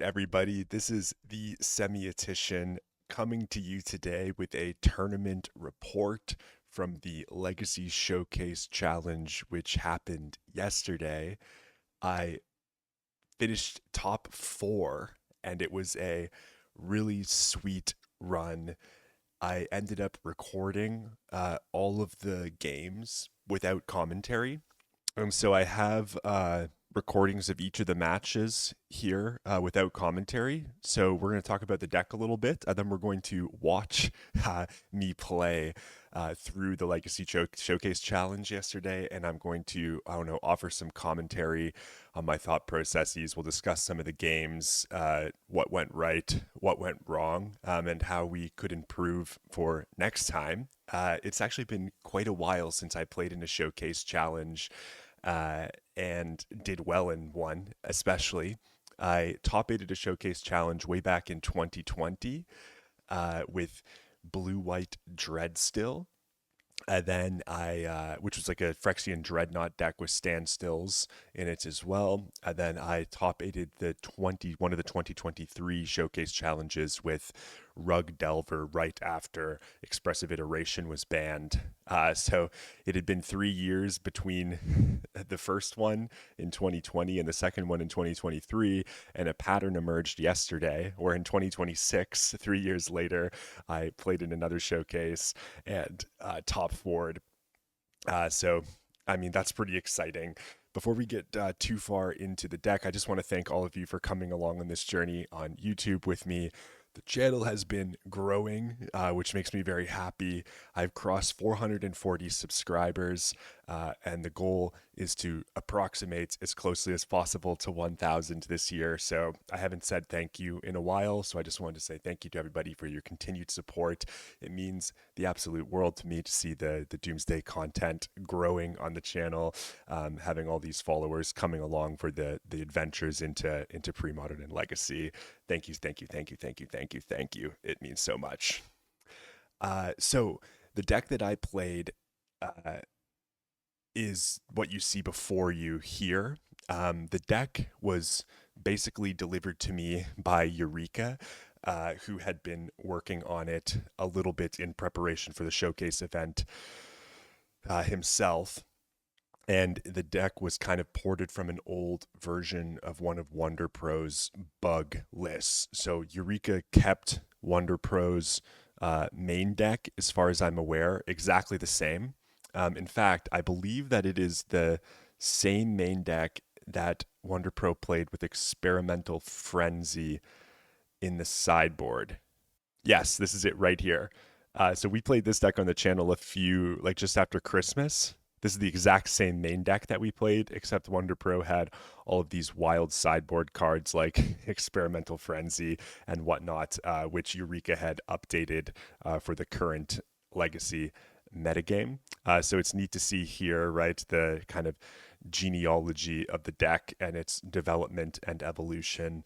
everybody? This is the Semiotician coming to you today with a tournament report from the Legacy Showcase Challenge, which happened yesterday. I finished top four, and it was a really sweet run. I ended up recording all of the games without commentary. So I have recordings of each of the matches here without commentary. So we're going to talk about the deck a little bit, and then we're going to watch me play through the Legacy Showcase Challenge yesterday. And I'm going to, I don't know, offer some commentary on my thought processes. We'll discuss some of the games, what went right, what went wrong, and how we could improve for next time. It's actually been quite a while since I played in a Showcase Challenge and did well in one, especially. I top eighted a Showcase Challenge way back in 2020 with Blue White Dread still. And then which was like a Phyrexian Dreadnought deck with standstills in it as well. And then I top eighted one of the 2023 Showcase Challenges with Rug Delver right after Expressive Iteration was banned. So it had been 3 years between the first one in 2020 and the second one in 2023, and a pattern emerged yesterday, where in 2026, 3 years later, I played in another showcase and top 4'd. So, I mean, that's pretty exciting. Before we get too far into the deck, I just want to thank all of you for coming along on this journey on YouTube with me. The channel has been growing, which makes me very happy. I've crossed 440 subscribers, and the goal is to approximate as closely as possible to 1,000 this year. So I haven't said thank you in a while, so I just wanted to say thank you to everybody for your continued support. It means the absolute world to me to see the Doomsday content growing on the channel, having all these followers coming along for the adventures into pre-modern and legacy. Thank you, thank you, thank you, thank you, thank you, thank you. It means so much. So the deck that I played is what you see before you here. The deck was basically delivered to me by Eureka, who had been working on it a little bit in preparation for the showcase event himself. And the deck was kind of ported from an old version of one of Wonder Pro's bug lists. So Eureka kept Wonder Pro's main deck, as far as I'm aware, exactly the same. In fact, I believe that it is the same main deck that Wonder Pro played with Experimental Frenzy in the sideboard. Yes, this is it right here. So we played this deck on the channel just after Christmas. This is the exact same main deck that we played, except Wonder Pro had all of these wild sideboard cards like Experimental Frenzy and whatnot, which Eureka had updated for the current Legacy metagame. So it's neat to see here, right, the kind of genealogy of the deck and its development and evolution.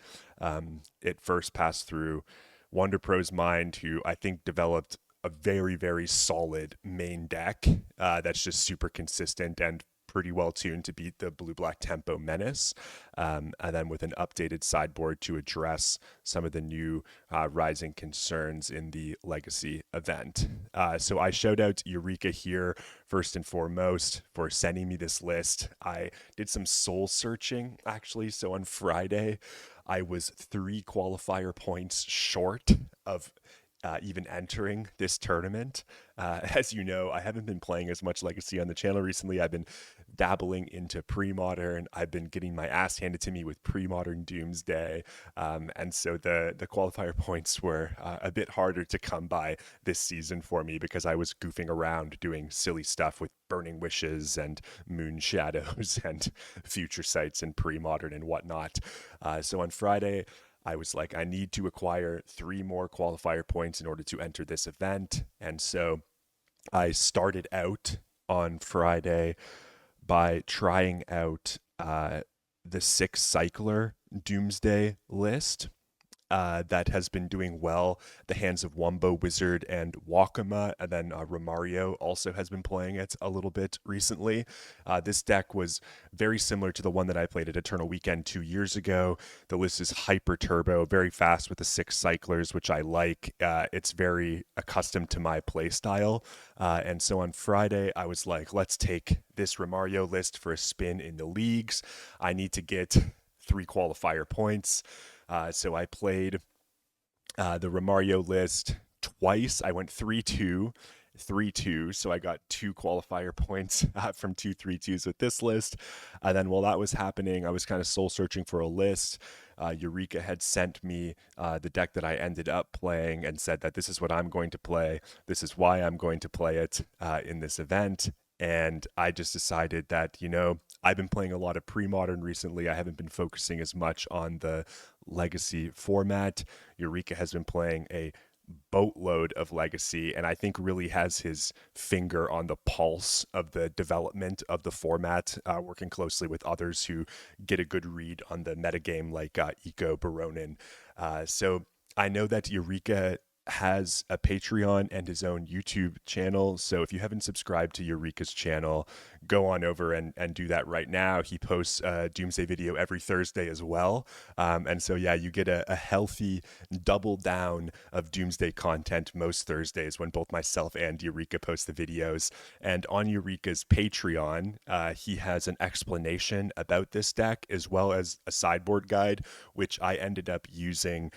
It first passed through Wonder Pro's mind, who I think developed a very, very solid main deck that's just super consistent and pretty well tuned to beat the blue-black tempo menace, and then with an updated sideboard to address some of the new rising concerns in the Legacy event. So I shout out Eureka here first and foremost for sending me this list. I did some soul searching, actually. So on Friday, I was 3 qualifier points short of even entering this tournament. As you know, I haven't been playing as much Legacy on the channel recently. I've been dabbling into pre-modern. I've been getting my ass handed to me with pre-modern Doomsday. And so the qualifier points were a bit harder to come by this season for me because I was goofing around doing silly stuff with Burning Wishes and Moon Shadows and Future Sights and pre-modern and whatnot. So on Friday, I was like, I need to acquire 3 more qualifier points in order to enter this event. And so I started out on Friday by trying out the 6 cycler Doomsday list. that has been doing well. The hands of Wumbo Wizard and Wakama, and then Romario also has been playing it a little bit recently. This deck was very similar to the one that I played at Eternal Weekend 2 years ago. The list is hyper turbo, very fast with the 6 cyclers, which I like. It's very accustomed to my play style. And so on Friday, I was like, let's take this Romario list for a spin in the leagues. I need to get 3 qualifier points. So I played the Romario list twice. I went 3-2, 3-2. So I got 2 qualifier points from 2 3-2s with this list. And then while that was happening, I was kind of soul searching for a list. Eureka had sent me the deck that I ended up playing and said that this is what I'm going to play. This is why I'm going to play it in this event. And I just decided that, I've been playing a lot of pre-modern recently. I haven't been focusing as much on the legacy format. Eureka has been playing a boatload of legacy, and I think really has his finger on the pulse of the development of the format, working closely with others who get a good read on the metagame like Eco Baronin. So I know that Eureka has a Patreon and his own YouTube channel. So if you haven't subscribed to Eureka's channel, go on over and do that right now. He posts a Doomsday video every Thursday as well. And so, yeah, you get a healthy double down of Doomsday content most Thursdays when both myself and Eureka post the videos. And on Eureka's Patreon, he has an explanation about this deck as well as a sideboard guide, which I ended up using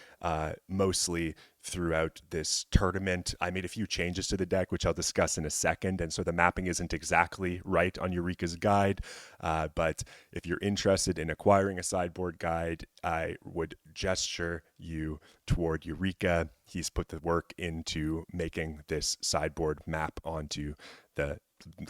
mostly throughout this tournament. I made a few changes to the deck, which I'll discuss in a second, and so the mapping isn't exactly right on Eureka's guide, but if you're interested in acquiring a sideboard guide, I would gesture you toward Eureka. He's put the work into making this sideboard map onto the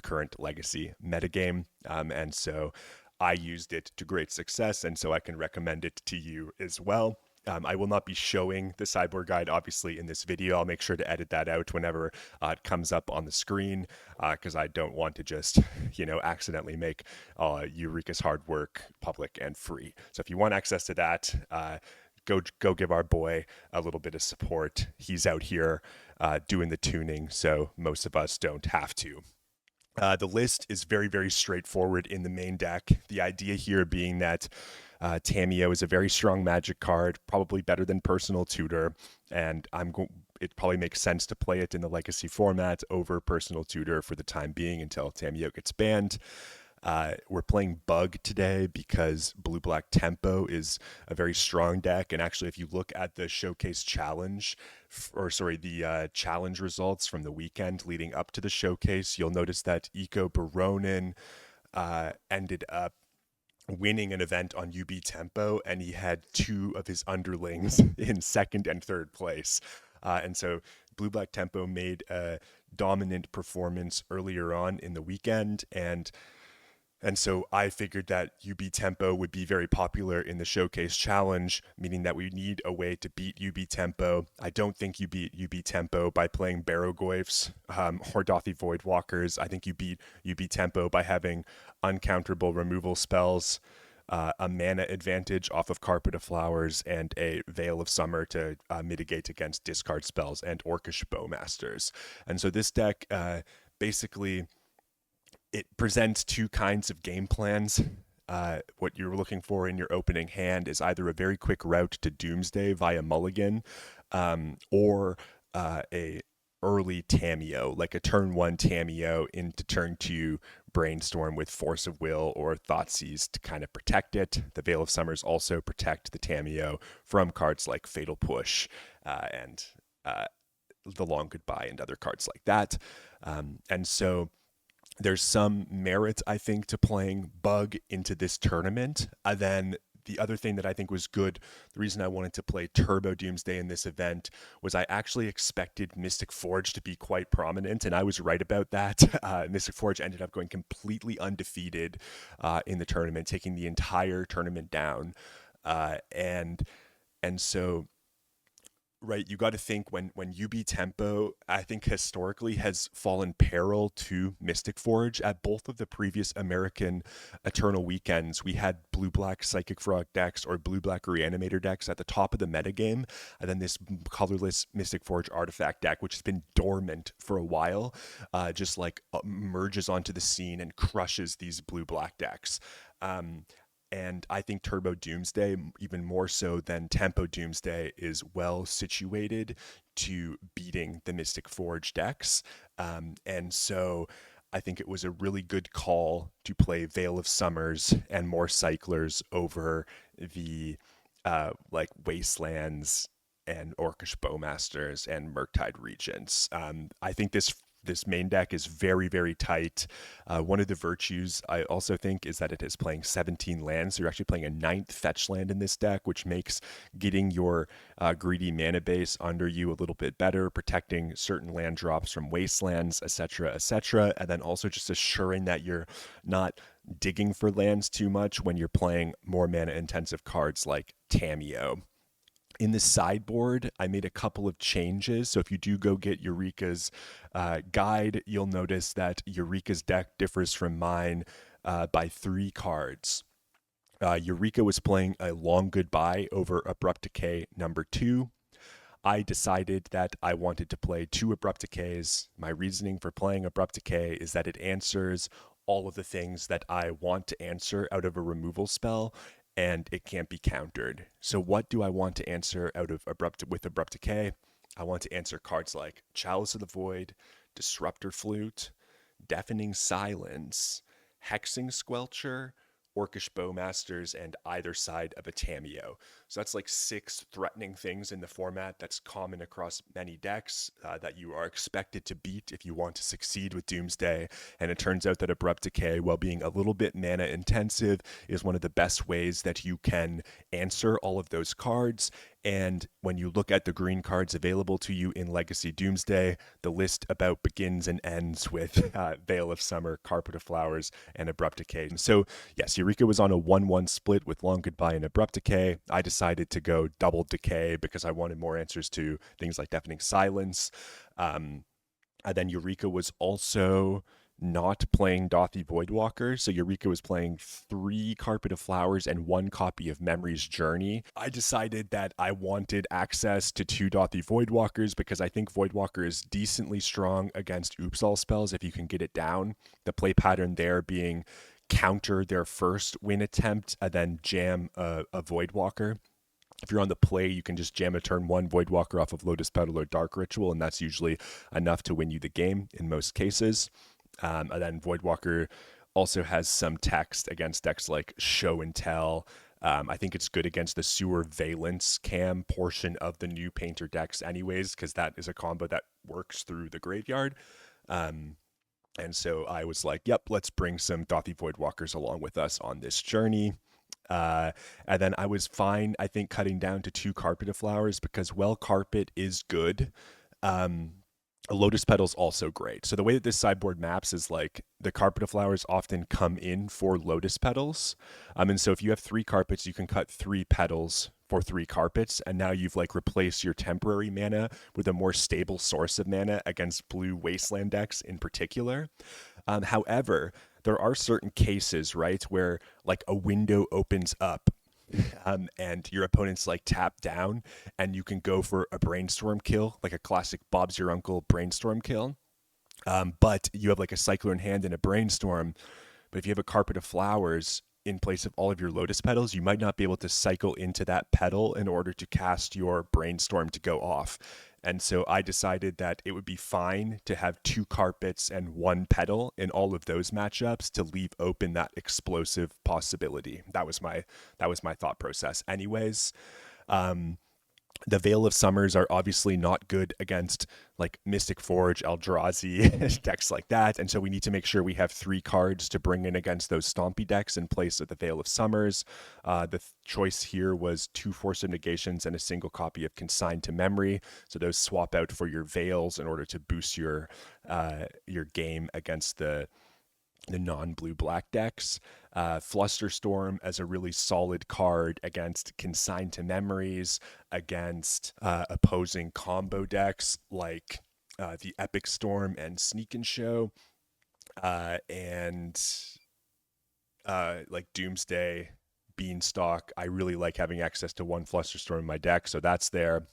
current legacy metagame, and so I used it to great success, and so I can recommend it to you as well. I will not be showing the sideboard guide, obviously, in this video. I'll make sure to edit that out whenever it comes up on the screen, because I don't want to just, accidentally make Eureka's hard work public and free. So if you want access to that, go give our boy a little bit of support. He's out here doing the tuning, so most of us don't have to. The list is very, very straightforward in the main deck. The idea here being that Tamiyo is a very strong magic card, probably better than Personal Tutor, and it probably makes sense to play it in the Legacy format over Personal Tutor for the time being until Tamiyo gets banned. We're playing Bug today because Blue-Black Tempo is a very strong deck, and actually if you look at the Showcase Challenge, the challenge results from the weekend leading up to the Showcase, you'll notice that Eco Baronin ended up winning an event on UB Tempo, and he had 2 of his underlings in 2nd and 3rd place. And so Blue-Black Tempo made a dominant performance earlier on in the weekend, and so I figured that UB Tempo would be very popular in the Showcase Challenge, meaning that we need a way to beat UB Tempo. I don't think you beat UB Tempo by playing Barrogoyfs or Dothy Voidwalkers. I think you beat UB Tempo by having uncounterable removal spells, a mana advantage off of Carpet of Flowers, and a Veil of Summer to mitigate against discard spells and Orcish Bowmasters. And so this deck basically, it presents 2 kinds of game plans. What you're looking for in your opening hand is either a very quick route to Doomsday via Mulligan, or a early Tamiyo, like a turn 1 Tamiyo into turn 2 Brainstorm with Force of Will or Thoughtseize to kind of protect it. The Veil of Summers also protect the Tamiyo from cards like Fatal Push and The Long Goodbye and other cards like that. And so there's some merit, I think, to playing Bug into this tournament. And then the other thing that I think was good, the reason I wanted to play Turbo Doomsday in this event, was I actually expected Mystic Forge to be quite prominent, and I was right about that. Mystic Forge ended up going completely undefeated in the tournament, taking the entire tournament down. And so Right, you got to think when UB Tempo, I think historically has fallen peril to Mystic Forge. At both of the previous American Eternal weekends, we had blue black Psychic Frog decks or blue black Reanimator decks at the top of the metagame, and then this colorless Mystic Forge artifact deck, which has been dormant for a while, just like merges onto the scene and crushes these blue black decks. Um, and I think Turbo Doomsday, even more so than Tempo Doomsday, is well situated to beating the Mystic Forge decks. And so I think it was a really good call to play Veil of Summers and more Cyclers over the like Wastelands and Orcish Bowmasters and Murktide Regents. I think this main deck is very, very tight. One of the virtues I also think is that it is playing 17 lands. So you're actually playing a 9th fetch land in this deck, which makes getting your greedy mana base under you a little bit better, protecting certain land drops from wastelands, etc., etc., and then also just assuring that you're not digging for lands too much when you're playing more mana intensive cards like Tamiyo. In the sideboard, I made a couple of changes. So if you do go get Eureka's guide, you'll notice that Eureka's deck differs from mine by 3 cards. Eureka was playing a Long Goodbye over Abrupt Decay number 2. I decided that I wanted to play 2 Abrupt Decays. My reasoning for playing Abrupt Decay is that it answers all of the things that I want to answer out of a removal spell, and it can't be countered. So what do I want to answer out of Abrupt Decay? I want to answer cards like Chalice of the Void, Disruptor Flute, Deafening Silence, Hexing Squelcher, Orcish Bowmasters, and either side of a Tamiyo. So that's like 6 threatening things in the format that's common across many decks that you are expected to beat if you want to succeed with Doomsday. And it turns out that Abrupt Decay, while being a little bit mana intensive, is one of the best ways that you can answer all of those cards. And when you look at the green cards available to you in Legacy Doomsday, the list about begins and ends with Veil of Summer, Carpet of Flowers, and Abrupt Decay. And so, yes, Eureka was on a 1-1 split with Long Goodbye and Abrupt Decay. I decided to go double Decay because I wanted more answers to things like Deafening Silence. And then Eureka was also not playing Dothy Voidwalker. So Eureka was playing 3 Carpet of Flowers and 1 copy of Memory's Journey. I decided that I wanted access to 2 Dothy Voidwalkers because I think Voidwalker is decently strong against Oops All spells if you can get it down. The play pattern there being counter their first win attempt and then jam a Voidwalker. If you're on the play, you can just jam a turn 1 Voidwalker off of Lotus Petal or Dark Ritual, and that's usually enough to win you the game in most cases. And then Voidwalker also has some text against decks like Show and Tell. I think it's good against the Sewer Valence cam portion of the new Painter decks anyways, because that is a combo that works through the graveyard. And so I was like, yep, let's bring some Dothy Voidwalkers along with us on this journey. And then I was fine, I think, cutting down to 2 Carpet of Flowers because, well, Carpet is good. Lotus Petal's also great. So the way that this sideboard maps is like the Carpet of Flowers often come in for Lotus Petals. And so if you have 3 carpets, you can cut 3 petals for 3 carpets. And now you've like replaced your temporary mana with a more stable source of mana against blue wasteland decks in particular. However, there are certain cases, right, where like a window opens up and your opponent's like tap down and you can go for a brainstorm kill, like a classic Bob's Your Uncle brainstorm kill. But you have like a cycler in hand and a brainstorm. But if you have a Carpet of Flowers in place of all of your Lotus Petals, you might not be able to cycle into that petal in order to cast your brainstorm to go off. And so I decided that it would be fine to have 2 carpets and 1 petal in all of those matchups to leave open that explosive possibility. That was my thought process. Anyways, the Veil of Summers are obviously not good against like Mystic Forge, Eldrazi, decks like that. And so we need to make sure we have 3 cards to bring in against those stompy decks in place of the Veil of Summers. The choice here was 2 Force of Negations and a single copy of Consigned to Memory. So those swap out for your Veils in order to boost your game against the the non-blue black decks. Flusterstorm as a really solid card against Consign to Memories, against opposing combo decks like the Epic Storm and Sneak and Show, and like Doomsday, Beanstalk. I really like having access to one Flusterstorm in my deck, so that's there.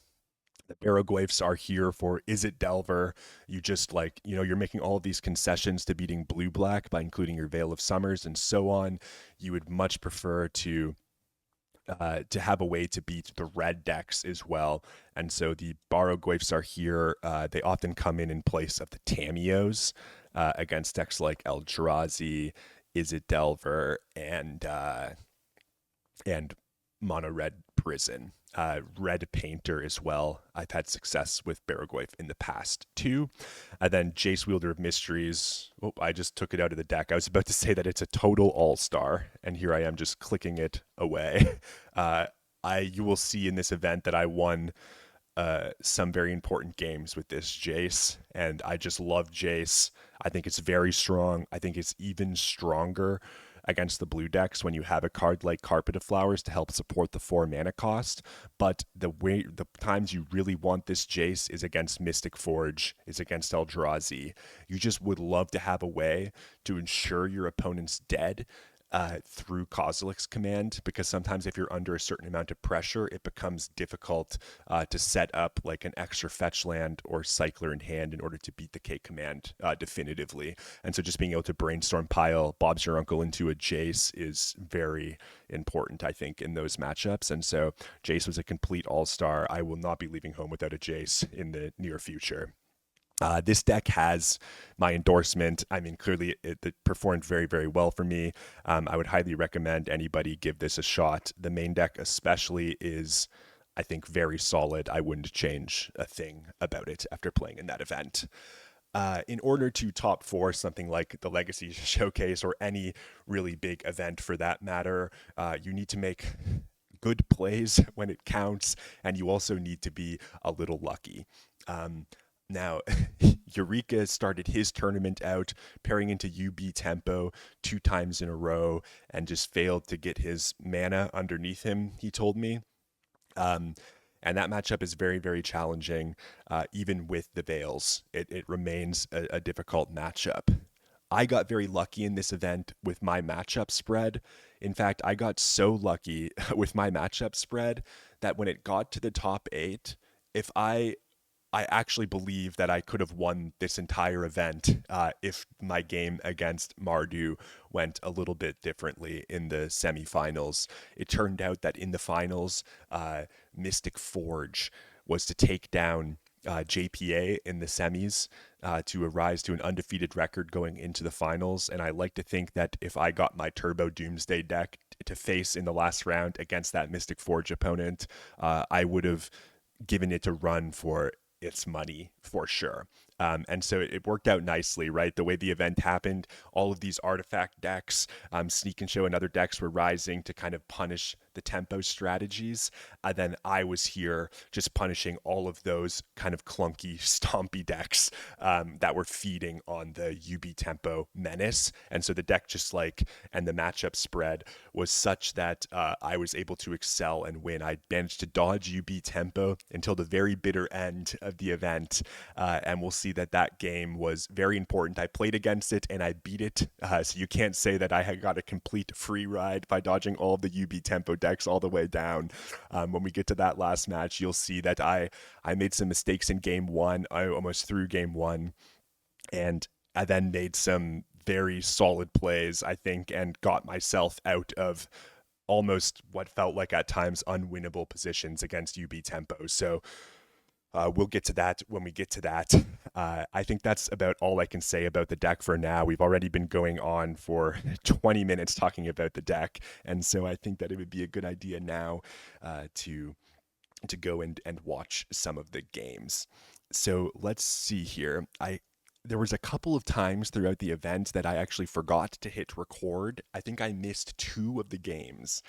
The Baroglyphs are here for Is It Delver. You just like, you're making all of these concessions to beating blue black by including your Veil of Summers and so on. You would much prefer to have a way to beat the red decks as well. And so the Baroglyphs are here. They often come in place of the Tamios against decks like Eldrazi, Is It Delver, and mono red prison. Red painter as well. I've had success with Baroglyph in the past too. And then Jace Wielder of Mysteries. Oh, I just took it out of the deck. I was about to say that it's a total all-star, and here I am just clicking it away. You will see in this event that I won some very important games with this Jace, and I just love Jace. I think it's very strong. I think it's even stronger against the blue decks when you have a card like Carpet of Flowers to help support the 4 mana cost. But the times you really want this Jace is against Mystic Forge, is against Eldrazi. You just would love to have a way to ensure your opponent's dead through Kozilek's command, because sometimes if you're under a certain amount of pressure, it becomes difficult to set up like an extra fetch land or cycler in hand in order to beat the K command definitively. And so just being able to brainstorm pile Bob's Your Uncle into a Jace is very important, I think, in those matchups. And so Jace was a complete all-star. I will not be leaving home without a Jace in the near future. This deck has my endorsement. I mean, clearly it performed very, very well for me. I would highly recommend anybody give this a shot. The main deck especially is, I think, very solid. I wouldn't change a thing about it after playing in that event. In order to top 4 something like the Legacy Showcase or any really big event for that matter, you need to make good plays when it counts, and you also need to be a little lucky. Now, Eureka started his tournament out pairing into UB Tempo 2 times in a row and just failed to get his mana underneath him, he told me. And that matchup is very, very challenging, even with the Veils. It remains a difficult matchup. I got very lucky in this event with my matchup spread. In fact, I got so lucky with my matchup spread that when it got to the top 8, if I actually believe that I could have won this entire event if my game against Mardu went a little bit differently in the semifinals. It turned out that in the finals, Mystic Forge was to take down JPA in the semis to rise to an undefeated record going into the finals. And I like to think that if I got my Turbo Doomsday deck to face in the last round against that Mystic Forge opponent, I would have given it a run for its money for sure. And so it worked out nicely, right? The way the event happened, all of these artifact decks, Sneak and Show and other decks were rising to kind of punish the tempo strategies. And then I was here just punishing all of those kind of clunky, stompy decks that were feeding on the UB tempo menace. And so the deck and the matchup spread was such that I was able to excel and win. I managed to dodge UB tempo until the very bitter end of the event. And we'll see that game was very important. I played against it and I beat it. So you can't say that I had got a complete free ride by dodging all of the UB tempo decks all the way down. When we get to that last match, you'll see that I made some mistakes in game 1. I almost threw game 1, and I then made some very solid plays, I think, and got myself out of almost what felt like at times unwinnable positions against UB tempo. So we'll get to that when we get to that. I think that's about all I can say about the deck for now. We've already been going on for 20 minutes talking about the deck, and so I think that it would be a good idea now to go and watch some of the games. So let's see here. There was a couple of times throughout the event that I actually forgot to hit record. I think I missed 2 of the games.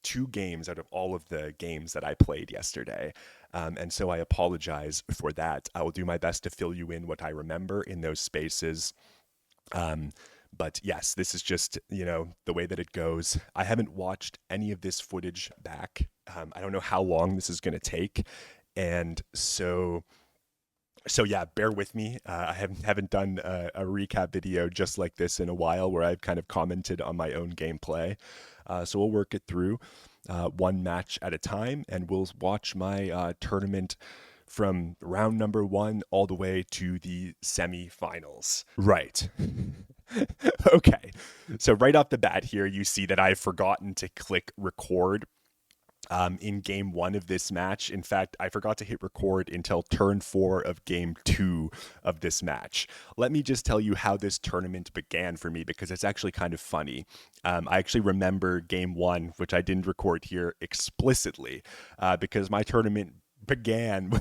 2 games out of all of the games that I played yesterday. And so I apologize for that. I will do my best to fill you in what I remember in those spaces. Um, but yes, this is just, the way that it goes. I haven't watched any of this footage back. I don't know how long this is going to take. And so yeah, bear with me. I haven't done a recap video just like this in a while where I've kind of commented on my own gameplay. So we'll work it through one match at a time, and we'll watch my tournament from round number 1 all the way to the semifinals. Right. Okay. So right off the bat here, you see that I've forgotten to click record in game 1 of this match. In fact, I forgot to hit record until turn 4 of game 2 of this match. Let me just tell you how this tournament began for me, because it's actually kind of funny. I actually remember game 1, which I didn't record here explicitly, because my tournament began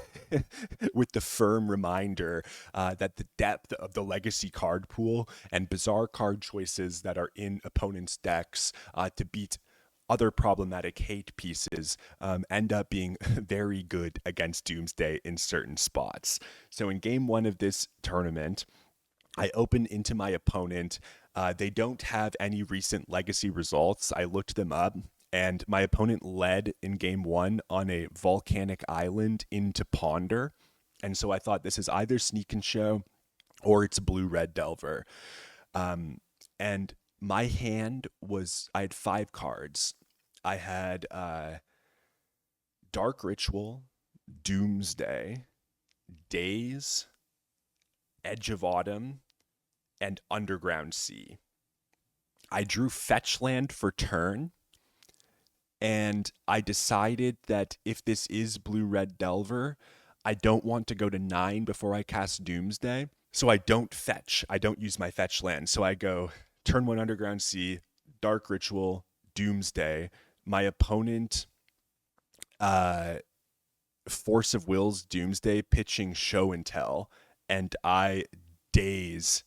with the firm reminder that the depth of the legacy card pool and bizarre card choices that are in opponents' decks to beat other problematic hate pieces end up being very good against Doomsday in certain spots. So in game 1 of this tournament, I open into my opponent. They don't have any recent legacy results. I looked them up, and my opponent led in game 1 on a volcanic island into Ponder. And so I thought, this is either Sneak and Show or it's Blue-Red Delver. And my hand was, I had 5 cards. I had Dark Ritual, Doomsday, Daze, Edge of Autumn, and Underground Sea. I drew Fetch Land for turn, and I decided that if this is Blue-Red Delver, I don't want to go to 9 before I cast Doomsday. So I don't fetch. I don't use my fetch land. So I go turn 1 Underground Sea, Dark Ritual, Doomsday. My opponent, Force of Will's Doomsday, pitching Show and Tell, and I daze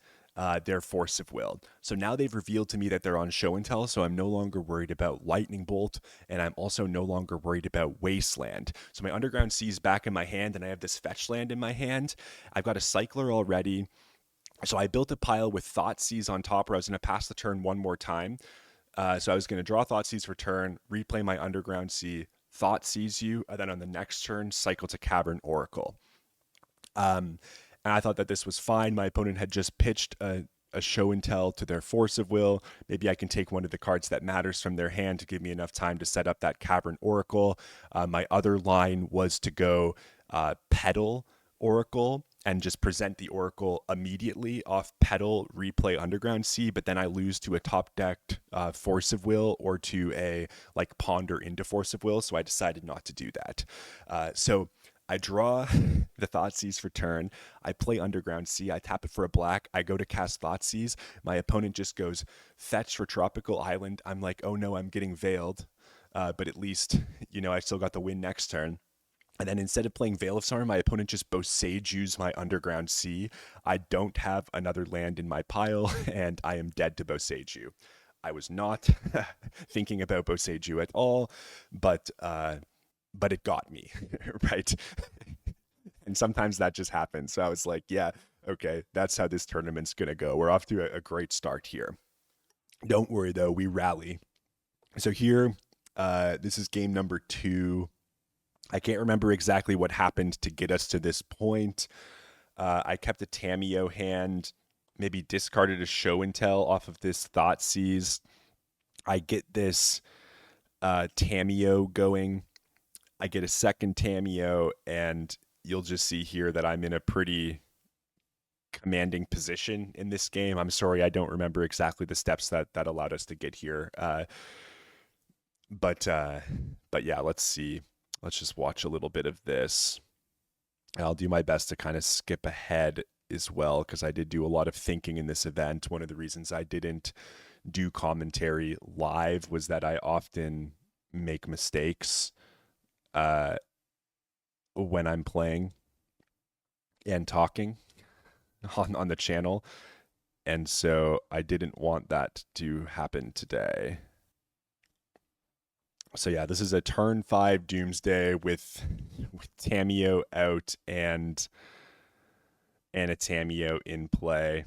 their Force of Will. So now they've revealed to me that they're on Show and Tell, so I'm no longer worried about Lightning Bolt, and I'm also no longer worried about Wasteland. So my Underground Sea is back in my hand, and I have this fetch land in my hand. I've got a Cycler already, so I built a pile with Thoughtseize on top where I was going to pass the turn one more time. So I was going to draw Thoughtseize for turn, replay my Underground Sea, Thoughtseize you, and then on the next turn, cycle to Cavern Oracle. And I thought that this was fine. My opponent had just pitched a Show and Tell to their Force of Will. Maybe I can take one of the cards that matters from their hand to give me enough time to set up that Cavern Oracle. My other line was to go Petal Oracle and just present the Oracle immediately off Petal, replay Underground Sea, but then I lose to a top-decked Force of Will or to a Ponder into Force of Will, so I decided not to do that. So I draw the Thoughtseize for turn. I play Underground Sea. I tap it for a black. I go to cast Thoughtseize. My opponent just goes fetch for Tropical Island. I'm like, oh no, I'm getting veiled. But at least, I still got the win next turn. And then instead of playing Veil of Summer, my opponent just Boseijus my Underground Sea. I don't have another land in my pile, and I am dead to Boseiju. I was not thinking about Boseiju at all, but it got me, right? And sometimes that just happens. So I was like, yeah, okay, that's how this tournament's going to go. We're off to a great start here. Don't worry, though, we rally. So here, this is game number 2. I can't remember exactly what happened to get us to this point. I kept a Tamiyo hand, maybe discarded a Show and Tell off of this Thoughtseize. I get this Tamiyo going. I get a second Tamiyo, and you'll just see here that I'm in a pretty commanding position in this game. I'm sorry, I don't remember exactly the steps that allowed us to get here. But yeah, let's see. Let's just watch a little bit of this. I'll do my best to kind of skip ahead as well, because I did do a lot of thinking in this event. One of the reasons I didn't do commentary live was that I often make mistakes when I'm playing and talking on the channel. And so I didn't want that to happen today. So yeah, this is a turn 5 Doomsday with Tamiyo out and a Tamiyo in play.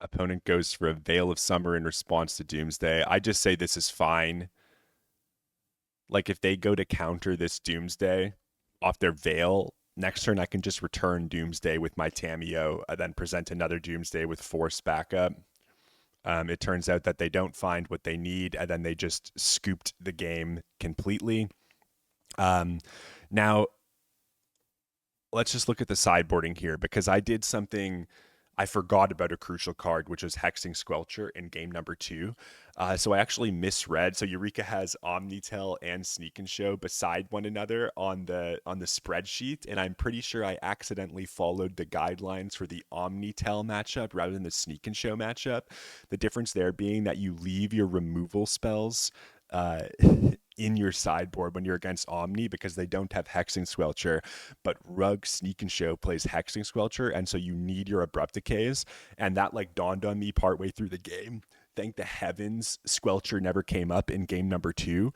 Opponent goes for a Veil of Summer in response to Doomsday. I just say this is fine. Like if they go to counter this Doomsday off their Veil, next turn I can just return Doomsday with my Tamiyo, and then present another Doomsday with Force backup. It turns out that they don't find what they need, and then they just scooped the game completely. Now, let's just look at the sideboarding here, because I did something. I forgot about a crucial card, which was Hexing Squelcher in game number 2. So I actually misread. So Eureka has Omnitel and Sneak and Show beside one another on the spreadsheet, and I'm pretty sure I accidentally followed the guidelines for the Omnitel matchup rather than the Sneak and Show matchup. The difference there being that you leave your removal spells uh, in your sideboard when you're against Omni, because they don't have Hexing Squelcher, but Rug, Sneak and Show plays Hexing Squelcher, and so you need your Abrupt Decays, and that like dawned on me partway through the game. Thank the heavens Squelcher never came up in game number 2.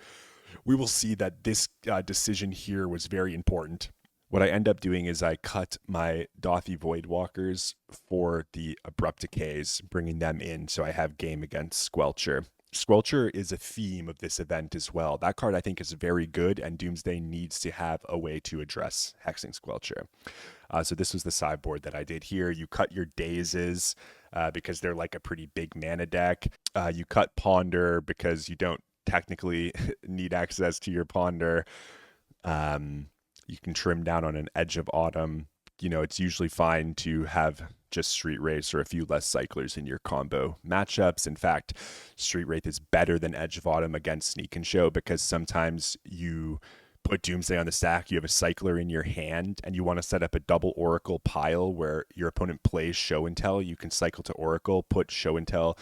We will see that this decision here was very important. What I end up doing is I cut my Dothy Voidwalkers for the Abrupt Decays, bringing them in so I have game against Squelcher. Squelcher is a theme of this event as well. That card I think is very good, and Doomsday needs to have a way to address Hexing Squelcher. So this was the sideboard that I did here. You cut your Dazes because they're like a pretty big mana deck. You cut Ponder because you don't technically need access to your Ponder. You can trim down on an Edge of Autumn. It's usually fine to have just Street Wraith or a few less cyclers in your combo matchups. In fact, Street Wraith is better than Edge of Autumn against Sneak and Show, because sometimes you put Doomsday on the stack, you have a cycler in your hand, and you want to set up a double Oracle pile where your opponent plays Show and Tell. You can cycle to Oracle, put Show and Tell,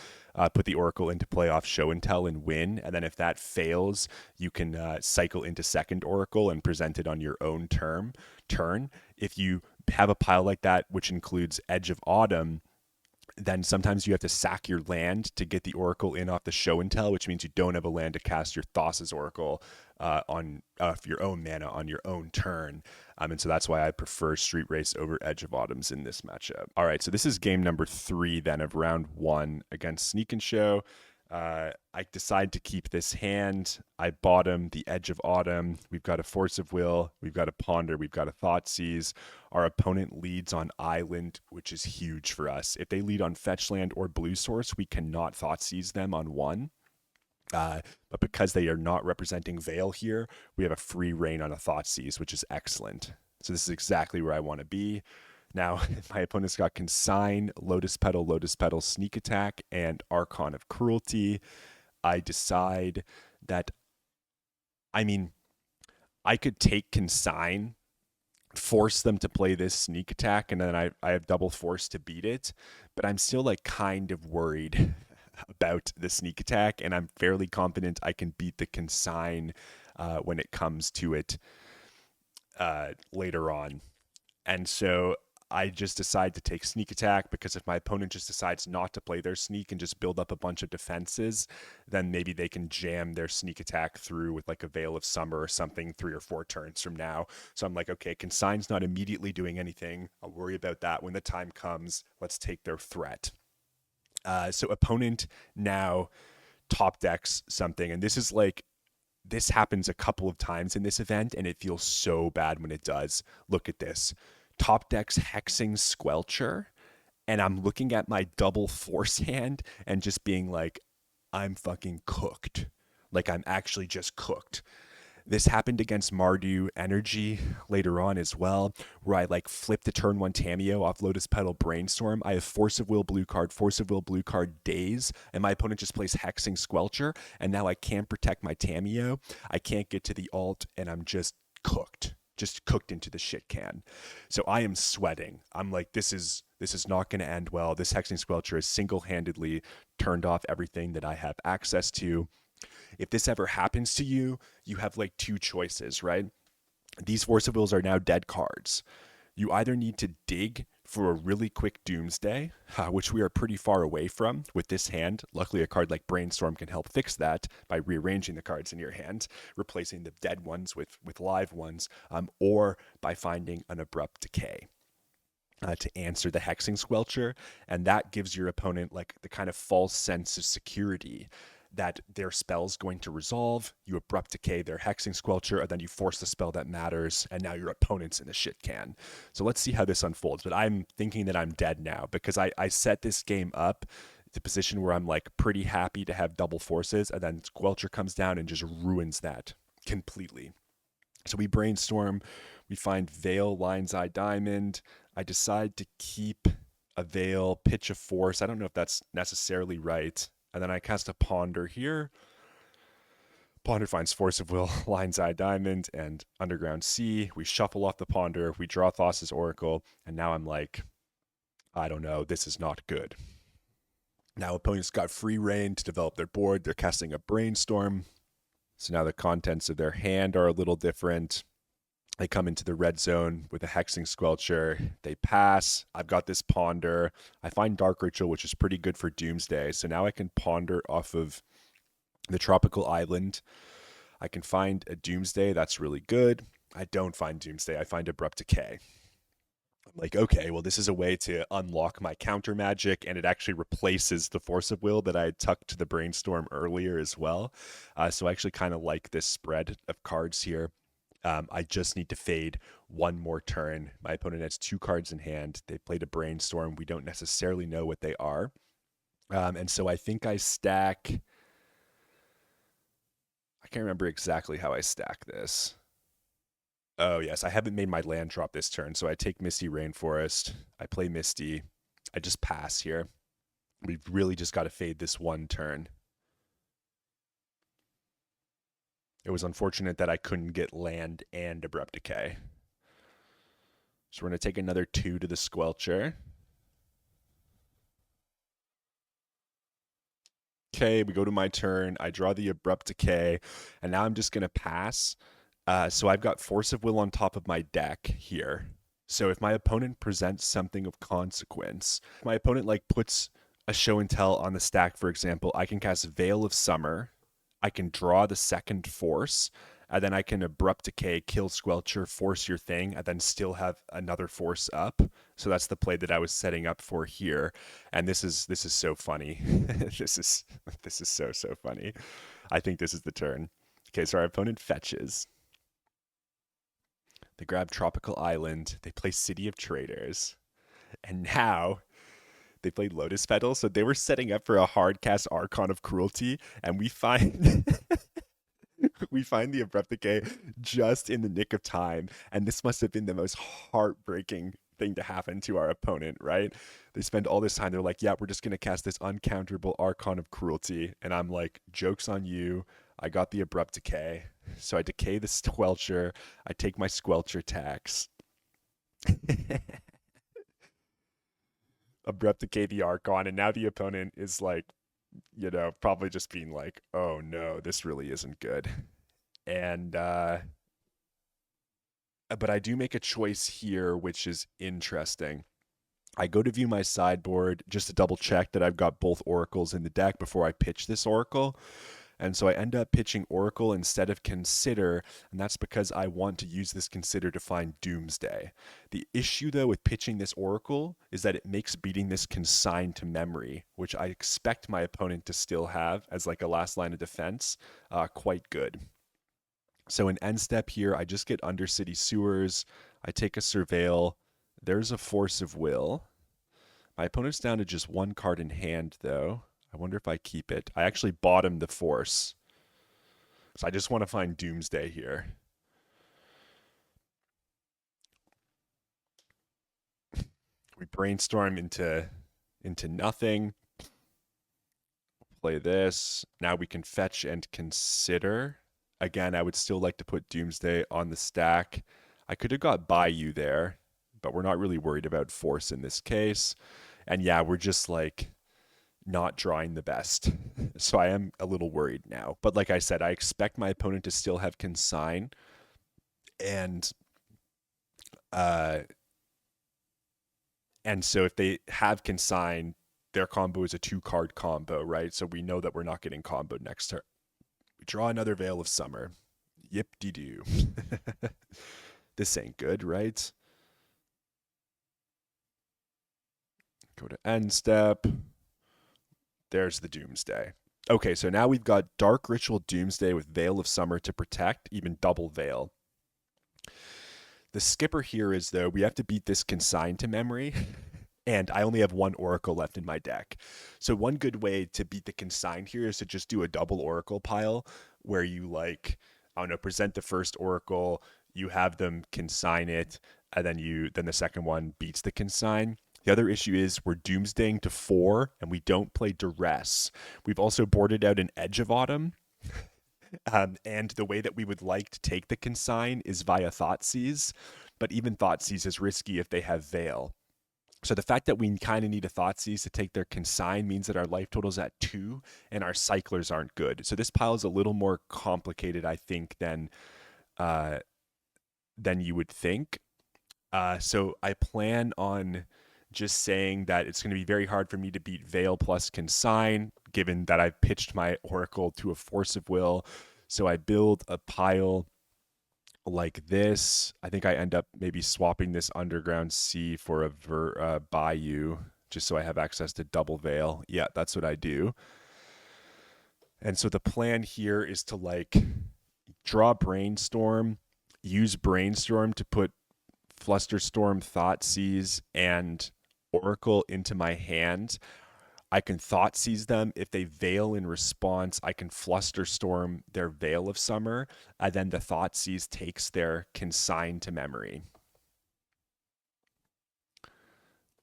put the Oracle into play off Show and Tell and win. And then if that fails, you can cycle into second Oracle and present it on your own turn. If you have a pile like that, which includes Edge of Autumn, then sometimes you have to sack your land to get the Oracle in off the Show and Tell, which means you don't have a land to cast your Thassa's Oracle on your own mana on your own turn. And so that's why I prefer Street Race over Edge of Autumns in this matchup. All right, so this is game number 3 then of round 1 against Sneak and Show. I decide to keep this hand. I bottom the Edge of Autumn. We've got a Force of Will. We've got a Ponder. We've got a Thoughtseize. Our opponent leads on Island, which is huge for us. If they lead on Fetch Land or Blue Source, we cannot Thoughtseize them on 1. But because they are not representing Veil here, we have a free reign on a Thoughtseize, which is excellent. So this is exactly where I want to be. Now, my opponent's got Consign, Lotus Petal, Sneak Attack, and Archon of Cruelty. I decide that, I could take Consign, force them to play this Sneak Attack, and then I have double force to beat it. But I'm still like kind of worried about the Sneak Attack, and I'm fairly confident I can beat the Consign when it comes to it later on. And so I just decide to take Sneak Attack, because if my opponent just decides not to play their Sneak and just build up a bunch of defenses, then maybe they can jam their Sneak Attack through with like a Veil of Summer or something 3 or 4 turns from now. So I'm like, okay, Consign's not immediately doing anything. I'll worry about that when the time comes. Let's take their threat. So opponent now top decks something, and this happens a couple of times in this event, and it feels so bad when it does. Look at this. Top decks Hexing Squelcher, and I'm looking at my double force hand and just being like, I'm fucking cooked. Like, I'm actually just cooked. This happened against Mardu Energy later on as well, where I like flipped the turn 1 Tamiyo off Lotus Petal Brainstorm. I have Force of Will blue card, Daze, and my opponent just plays Hexing Squelcher, and now I can't protect my Tamiyo. I can't get to the alt, and I'm just cooked into the shit can. So I am sweating. I'm like, this is not going to end well. This Hexing Squelcher has single-handedly turned off everything that I have access to. If this ever happens to you, you have like 2 choices, right? These Force of Wills are now dead cards. You either need to dig for a really quick Doomsday, which we are pretty far away from with this hand. Luckily, a card like Brainstorm can help fix that by rearranging the cards in your hand, replacing the dead ones with live ones, or by finding an Abrupt Decay. to answer the Hexing Squelcher, and that gives your opponent like the kind of false sense of security that their spell's going to resolve. You abrupt decay their Hexing Squelcher, and then you force the spell that matters, and now your opponent's in the shit can. So let's see how this unfolds. But I'm thinking that I'm dead now because I set this game up the position where I'm like pretty happy to have double forces, and then Squelcher comes down and just ruins that completely. So we brainstorm, we find Veil, Lion's Eye, Diamond. I decide to keep a Veil, pitch a Force. I don't know if that's necessarily right. And then I cast a Ponder here. Ponder finds Force of Will, Lion's Eye, Diamond, and Underground Sea. We shuffle off the Ponder, we draw Thassa's Oracle, and now I'm like, I don't know, this is not good. Now opponents got free reign to develop their board. They're casting a Brainstorm. So now the contents of their hand are a little different. They come into the red zone with a Hexing Squelcher. They pass. I've got this Ponder. I find Dark Ritual, which is pretty good for Doomsday. So now I can ponder off of the Tropical Island. I can find a Doomsday. That's really good. I don't find Doomsday. I find Abrupt Decay. I'm like, okay, well, this is a way to unlock my counter magic, and it actually replaces the Force of Will that I had tucked to the Brainstorm earlier as well. So I actually kind of like this spread of cards here. I just need to fade one more turn. My opponent has 2 cards in hand. They played a Brainstorm. We don't necessarily know what they are. And so I think I stack. I can't remember exactly how I stack this. Oh, yes. I haven't made my land drop this turn. So I take Misty Rainforest. I play Misty. I just pass here. We've really just got to fade this one turn. It was unfortunate that I couldn't get land and Abrupt Decay. So we're going to take another 2 to the Squelcher. Okay, we go to my turn. I draw the Abrupt Decay, and now I'm just going to pass. So I've got Force of Will on top of my deck here. So if my opponent presents something of consequence, my opponent like puts a show and tell on the stack, for example, I can cast Veil of Summer. I can draw the second Force, and then I can Abrupt Decay, kill Squelcher, force your thing, and then still have another Force up. So that's the play that I was setting up for here. And this is so funny. this is so funny. I think this is the turn. Okay, so our opponent fetches. They grab Tropical Island. They play City of Traders. And now they played Lotus Petal. So they were setting up for a hard cast Archon of Cruelty. And we find we find the Abrupt Decay just in the nick of time. And this must have been the most heartbreaking thing to happen to our opponent, right? They spend all this time. They're like, yeah, we're just going to cast this uncounterable Archon of Cruelty. And I'm like, joke's on you. I got the Abrupt Decay. So I decay the Squelcher. I take my Squelcher tax. Abrupt Decay the Archon. And now the opponent is like, probably just being like, oh no, this really isn't good. And, but I do make a choice here, which is interesting. I go to view my sideboard just to double check that I've got both oracles in the deck before I pitch this oracle. And so I end up pitching Oracle instead of Consider, and that's because I want to use this Consider to find Doomsday. The issue, though, with pitching this Oracle is that it makes beating this Consign to Memory, which I expect my opponent to still have as like a last line of defense, quite good. So in end step here, I just get Undercity Sewers. I take a Surveil. There's a Force of Will. My opponent's down to just 1 card in hand, though. I wonder if I keep it. I actually bottomed the Force. So I just want to find Doomsday here. We brainstorm into nothing. Play this. Now we can fetch and consider. Again, I would still like to put Doomsday on the stack. I could have got Bayou there, but we're not really worried about Force in this case. And yeah, we're just like not drawing the best. So I am a little worried now. But like I said, I expect my opponent to still have Consign. And so if they have Consign, their combo is a 2-card combo, right? So we know that we're not getting comboed next turn. We draw another Veil of Summer. Yip-de-doo. This ain't good, right? Go to end step. There's the Doomsday. Okay, so now we've got Dark Ritual Doomsday with Veil of Summer to protect, even double Veil. The skipper here is, though, we have to beat this consign to memory, and I only have one Oracle left in my deck. So one good way to beat the consign here is to just do a double Oracle pile where you, like, I don't know, present the first Oracle, you have them consign it, and then the second one beats the consign. The other issue is we're doomsdaying to 4, and we don't play duress. We've also boarded out an Edge of Autumn, and the way that we would like to take the consign is via Thoughtseize, but even Thoughtseize is risky if they have Veil. So the fact that we kind of need a Thoughtseize to take their consign means that our life total's at 2, and our cyclers aren't good. So this pile is a little more complicated, I think, than you would think. So I plan on just saying that it's going to be very hard for me to beat Veil plus Consign, given that I've pitched my Oracle to a Force of Will. So I build a pile like this. I think I end up maybe swapping this Underground Sea for a Bayou, just so I have access to double Veil. Yeah, that's what I do. And so the plan here is to, like, draw Brainstorm, use Brainstorm to put Flusterstorm, Thoughtseize, and Oracle into my hand. I can Thoughtseize them. If they Veil in response, I can Flusterstorm their Veil of Summer, and then the Thoughtseize takes their consign to memory.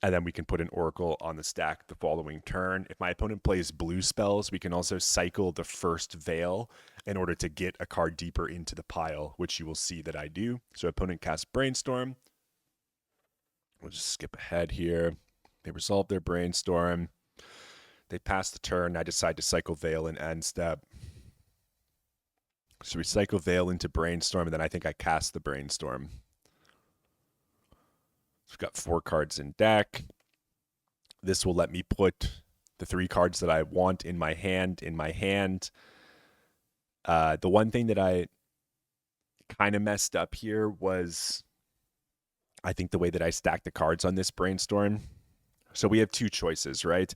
And then we can put an Oracle on the stack the following turn. If my opponent plays blue spells, we can also cycle the first Veil in order to get a card deeper into the pile, which you will see that I do. So opponent casts Brainstorm. We'll just skip ahead here. They resolve their Brainstorm. They pass the turn. I decide to cycle Veil in end step. So we cycle Veil into Brainstorm, and then I think I cast the Brainstorm. So we've got 4 cards in deck. This will let me put the 3 cards that I want in my hand. The one thing that I kind of messed up here was, I think, the way that I stacked the cards on this Brainstorm. So we have 2 choices, right?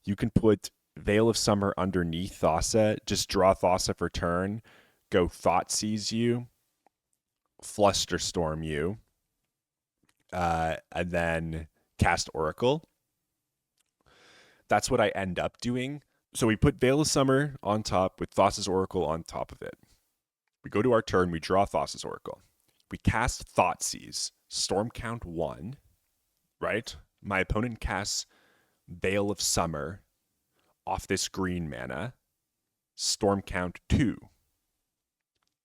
You can put Veil of Summer underneath Thassa, just draw Thassa for turn, go Thoughtseize you, Flusterstorm you, and then cast Oracle. That's what I end up doing. So we put Veil of Summer on top with Thassa's Oracle on top of it. We go to our turn, we draw Thassa's Oracle. We cast Thoughtseize, Storm count 1, right? My opponent casts Veil of Summer off this green mana, Storm count 2.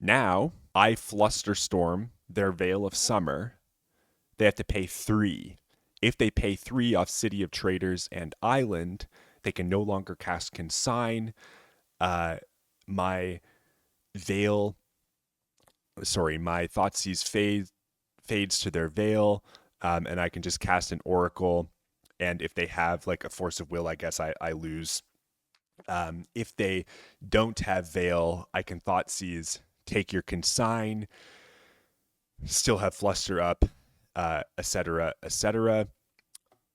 Now, I Flusterstorm their Veil of Summer. They have to pay 3. If they pay 3 off City of Traders and Island, they can no longer cast Consign. My Thoughtseize fades to their Veil, and I can just cast an Oracle. And if they have, like, a Force of Will, I guess I lose. If they don't have Veil, I can Thoughtseize, take your Consign, still have Fluster up, etc., etc.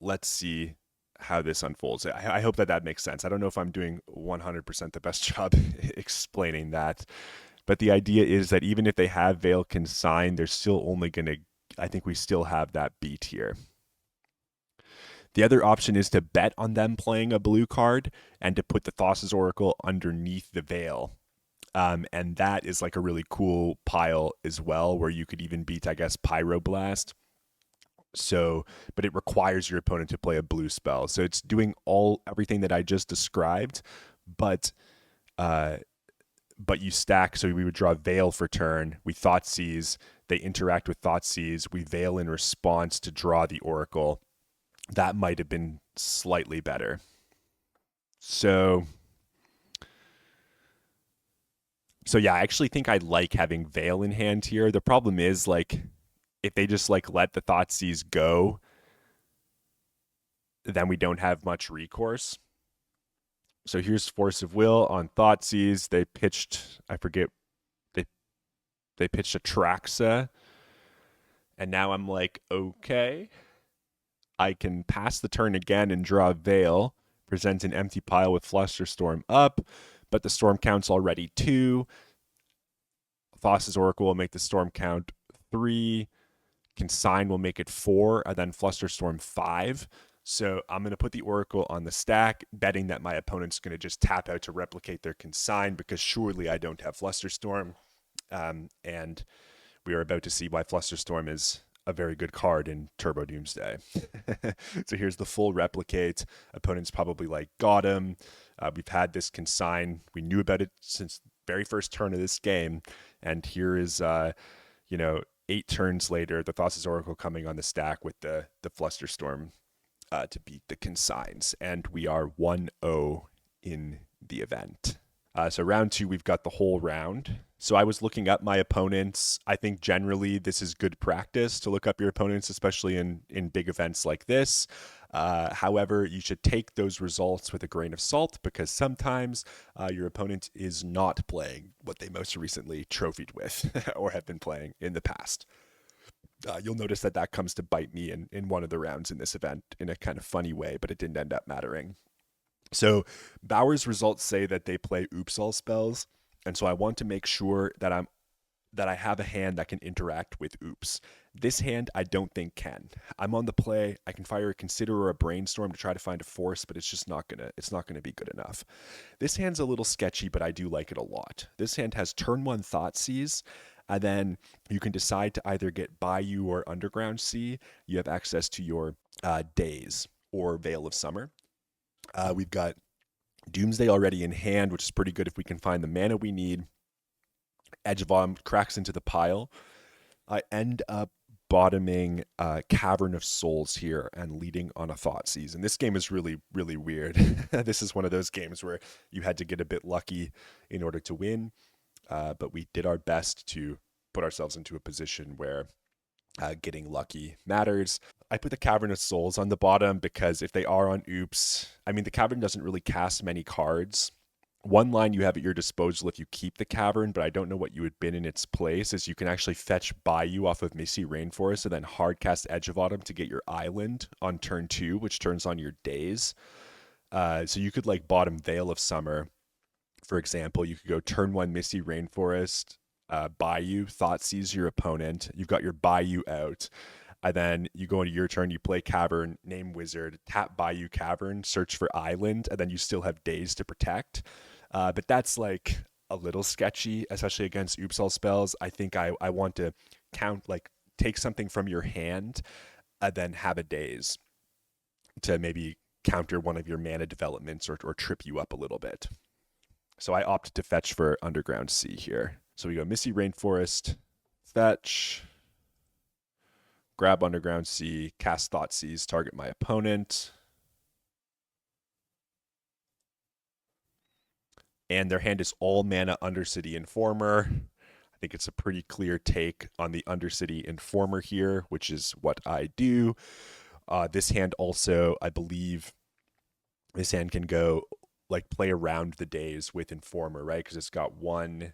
Let's see how this unfolds. I hope that makes sense. I don't know if I'm doing 100% the best job explaining that, but the idea is that even if they have Veil Consign, they're still only going to, I think we still have that beat here. The other option is to bet on them playing a blue card and to put the Thassa's Oracle underneath the Veil. And that is like a really cool pile as well, where you could even beat, I guess, Pyroblast. So, but it requires your opponent to play a blue spell. So it's doing everything that I just described, but you stack. So we would draw Veil for turn. We Thoughtseize. They interact with Thoughtseize. We Veil in response to draw the Oracle. That might have been slightly better. So yeah, I actually think I like having Veil in hand here. The problem is, like, if they just, like, let the Thoughtseize go, then we don't have much recourse. So here's Force of Will on Thoughtseize. They pitched, I forget, they pitched Atraxa. And now I'm like, okay, I can pass the turn again and draw a Veil, present an empty pile with Flusterstorm up, but the storm count's already 2. Thassa's Oracle will make the storm count 3. Consign will make it 4, and then Flusterstorm 5. So I'm going to put the Oracle on the stack, betting that my opponent's going to just tap out to replicate their Consign, because surely I don't have Flusterstorm. And we are about to see why Flusterstorm is a very good card in Turbo Doomsday. So here's the full replicate. Opponent's probably like, got him. We've had this Consign. We knew about it since the very first turn of this game. And here is, 8 turns later, the Thassa's Oracle coming on the stack with the Flusterstorm to beat the Consigns. And we are 1-0 in the event. So round 2, we've got the whole round. So I was looking up my opponents. I think generally this is good practice to look up your opponents, especially in big events like this. However, you should take those results with a grain of salt, because sometimes your opponent is not playing what they most recently trophied with or have been playing in the past. You'll notice that comes to bite me in one of the rounds in this event in a kind of funny way, but it didn't end up mattering. So Bauer's results say that they play Oops All spells, and so I want to make sure that I have a hand that can interact with Oops. This hand I don't think can. I'm on the play. I can fire a Consider or a Brainstorm to try to find a force, but it's just not gonna be good enough. This hand's a little sketchy, but I do like it a lot. This hand has turn 1 Thoughtseize, and then you can decide to either get Bayou or Underground Sea. You have access to your Daze or Veil of Summer. We've got Doomsday already in hand, which is pretty good if we can find the mana we need. Edge of Autumn cracks into the pile. I end up bottoming Cavern of Souls here and leading on a Thoughtseize. And this game is really, really weird. This is one of those games where you had to get a bit lucky in order to win. But we did our best to put ourselves into a position where getting lucky matters. I put the Cavern of Souls on the bottom because if they are on Oops, I mean, the Cavern doesn't really cast many cards. One line you have at your disposal if you keep the Cavern, but I don't know what you would bin in its place, is you can actually fetch Bayou off of Misty Rainforest and then hardcast Edge of Autumn to get your island on turn 2, which turns on your Daze. So you could like bottom Veil of Summer, for example. You could go turn 1 Misty Rainforest, Bayou, Thoughtseize your opponent. You've got your Bayou out. And then you go into your turn, you play Cavern, name Wizard, tap Bayou Cavern, search for Island, and then you still have Daze to protect. But that's like a little sketchy, especially against Oops All spells. I think I want to take something from your hand and then have a Daze to maybe counter one of your mana developments or trip you up a little bit. So I opt to fetch for Underground Sea here. So we go Misty Rainforest, fetch, grab Underground Sea, cast Thoughtseize, target my opponent. And their hand is all mana Undercity Informer. I think it's a pretty clear take on the Undercity Informer here, which is what I do. This hand also, I believe, this hand can go like play around the Daze with Informer, right? Because it's got 1,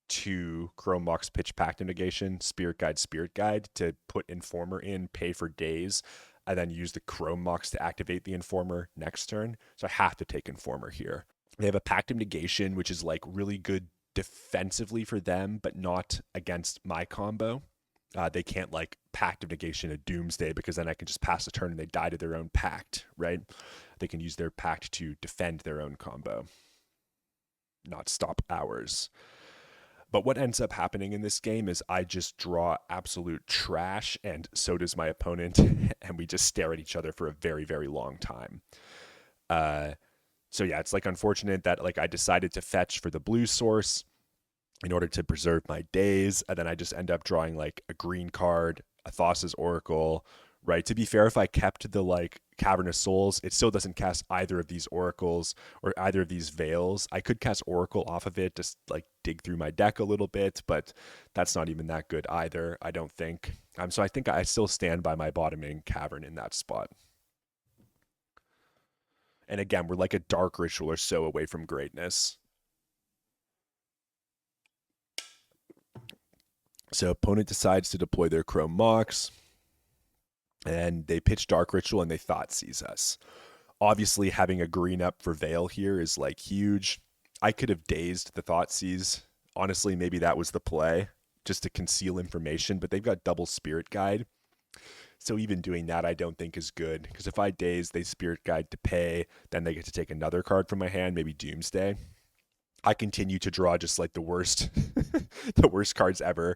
2 Chrome Mox Pitch Pact Negation, Spirit Guide to put Informer in, pay for Daze, and then use the Chrome Mox to activate the Informer next turn. So I have to take Informer here. They have a Pact of Negation, which is like really good defensively for them, but not against my combo. They can't like Pact of Negation a Doomsday, because then I can just pass the turn and they die to their own Pact, right? They can use their Pact to defend their own combo, not stop ours. But what ends up happening in this game is I just draw absolute trash, and so does my opponent, and we just stare at each other for a very, very long time. So yeah, it's like unfortunate that like I decided to fetch for the blue source in order to preserve my Daze, and then I just end up drawing like a green card, a Thassa's Oracle, right? To be fair, if I kept the like Cavern of Souls, it still doesn't cast either of these Oracles or either of these Veils. I could cast Oracle off of it, just like dig through my deck a little bit, but that's not even that good either, I don't think. So I think I still stand by my bottoming Cavern in that spot. And again, we're like a Dark Ritual or so away from greatness. So opponent decides to deploy their Chrome Mox. and they pitch Dark Ritual and they Thought Seize us. Obviously, having a green up for Veil here is like huge. I could have dazed the Thought Seize. Honestly, maybe that was the play, just to conceal information, but they've got double Spirit Guide. So even doing that, I don't think is good, because if I daze, they Spirit Guide to pay, then they get to take another card from my hand, maybe Doomsday. I continue to draw just like the worst, the worst cards ever.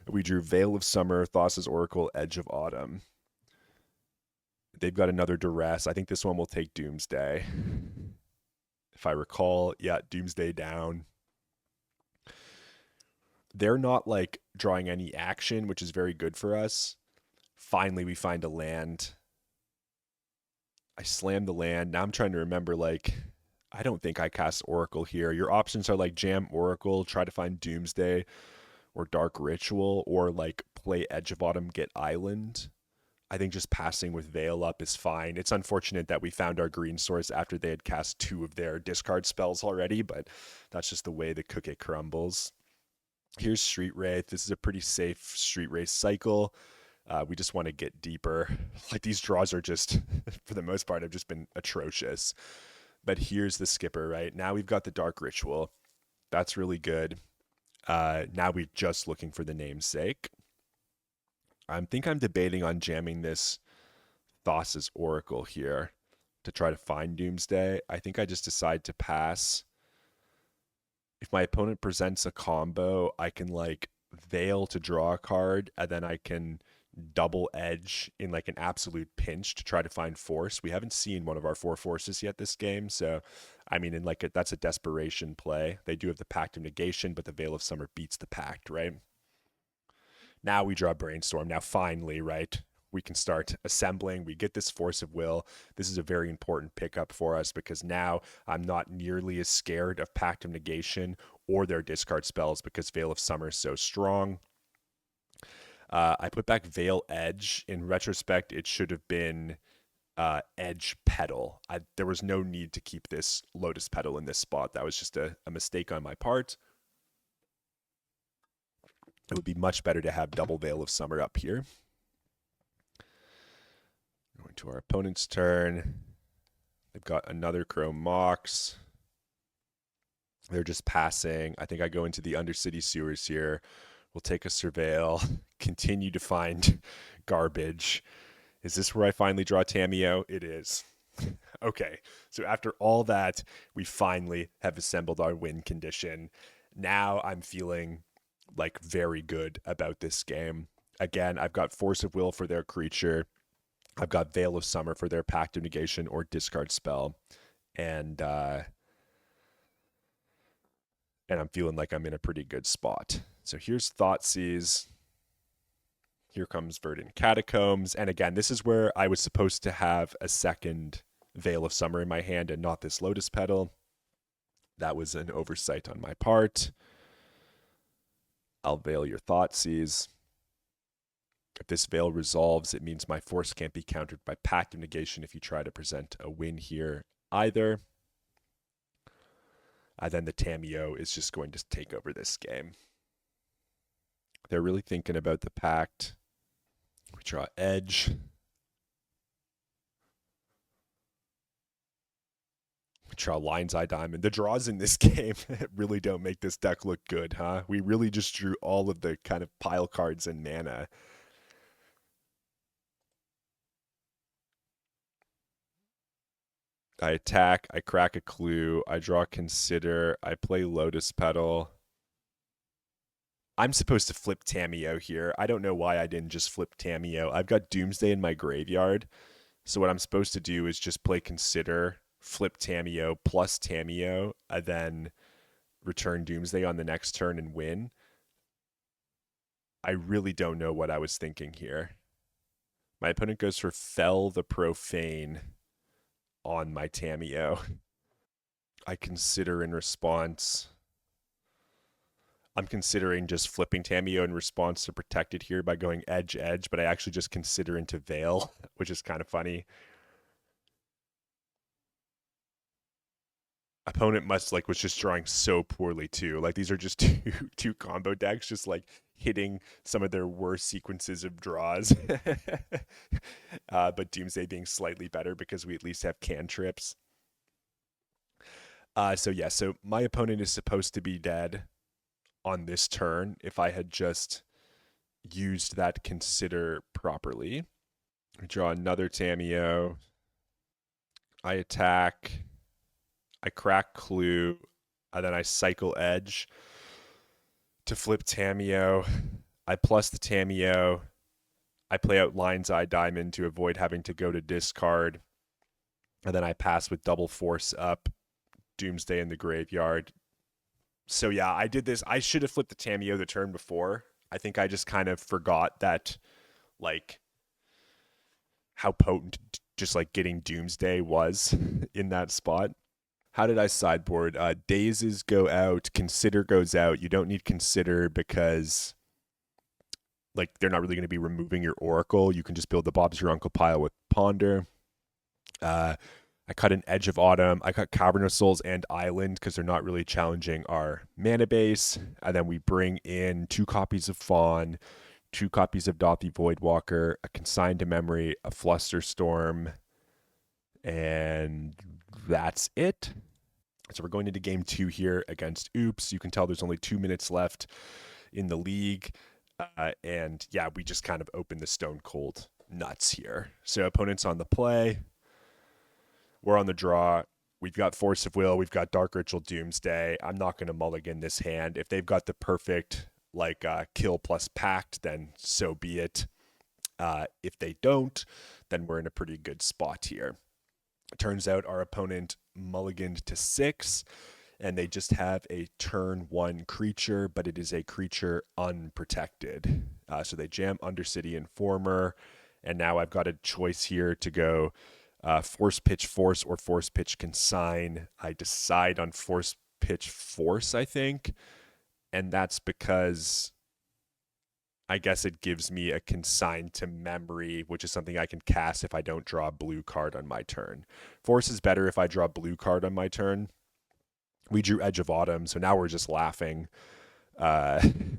We drew Veil of Summer, Thassa's Oracle, Edge of Autumn. They've got another Duress. I think this one will take Doomsday. If I recall, yeah, Doomsday down. They're not like drawing any action, which is very good for us. Finally, we find a land. I slam the land. Now I'm trying to remember, like, I don't think I cast Oracle here. Your options are like jam Oracle, try to find Doomsday or Dark Ritual, or like play Edge of Autumn, get Island. I think just passing with Veil up is fine. It's unfortunate that we found our green source after they had cast 2 of their discard spells already, but that's just the way the cookie crumbles. Here's Street Wraith. This is a pretty safe Street Wraith cycle. We just want to get deeper. Like, these draws are just, for the most part, have just been atrocious. But here's the skipper, right? Now we've got the Dark Ritual. That's really good. Now we're just looking for the namesake. I think I'm debating on jamming this Thassa's Oracle here to try to find Doomsday. I think I just decide to pass. If my opponent presents a combo, I can like Veil to draw a card, and then I can double edge in like an absolute pinch to try to find force. We haven't seen one of our 4 forces yet this game, so I mean, in like that's a desperation play. They do have the Pact of Negation, but the Veil of Summer beats the Pact, right? Now we draw Brainstorm. Now finally, right, we can start assembling. We get this Force of Will. This is a very important pickup for us, because now I'm not nearly as scared of Pact of Negation or their discard spells, because Veil of Summer is so strong. I put back Veil Edge. In retrospect, it should have been Edge Petal. There was no need to keep this Lotus Petal in this spot. That was just a mistake on my part. It would be much better to have double Veil of Summer up here. Going to our opponent's turn. They've got another Chrome Mox. They're just passing. I think I go into the Undercity Sewers here. We'll take a Surveil, continue to find garbage. Is this where I finally draw Tamiyo? It is. Okay, so after all that, we finally have assembled our win condition. Now I'm feeling like very good about this game. Again, I've got Force of Will for their creature. I've got Veil of Summer for their Pact of Negation or discard spell. And I'm feeling like I'm in a pretty good spot. So here's Thoughtseize. Here comes Verdant Catacombs. And again, this is where I was supposed to have a second Veil of Summer in my hand and not this Lotus Petal. That was an oversight on my part. I'll Veil your Thoughtseize. If this Veil resolves, it means my force can't be countered by Pact of Negation if you try to present a win here either. Then the Tamiyo is just going to take over this game. They're really thinking about the Pact. We draw Edge. We draw Lion's Eye Diamond. The draws in this game really don't make this deck look good, huh? We really just drew all of the kind of pile cards and mana. I attack, I crack a clue, I draw Consider, I play Lotus Petal. I'm supposed to flip Tamiyo here. I don't know why I didn't just flip Tamiyo. I've got Doomsday in my graveyard. So what I'm supposed to do is just play Consider, flip Tamiyo, plus Tamiyo, and then return Doomsday on the next turn and win. I really don't know what I was thinking here. My opponent goes for Fell the Profane on my Tamiyo. I consider in response. I'm considering just flipping Tamiyo in response to protect it here by going Edge, Edge, but I actually just consider into Veil, which is kind of funny. opponent must was just drawing so poorly too. Like these are just two combo decks just like hitting some of their worst sequences of draws. But Doomsday being slightly better because we at least have cantrips. So my opponent is supposed to be dead on this turn if I had just used that consider properly. I draw another Tamiyo. I attack. I crack Clue. And then I cycle Edge to flip Tamiyo. I plus the Tamiyo. I play out Lion's Eye Diamond to avoid having to go to discard. And then I pass with double force up. Doomsday in the graveyard. So yeah, I did this. I should have flipped the Tamiyo the turn before. I think I just kind of forgot that, like, how potent just like getting Doomsday was in that spot. How did I sideboard? Dazes go out, Consider goes out. You don't need Consider because like they're not really going to be removing your Oracle. You can just build the Bob's Your Uncle pile with Ponder. I cut an Edge of Autumn. I cut Cavern of Souls and Island because they're not really challenging our mana base. And then we bring in 2 copies of Fawn, 2 copies of Dothy Voidwalker, a Consigned to Memory, a Flusterstorm, and that's it. So we're going into game 2 here against Oops. You can tell there's only 2 minutes left in the league. And yeah, we just kind of opened the stone cold nuts here. So opponents on the play. We're on the draw. We've got Force of Will. We've got Dark Ritual Doomsday. I'm not going to mulligan this hand. If they've got the perfect kill plus pact, then so be it. If they don't, then we're in a pretty good spot here. It turns out our opponent mulliganed to 6, and they just have a turn 1 creature, but it is a creature unprotected. So they jam Undercity Informer, and now I've got a choice here to go Force Pitch Force or Force Pitch Consign. I decide on Force Pitch Force, I think, and that's because I guess it gives me a Consign to Memory, which is something I can cast if I don't draw a blue card on my turn. Force is better if I draw a blue card on my turn. We drew Edge of Autumn, so now we're just laughing.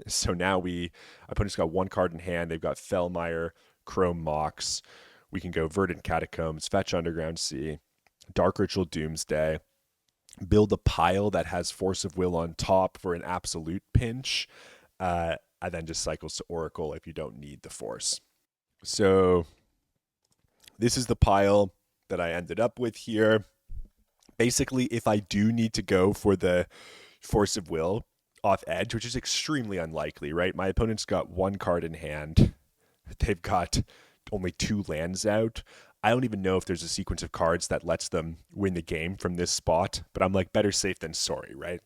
So now opponent's got 1 card in hand. They've got Fellmire, Chrome Mox. We can go Verdant Catacombs, fetch Underground Sea, Dark Ritual Doomsday, build a pile that has Force of Will on top for an absolute pinch, and then just cycles to Oracle if you don't need the Force. So this is the pile that I ended up with here. Basically, if I do need to go for the Force of Will off Edge, which is extremely unlikely, right? My opponent's got 1 card in hand. They've got only 2 lands out. I don't even know if there's a sequence of cards that lets them win the game from this spot, but I'm like, better safe than sorry, right?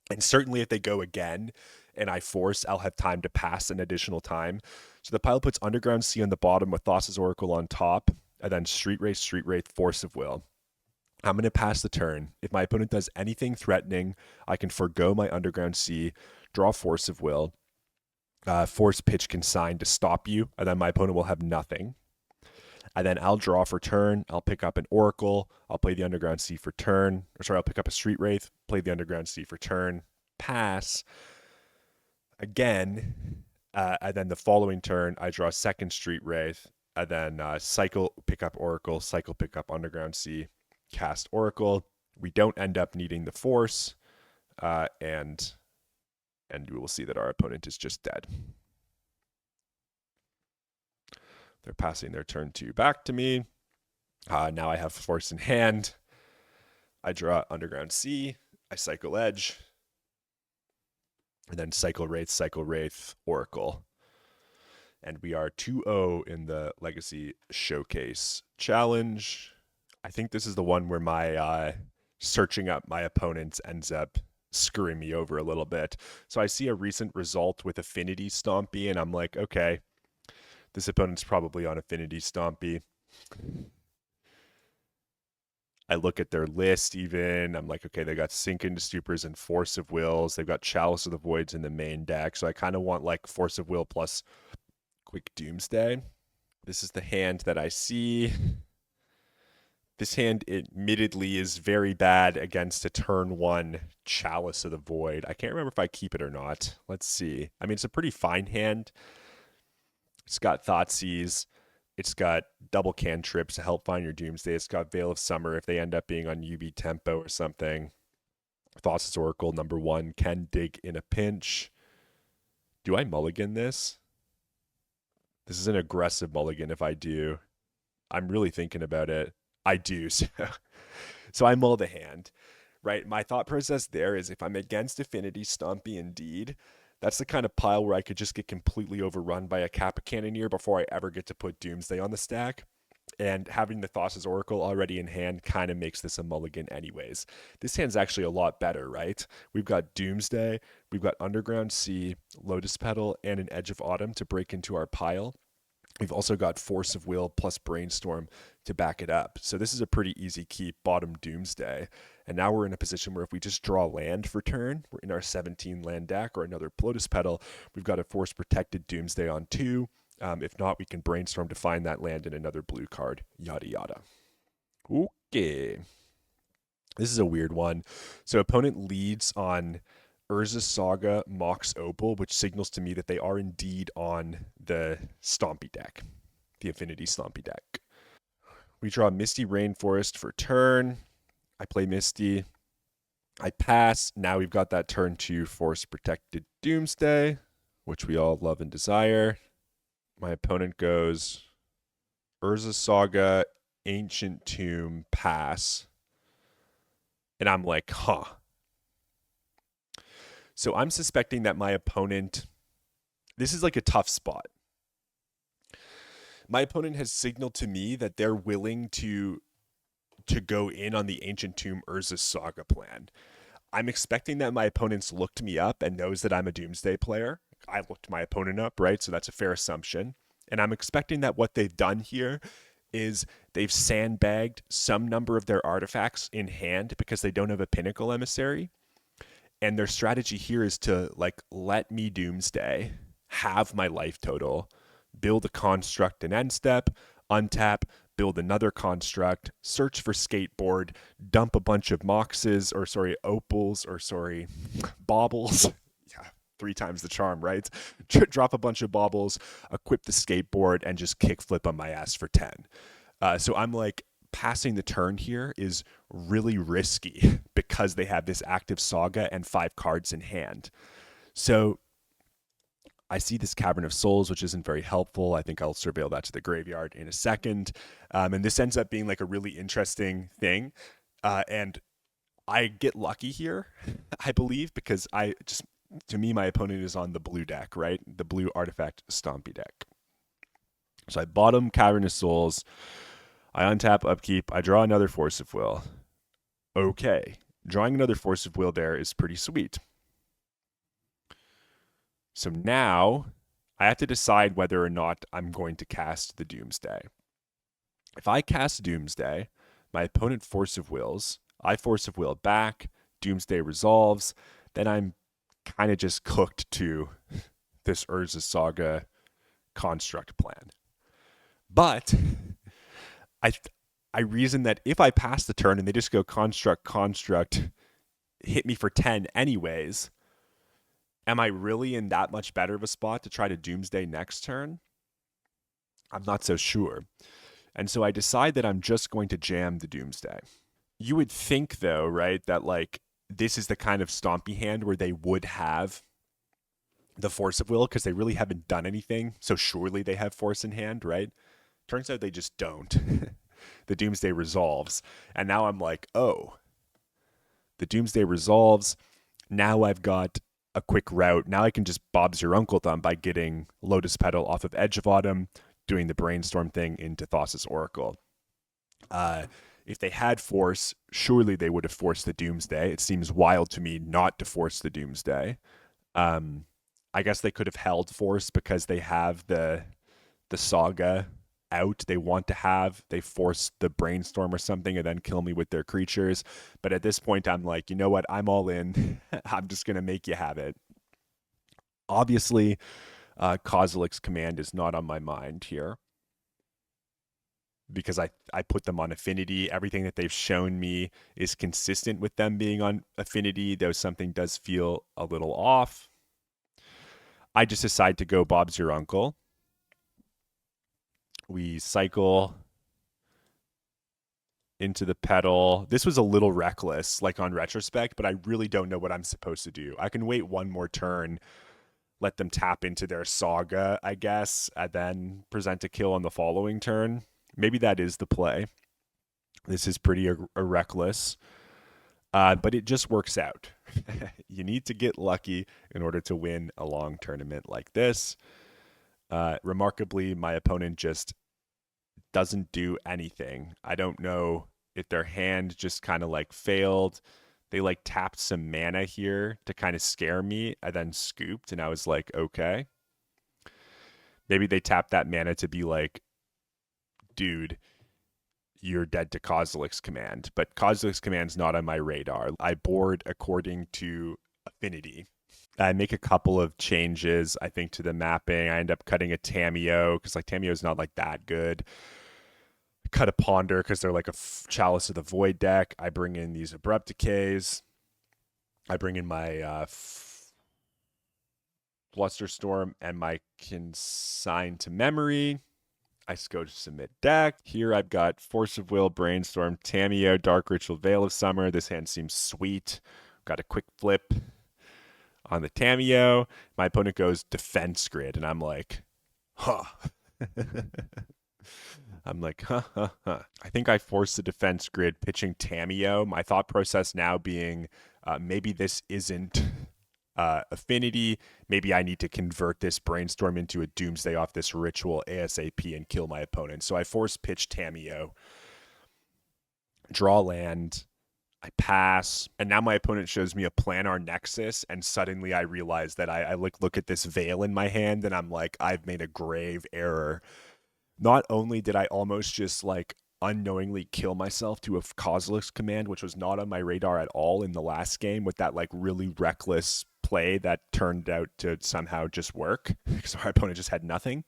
And certainly if they go again and I force, I'll have time to pass an additional time. So the pile puts Underground Sea on the bottom with Thassa's Oracle on top, and then Street Wraith, Force of Will. I'm going to pass the turn. If my opponent does anything threatening, I can forgo my Underground Sea, draw Force of Will, Force Pitch Consign to stop you, and then my opponent will have nothing. And then I'll draw for turn. I'll pick up an Oracle. I'll play the Underground Sea for turn. I'll pick up a Street Wraith, play the Underground Sea for turn, pass. Again, and then the following turn, I draw a second Street Wraith, and then cycle, pick up Oracle, cycle, pick up Underground Sea, cast Oracle. We don't end up needing the Force, and we will see that our opponent is just dead. They're passing their turn 2 back to me. Now I have Force in hand. I draw Underground Sea. I cycle Edge. And then cycle Wraith, Oracle. And we are 2-0 in the Legacy Showcase Challenge. I think this is the one where my searching up my opponents ends up screwing me over a little bit. So I see a recent result with Affinity Stompy, and I'm like, okay, this opponent's probably on Affinity Stompy. I look at their list even. I'm like, okay, they got Sink into Stupors and Force of Wills. They've got Chalice of the Voids in the main deck. So I kind of want like Force of Will plus Quick Doomsday. This is the hand that I see. This hand admittedly is very bad against a turn 1 Chalice of the Void. I can't remember if I keep it or not. Let's see. I mean, it's a pretty fine hand. It's got Thoughtseize. It's got double cantrips to help find your Doomsday. It's got Veil of Summer if they end up being on UV tempo or something. Thassa's Oracle, number 1, can dig in a pinch. Do I mulligan this? This is an aggressive mulligan if I do. I'm really thinking about it. I do. So I mull the hand, right? My thought process there is if I'm against Affinity, Stompy, and Deed, that's the kind of pile where I could just get completely overrun by a Kappa Cannoneer before I ever get to put Doomsday on the stack. And having the Thassa's Oracle already in hand kind of makes this a mulligan anyways. This hand's actually a lot better, right? We've got Doomsday, we've got Underground Sea, Lotus Petal, and an Edge of Autumn to break into our pile. We've also got Force of Will plus Brainstorm to back it up. So this is a pretty easy keep, bottom Doomsday. And now we're in a position where if we just draw land for turn, we're in our 17 land deck or another Lotus Petal, we've got a Force Protected Doomsday on 2. If not, we can Brainstorm to find that land in another blue card, yada yada. Okay. This is a weird one. So opponent leads on Urza's Saga, Mox Opal, which signals to me that they are indeed on the Stompy deck, the Affinity Stompy deck. We draw Misty Rainforest for turn. I play Misty. I pass. Now we've got that turn 2 Force Protected Doomsday, which we all love and desire. My opponent goes Urza's Saga, Ancient Tomb, pass. And I'm like, huh. So I'm suspecting that my opponent, this is like a tough spot. My opponent has signaled to me that they're willing to go in on the Ancient Tomb Urza's Saga plan. I'm expecting that my opponent's looked me up and knows that I'm a Doomsday player. I looked my opponent up, right? So that's a fair assumption. And I'm expecting that what they've done here is they've sandbagged some number of their artifacts in hand because they don't have a Pinnacle Emissary. And their strategy here is to let me Doomsday, have my life total, build a construct and end step, untap, build another construct, search for Skateboard, dump a bunch of Moxes, Opals, Baubles. Yeah, 3 times the charm, right? Drop a bunch of Baubles, equip the Skateboard, and just kickflip on my ass for 10. So I'm like, passing the turn here is really risky because they have this active Saga and 5 cards in hand. So I see this Cavern of Souls, which isn't very helpful. I think I'll surveil that to the graveyard in a second. And this ends up being like a really interesting thing. And I get lucky here, I believe, because to me, my opponent is on the blue deck, right? The blue artifact Stompy deck. So I bottom Cavern of Souls. I untap, upkeep. I draw another Force of Will. Okay. Drawing another Force of Will there is pretty sweet. So now I have to decide whether or not I'm going to cast the Doomsday. If I cast Doomsday, my opponent Force of Wills, I Force of Will back, Doomsday resolves, then I'm kind of just cooked to this Urza's Saga construct plan. But I reason that if I pass the turn and they just go construct, hit me for 10 anyways, am I really in that much better of a spot to try to Doomsday next turn? I'm not so sure. And so I decide that I'm just going to jam the Doomsday. You would think, though, right, that this is the kind of Stompy hand where they would have the Force of Will because they really haven't done anything. So surely they have Force in hand, right? Turns out they just don't. The Doomsday resolves. And now I'm like, oh, the Doomsday resolves. Now I've got a quick route. Now I can just Bob's your Uncle Thumb by getting Lotus Petal off of Edge of Autumn, doing the Brainstorm thing into Thassa's Oracle. If they had Force, surely they would have forced the Doomsday. It seems wild to me not to force the Doomsday. I guess they could have held Force because they have the Saga out. They force the Brainstorm or something and then kill me with their creatures. But at this point, I'm like, you know what? I'm all in. I'm just going to make you have it. Obviously, Kozilek's Command is not on my mind here. because I put them on affinity. Everything that they've shown me is consistent with them being on affinity, though something does feel a little off. I just decide to go Bob's Your Uncle. We cycle into the pedal. This was a little reckless, like on retrospect, but I really don't know what I'm supposed to do. I can wait one more turn, let them tap into their saga, I guess, and then present a kill on the following turn. Maybe that is the play. This is pretty reckless, but it just works out. You need to get lucky in order to win a long tournament like this. Remarkably, my opponent just doesn't do anything. I don't know if their hand just kind of like failed. They like tapped some mana here to kind of scare me and then scooped, and I was like, okay. Maybe they tapped that mana to be like, dude, you're dead to Kozilek's Command. But Kozilek's Command's not on my radar. I board according to affinity. I make a couple of changes, I think, to the mapping. I end up cutting a Tamiyo because like Tamiyo is not like that good. I cut a Ponder because they're like a Chalice of the Void deck. I bring in these Abrupt Decays. I bring in my Flusterstorm and my Consign to Memory. I go to submit deck. Here I've got Force of Will, Brainstorm, Tamiyo, Dark Ritual, Veil of Summer. This hand seems sweet. Got a quick flip on the Tamiyo. My opponent goes Defense Grid, and I'm like, huh. I'm like, huh. I think I forced the Defense Grid pitching Tamiyo. My thought process now being maybe this isn't affinity. Maybe I need to convert this Brainstorm into a Doomsday off this Ritual ASAP and kill my opponent. So I force pitch Tamiyo, draw land, I pass, and now my opponent shows me a Planar Nexus, and suddenly I realize that I look at this Veil in my hand, and I'm like, I've made a grave error. Not only did I almost just like unknowingly kill myself to a Kozilek's Command, which was not on my radar at all in the last game, with that like really reckless play that turned out to somehow just work because our opponent just had nothing.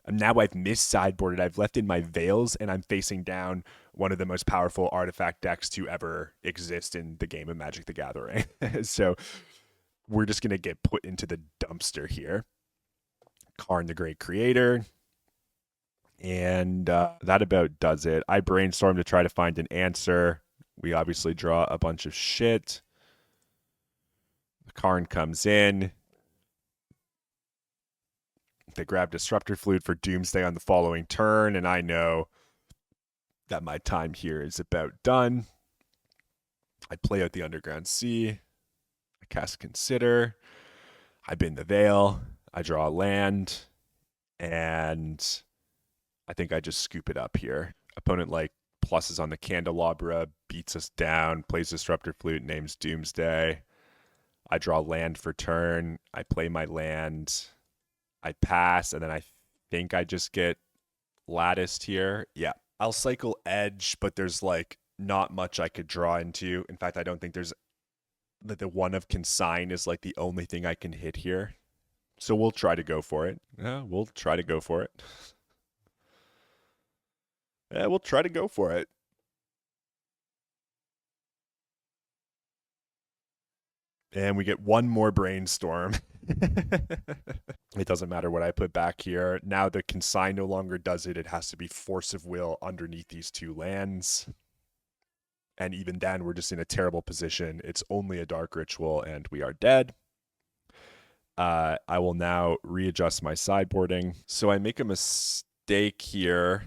And now I've mis-sideboarded. I've left in my Veils, and I'm facing down one of the most powerful artifact decks to ever exist in the game of Magic the Gathering. So we're just going to get put into the dumpster here. Karn the Great Creator. And that about does it. I brainstorm to try to find an answer. We obviously draw a bunch of shit. The Karn comes in. They grab Disruptor Flute for Doomsday on the following turn, and I know that my time here is about done. I play out the Underground Sea. I cast Consider. I bin the Veil. I draw a land. And I think I just scoop it up here. Opponent like pluses on the Candelabra, beats us down, plays Disruptor Flute, names Doomsday. I draw land for turn. I play my land. I pass, and then I think I just get latticed here. Yeah. I'll cycle Edge, but there's like not much I could draw into. In fact, I don't think there's the one of Consign is like the only thing I can hit here. So we'll try to go for it. Yeah, we'll try to go for it. Yeah, we'll try to go for it. And we get one more Brainstorm. It doesn't matter what I put back here. Now the Consign no longer does it. It has to be Force of Will underneath these two lands. And even then, we're just in a terrible position. It's only a Dark Ritual, and we are dead. I will now readjust my sideboarding. So I make a mistake here.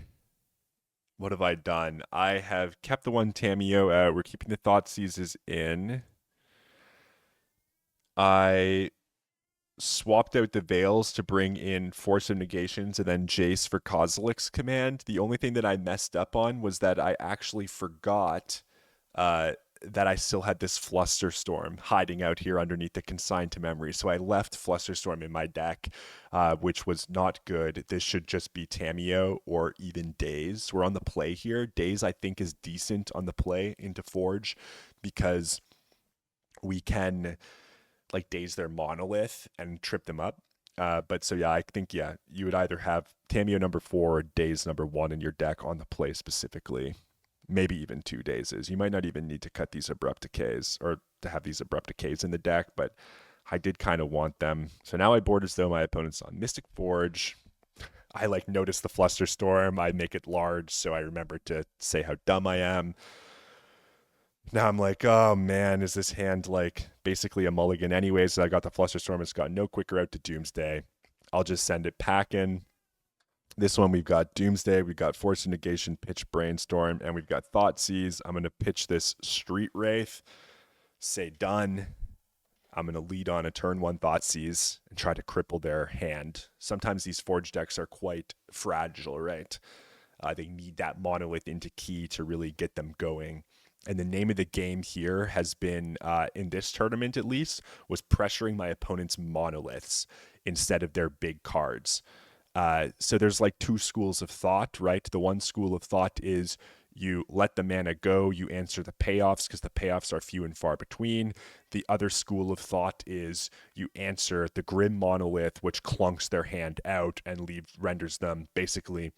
What have I done? I have kept the one Tamiyo out. We're keeping the Thoughtseizes in. I swapped out the Veils to bring in Force of Negations and then Jace for Kozilek's Command. The only thing that I messed up on was that I actually forgot that I still had this Flusterstorm hiding out here underneath the Consign to Memory. So I left Flusterstorm in my deck, which was not good. This should just be Tamiyo or even Daze. We're on the play here. Daze, I think, is decent on the play into Forge because we can like Daze their Monolith and trip them up. But so yeah, I think you would either have Tamiyo number 4 or Daze number 1 in your deck on the play specifically. Maybe even 2 Dazes. You might not even need to cut these abrupt decays or to have these abrupt decays in the deck, but I did kind of want them. So now I board as though my opponent's on Mystic Forge. I like notice the Flusterstorm. I make it large, so I remember to say how dumb I am. Now I'm like, oh man, is this hand like basically a mulligan anyways? So I got the Flusterstorm. It's got no quicker out to Doomsday. I'll just send it packing. This one we've got Doomsday, we've got Force of Negation, Pitch Brainstorm, and we've got Thoughtseize. I'm going to pitch this Street Wraith, say done. I'm going to lead on a turn 1 Thoughtseize and try to cripple their hand. Sometimes these Forge decks are quite fragile, right? They need that Monolith into key to really get them going. And the name of the game here has been, in this tournament at least, was pressuring my opponent's monoliths instead of their big cards. So there's like 2 schools of thought, right? The one school of thought is you let the mana go, you answer the payoffs because the payoffs are few and far between. The other school of thought is you answer the Grim Monolith, which clunks their hand out and renders them basically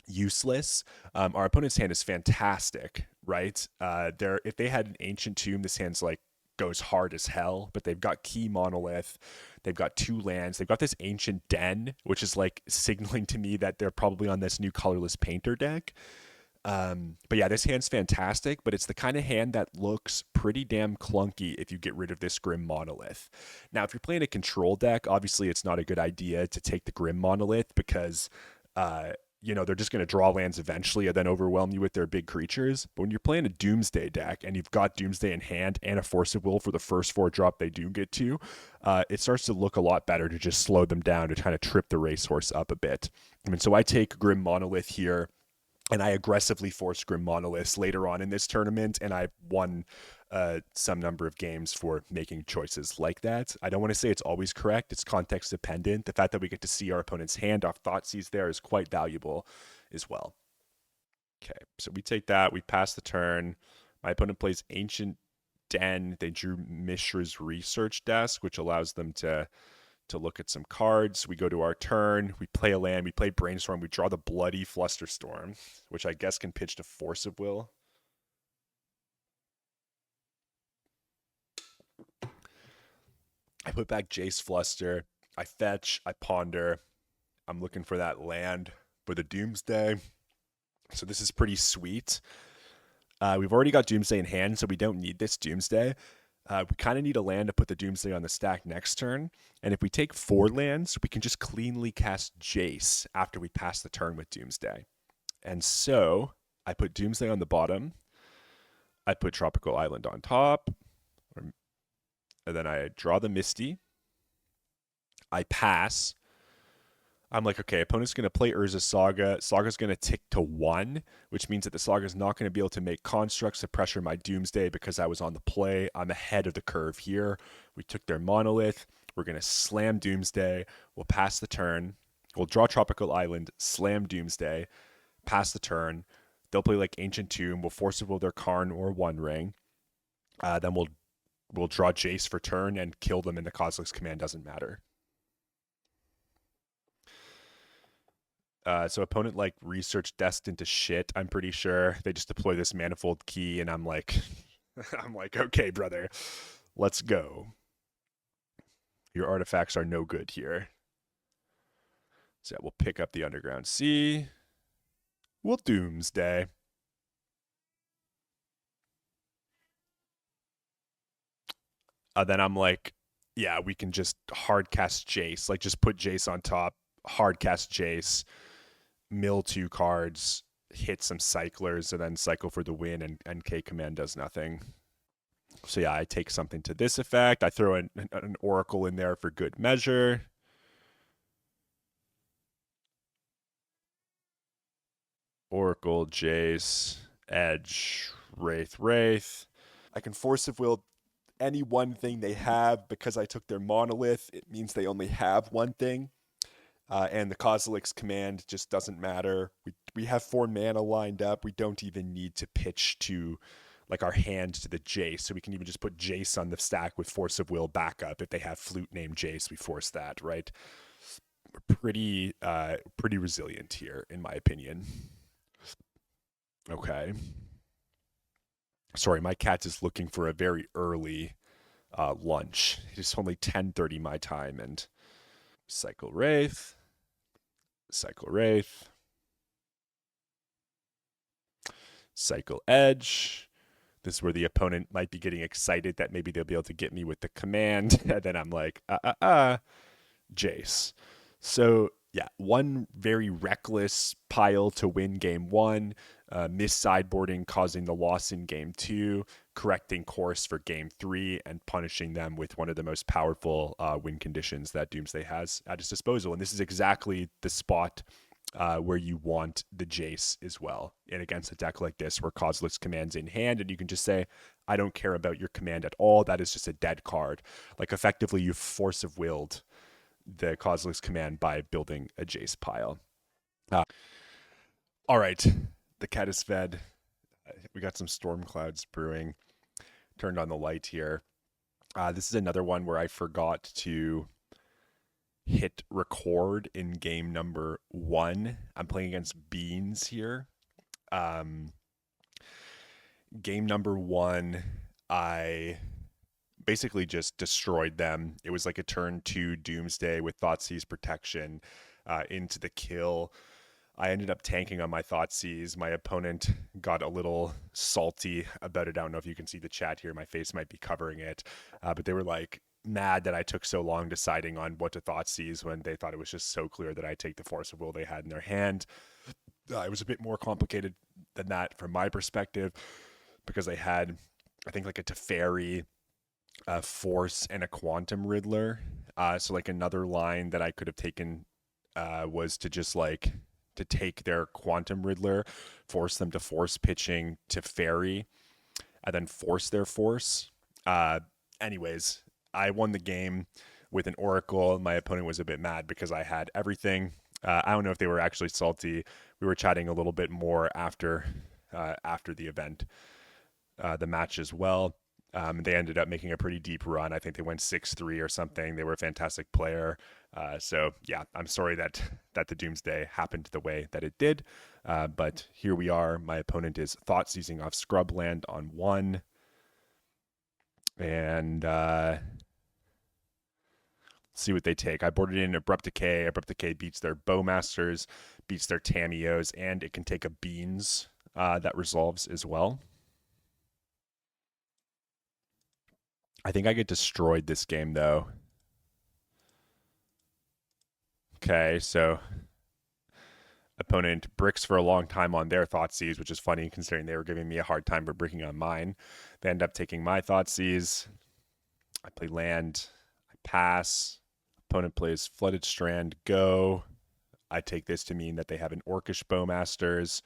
useless. Our opponent's hand is fantastic, right? If they had an Ancient Tomb, this hand's like goes hard as hell, but they've got Key Monolith, they've got 2 lands, they've got this Ancient Den, which is like signaling to me that they're probably on this new Colorless Painter deck. But yeah, this hand's fantastic, but it's the kind of hand that looks pretty damn clunky if you get rid of this Grim Monolith. Now, if you're playing a control deck, obviously it's not a good idea to take the Grim Monolith because they're just going to draw lands eventually and then overwhelm you with their big creatures. But when you're playing a Doomsday deck and you've got Doomsday in hand and a Force of Will for the first 4 drop they do get to, it starts to look a lot better to just slow them down to kind of trip the racehorse up a bit. So I take Grim Monolith here, and I aggressively force Grim Monoliths later on in this tournament, and I won some number of games for making choices like that. I don't want to say it's always correct. It's context dependent. The fact that we get to see our opponent's hand off Thoughtseize there is quite valuable as well. Okay, so we take that. We pass the turn. My opponent plays Ancient Den. They drew Mishra's Research Desk, which allows them to look at some cards. We go to our turn. We play a land. We play Brainstorm. We draw the bloody Flusterstorm, which I guess can pitch to Force of Will. I put back Jace Fluster. I fetch. I ponder. I'm looking for that land for the Doomsday. So this is pretty sweet. We've already got Doomsday in hand, so we don't need this Doomsday. We kind of need a land to put the Doomsday on the stack next turn. And if we take 4 lands, we can just cleanly cast Jace after we pass the turn with Doomsday. And so I put Doomsday on the bottom. I put Tropical Island on top. And then I draw the Misty. I pass. I'm like, okay, opponent's going to play Urza Saga. Saga's going to tick to 1, which means that the Saga's not going to be able to make constructs to pressure my Doomsday because I was on the play. I'm ahead of the curve here. We took their Monolith. We're going to slam Doomsday. We'll pass the turn. We'll draw Tropical Island, slam Doomsday, pass the turn. They'll play like Ancient Tomb. We'll Force of Will their Karn or One Ring. Then we'll draw Jace for turn and kill them, and the Kozilek's Command doesn't matter. So opponent like research destined to shit, I'm pretty sure. They just deploy this Manifold Key, and I'm like, okay, brother, let's go. Your artifacts are no good here. So we'll pick up the Underground Sea. We'll Doomsday. Then I'm like, yeah, we can just hard cast Jace. Like, just put Jace on top, hard cast Jace, mill 2 cards, hit some cyclers, and then cycle for the win, and NK Command does nothing. So yeah, I take something to this effect. I throw an Oracle in there for good measure. Oracle, Jace, Edge, Wraith. I can Force of Will any one thing they have because I took their Monolith. It means they only have one thing. And the Kozilek's Command just doesn't matter. We have 4 mana lined up. We don't even need to pitch to like our hand to the Jace. So we can even just put Jace on the stack with Force of Will backup. If they have Flute named Jace, we force that, right? pretty resilient here, in my opinion. Okay. Sorry, my cat is looking for a very early lunch. It's only 10:30 my time, and cycle Wraith, cycle Wraith, cycle Edge. This is where the opponent might be getting excited that maybe they'll be able to get me with the command, and then I'm like, Jace. So yeah, one very reckless pile to win game one, miss sideboarding causing the loss in game two, correcting course for game three, and punishing them with one of the most powerful win conditions that Doomsday has at its disposal. And this is exactly the spot where you want the Jace as well. And against a deck like this, where Causeless command's in hand, and you can just say, I don't care about your command at all. That is just a dead card. Like effectively, you force of willed the Causeless command by building a Jace pile. All right, the cat is fed. We got some storm clouds brewing. Turned on the light here. This is another one where I forgot to hit record in game number one. I'm playing against Beans here. Game number one, I basically just destroyed them. It was like a turn two Doomsday with Thoughtseize protection into the kill. I ended up tanking on my Thoughtseize. My opponent got a little salty about it. I don't know if you can see the chat here. My face might be covering it. But they were like mad that I took so long deciding on what to Thoughtseize when they thought it was just so clear that I take the Force of Will they had in their hand. It was a bit more complicated than that from my perspective because they had, I think, like a Teferi, a Force, and a Quantum Riddler. So like another line that I could have taken was to just like to take their Quantum Riddler, force them to force pitching to Fairy, and then force their force. Anyways, I won the game with an Oracle. My opponent was a bit mad because I had everything. I don't know if they were actually salty. We were chatting a little bit more after the event, the match as well. They ended up making a pretty deep run. I think they went 6-3 or something. They were a fantastic player. So yeah, I'm sorry that the Doomsday happened the way that it did. But here we are. My opponent is Thoughtseizing off Scrubland on one. And see what they take. I boarded in Abrupt Decay. Abrupt Decay beats their Bowmasters, beats their Tamios, and it can take a Beans that resolves as well. I think I get destroyed this game, though. Okay, so opponent bricks for a long time on their Thoughtseize, which is funny considering they were giving me a hard time for bricking on mine. They end up taking my Thoughtseize. I play land. I pass. Opponent plays Flooded Strand. Go. I take this to mean that they have an Orcish Bowmasters.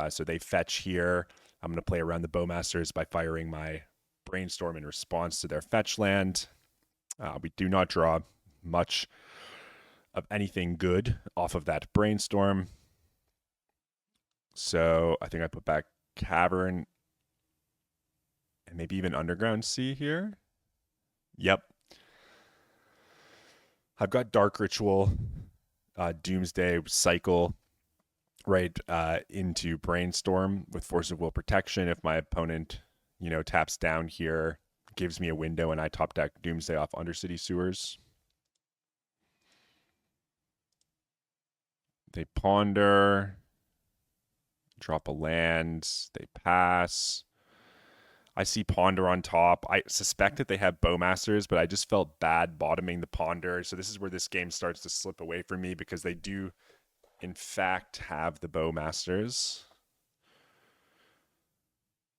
So they fetch here. I'm going to play around the Bowmasters by firing my Brainstorm in response to their fetch land. We do not draw much of anything good off of that Brainstorm. So I think I put back Cavern and maybe even Underground Sea here. Yep. I've got Dark Ritual, Doomsday, Cycle right into Brainstorm with Force of Will protection. If my opponent, taps down here, gives me a window, and I top deck Doomsday off Undercity Sewers. They ponder, drop a land, they pass. I see Ponder on top. I suspect that they have Bowmasters, but I just felt bad bottoming the Ponder. So this is where this game starts to slip away from me because they do, in fact, have the Bowmasters.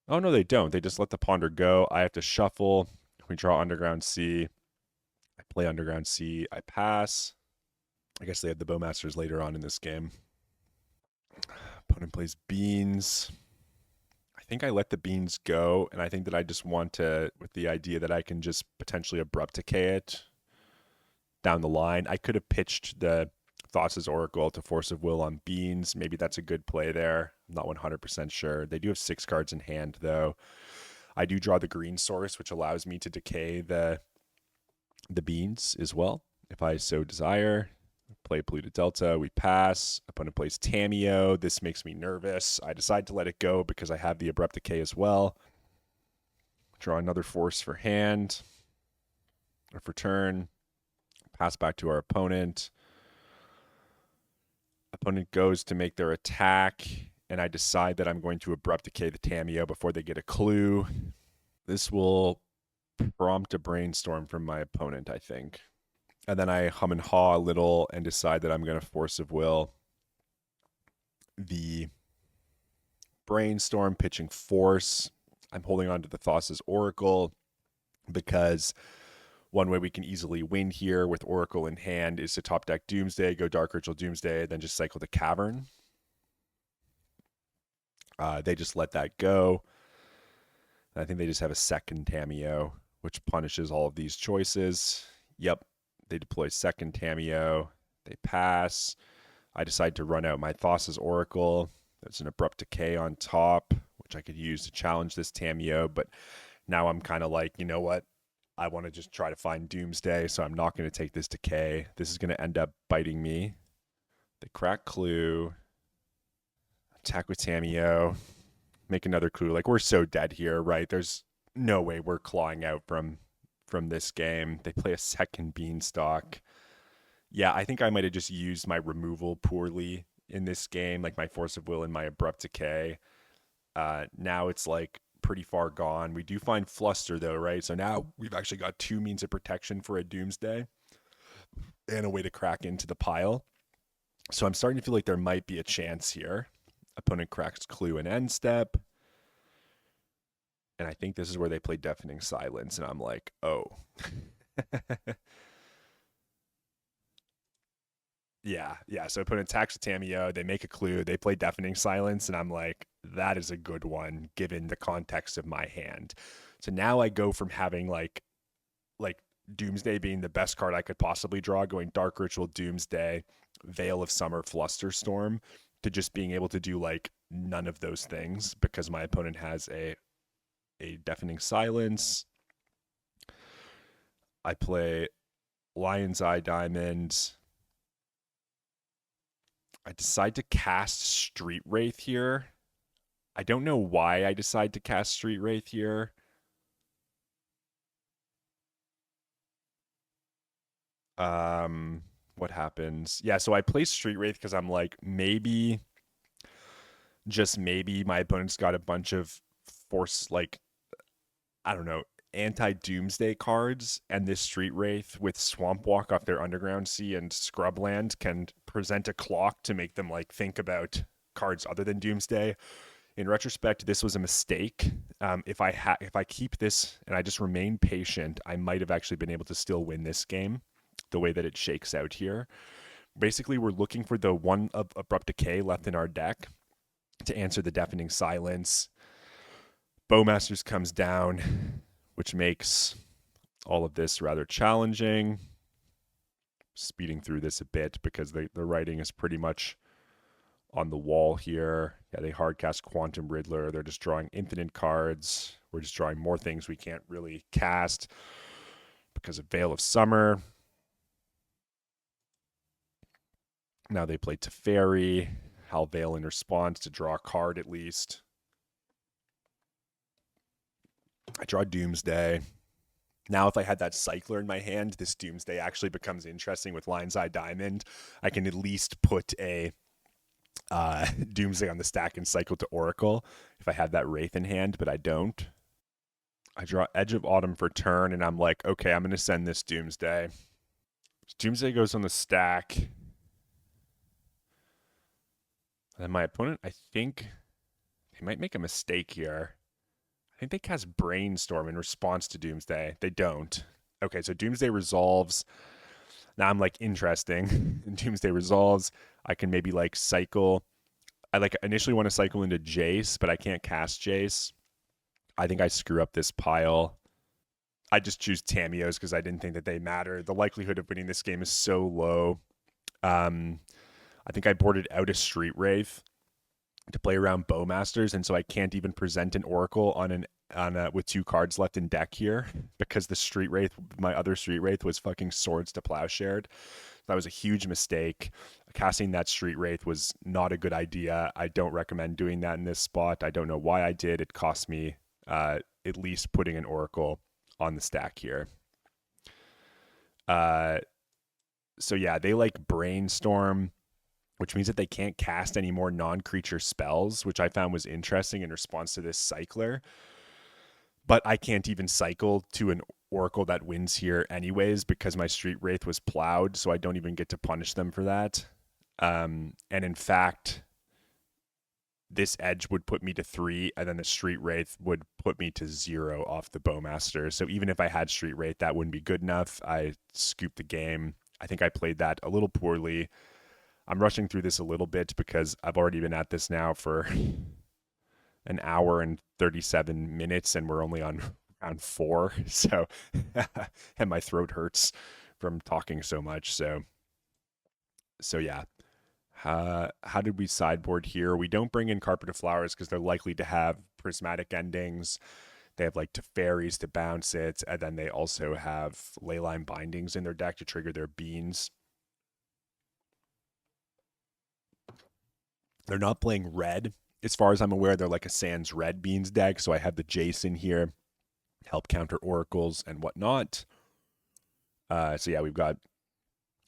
Oh, no, they don't. They just let the Ponder go. I have to shuffle. We draw Underground Sea. I play Underground Sea. I pass. I guess they have the Bowmasters later on in this game. Opponent plays Beans. I think I let the Beans go, and I think that I just want to, with the idea that I can just potentially Abrupt Decay it down the line. I could have pitched the Thoughts' Oracle to Force of Will on Beans. Maybe that's a good play there. I'm not 100% sure. They do have 6 cards in hand, though. I do draw the green source, which allows me to decay the Beans as well, if I so desire. Play Polluted Delta. We pass. Opponent plays Tamiyo. This makes me nervous. I decide to let it go because I have the Abrupt Decay as well. Draw another force for hand or for turn. Pass back to our opponent. Opponent goes to make their attack, and I decide that I'm going to Abrupt Decay the Tamiyo before they get a clue. This will prompt a brainstorm from my opponent, I think. And then I hum and haw a little and decide that I'm going to Force of Will the brainstorm, pitching Force. I'm holding on to the Thassa's Oracle because one way we can easily win here with Oracle in hand is to top deck Doomsday, go Dark Ritual Doomsday, then just cycle the Cavern. They just let that go. I think they just have a second Tamiyo, which punishes all of these choices. Yep, they deploy second Tamiyo. They pass. I decide to run out my Thassa's Oracle. There's an Abrupt Decay on top, which I could use to challenge this Tamiyo, but now I'm kind of like, you know what? I want to just try to find Doomsday, so I'm not going to take this Decay. This is going to end up biting me. They crack Clue. Attack with Tamiyo. Make another Clue. Like, we're so dead here, right? There's no way we're clawing out from this game. They play a second Beanstalk. Yeah, I think I might have just used my removal poorly in this game, like my Force of Will and my Abrupt Decay. Now it's like pretty far gone. We do find Fluster though, right? So now we've actually got two means of protection for a Doomsday and a way to crack into the pile. So I'm starting to feel like there might be a chance here. Opponent cracks Clue and End Step. And I think this is where they play Deafening Silence. And I'm like, oh. Yeah. So opponent attacks with Tamiyo. They make a Clue. They play Deafening Silence. And I'm like, that is a good one given the context of my hand. So now I go from having like Doomsday being the best card I could possibly draw, going Dark Ritual, Doomsday, Veil of Summer, Flusterstorm, to just being able to do like none of those things because my opponent has a Deafening Silence. I play Lion's Eye Diamond. I decide to cast Street Wraith here. I don't know why I decide to cast Street Wraith here. What happens? Yeah, so I play Street Wraith because I'm like, maybe, just maybe, my opponent's got a bunch of force, like, I don't know, anti-Doomsday cards, and this Street Wraith with Swamp Walk off their Underground Sea and Scrubland can present a clock to make them like think about cards other than Doomsday. In retrospect, this was a mistake. If I keep this and I just remain patient, I might have actually been able to still win this game the way that it shakes out here. Basically, we're looking for the one of Abrupt Decay left in our deck to answer the Deafening Silence. Bowmasters comes down, which makes all of this rather challenging. Speeding through this a bit because the writing is pretty much on the wall here. Yeah, they hardcast Quantum Riddler. They're just drawing infinite cards. We're just drawing more things we can't really cast because of Veil of Summer. Now they play Teferi. Halveil in response to draw a card at least. I draw Doomsday. Now, if I had that Cycler in my hand, this Doomsday actually becomes interesting with Lion's Eye Diamond. I can at least put a Doomsday on the stack and cycle to Oracle if I had that Wraith in hand, but I don't. I draw Edge of Autumn for turn, and I'm like, okay, I'm going to send this Doomsday. Doomsday goes on the stack. And my opponent, I think, they might make a mistake here. I think they cast Brainstorm in response to Doomsday. They don't. Okay, so Doomsday resolves. Now I'm like, interesting. Doomsday resolves. I can maybe like cycle. I like initially want to cycle into Jace, but I can't cast Jace. I think I screw up this pile. I just choose Tamiyos because I didn't think that they matter. The likelihood of winning this game is so low. I think I boarded out a Street Wraith to play around Bowmasters, and so I can't even present an Oracle with two cards left in deck here because the Street Wraith, my other Street Wraith, was fucking Swords to Plowshared. That was a huge mistake. Casting that Street Wraith was not a good idea. I don't recommend doing that in this spot. I don't know why I did. It cost me at least putting an Oracle on the stack here. So yeah, they like Brainstorm, which means that they can't cast any more non-creature spells, which I found was interesting in response to this cycler. But I can't even cycle to an Oracle that wins here anyways because my Street Wraith was plowed, so I don't even get to punish them for that. And in fact, this edge would put me to 3, and then the Street Wraith would put me to 0 off the Bowmaster. So even if I had Street Wraith, that wouldn't be good enough. I scooped the game. I think I played that a little poorly. I'm rushing through this a little bit because I've already been at this now for an hour and 37 minutes, and we're only on round 4. So, and my throat hurts from talking so much. So yeah. How did we sideboard here? We don't bring in Carpet of Flowers because they're likely to have prismatic endings. They have like Teferis to bounce it, and then they also have Leyline Bindings in their deck to trigger their beans. They're not playing red. As far as I'm aware, they're like a Sans red beans deck, so I have the Jason here, help counter oracles and whatnot. So yeah, we've got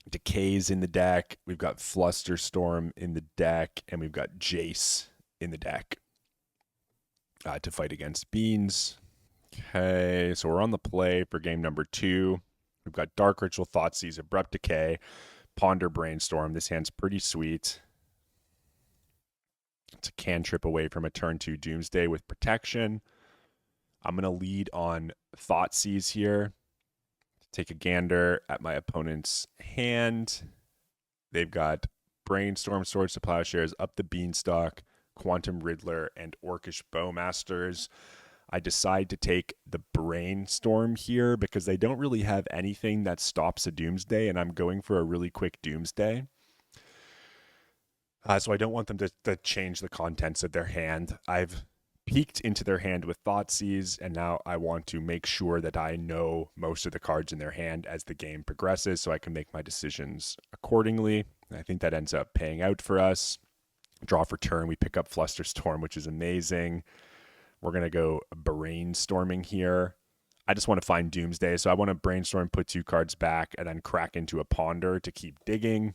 Decays in the deck, we've got Flusterstorm in the deck, and we've got Jace in the deck to fight against beans. Okay, so we're on the play for game number 2. We've got Dark Ritual, Thoughtseize, Abrupt Decay, Ponder, Brainstorm. This hand's pretty sweet. It's a cantrip away from a turn 2 Doomsday with protection. I'm going to lead on Thoughtseize here. Take a gander at my opponent's hand. They've got Brainstorm, Swords to Plowshares, Up the Beanstalk, Quantum Riddler, and Orcish Bowmasters. I decide to take the Brainstorm here because they don't really have anything that stops a Doomsday, and I'm going for a really quick Doomsday. So I don't want them to change the contents of their hand. I've peeked into their hand with Thoughtseize, and now I want to make sure that I know most of the cards in their hand as the game progresses so I can make my decisions accordingly. And I think that ends up paying out for us. Draw for turn, we pick up Flusterstorm, which is amazing. We're going to go Brainstorming here. I just want to find Doomsday, so I want to Brainstorm, put 2 cards back, and then crack into a Ponder to keep digging.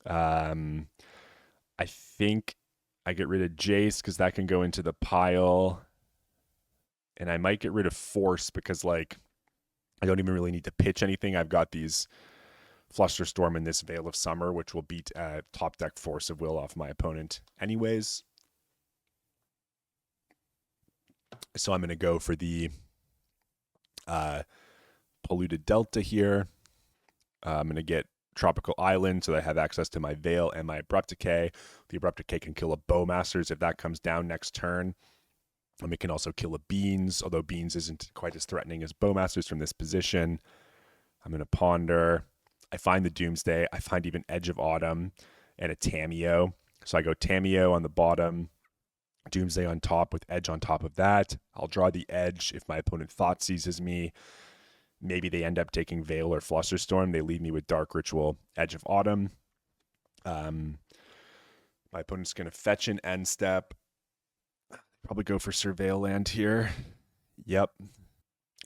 I think I get rid of Jace because that can go into the pile. And I might get rid of Force because, like, I don't even really need to pitch anything. I've got these Flusterstorm and this Veil of Summer, which will beat top deck Force of Will off my opponent anyways. So I'm going to go for the Polluted Delta here. I'm going to get Tropical Island so that I have access to my Veil and my Abrupt Decay. The Abrupt Decay can kill a Bowmasters if that comes down next turn. It can also kill a Beans, although Beans isn't quite as threatening as Bowmasters from this position. I'm going to Ponder. I find the Doomsday. I find even Edge of Autumn and a Tamiyo. So I go Tamiyo on the bottom, Doomsday on top with Edge on top of that. I'll draw the Edge if my opponent Thoughtseizes me. Maybe they end up taking Veil or Flusterstorm. They leave me with Dark Ritual, Edge of Autumn. My opponent's going to fetch an end step. Probably go for Surveil Land here. Yep.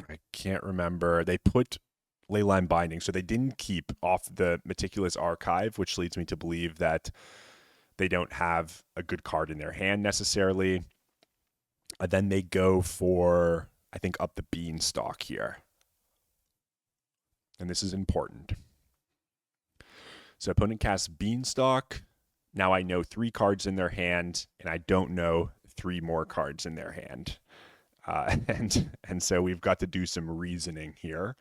I can't remember. They put Leyline Binding, so they didn't keep off the Meticulous Archive, which leads me to believe that they don't have a good card in their hand necessarily. Then they go for, I think, Up the Beanstalk here. And this is important. So opponent casts Beanstalk. Now I know 3 cards in their hand, and I don't know 3 more cards in their hand. And so we've got to do some reasoning here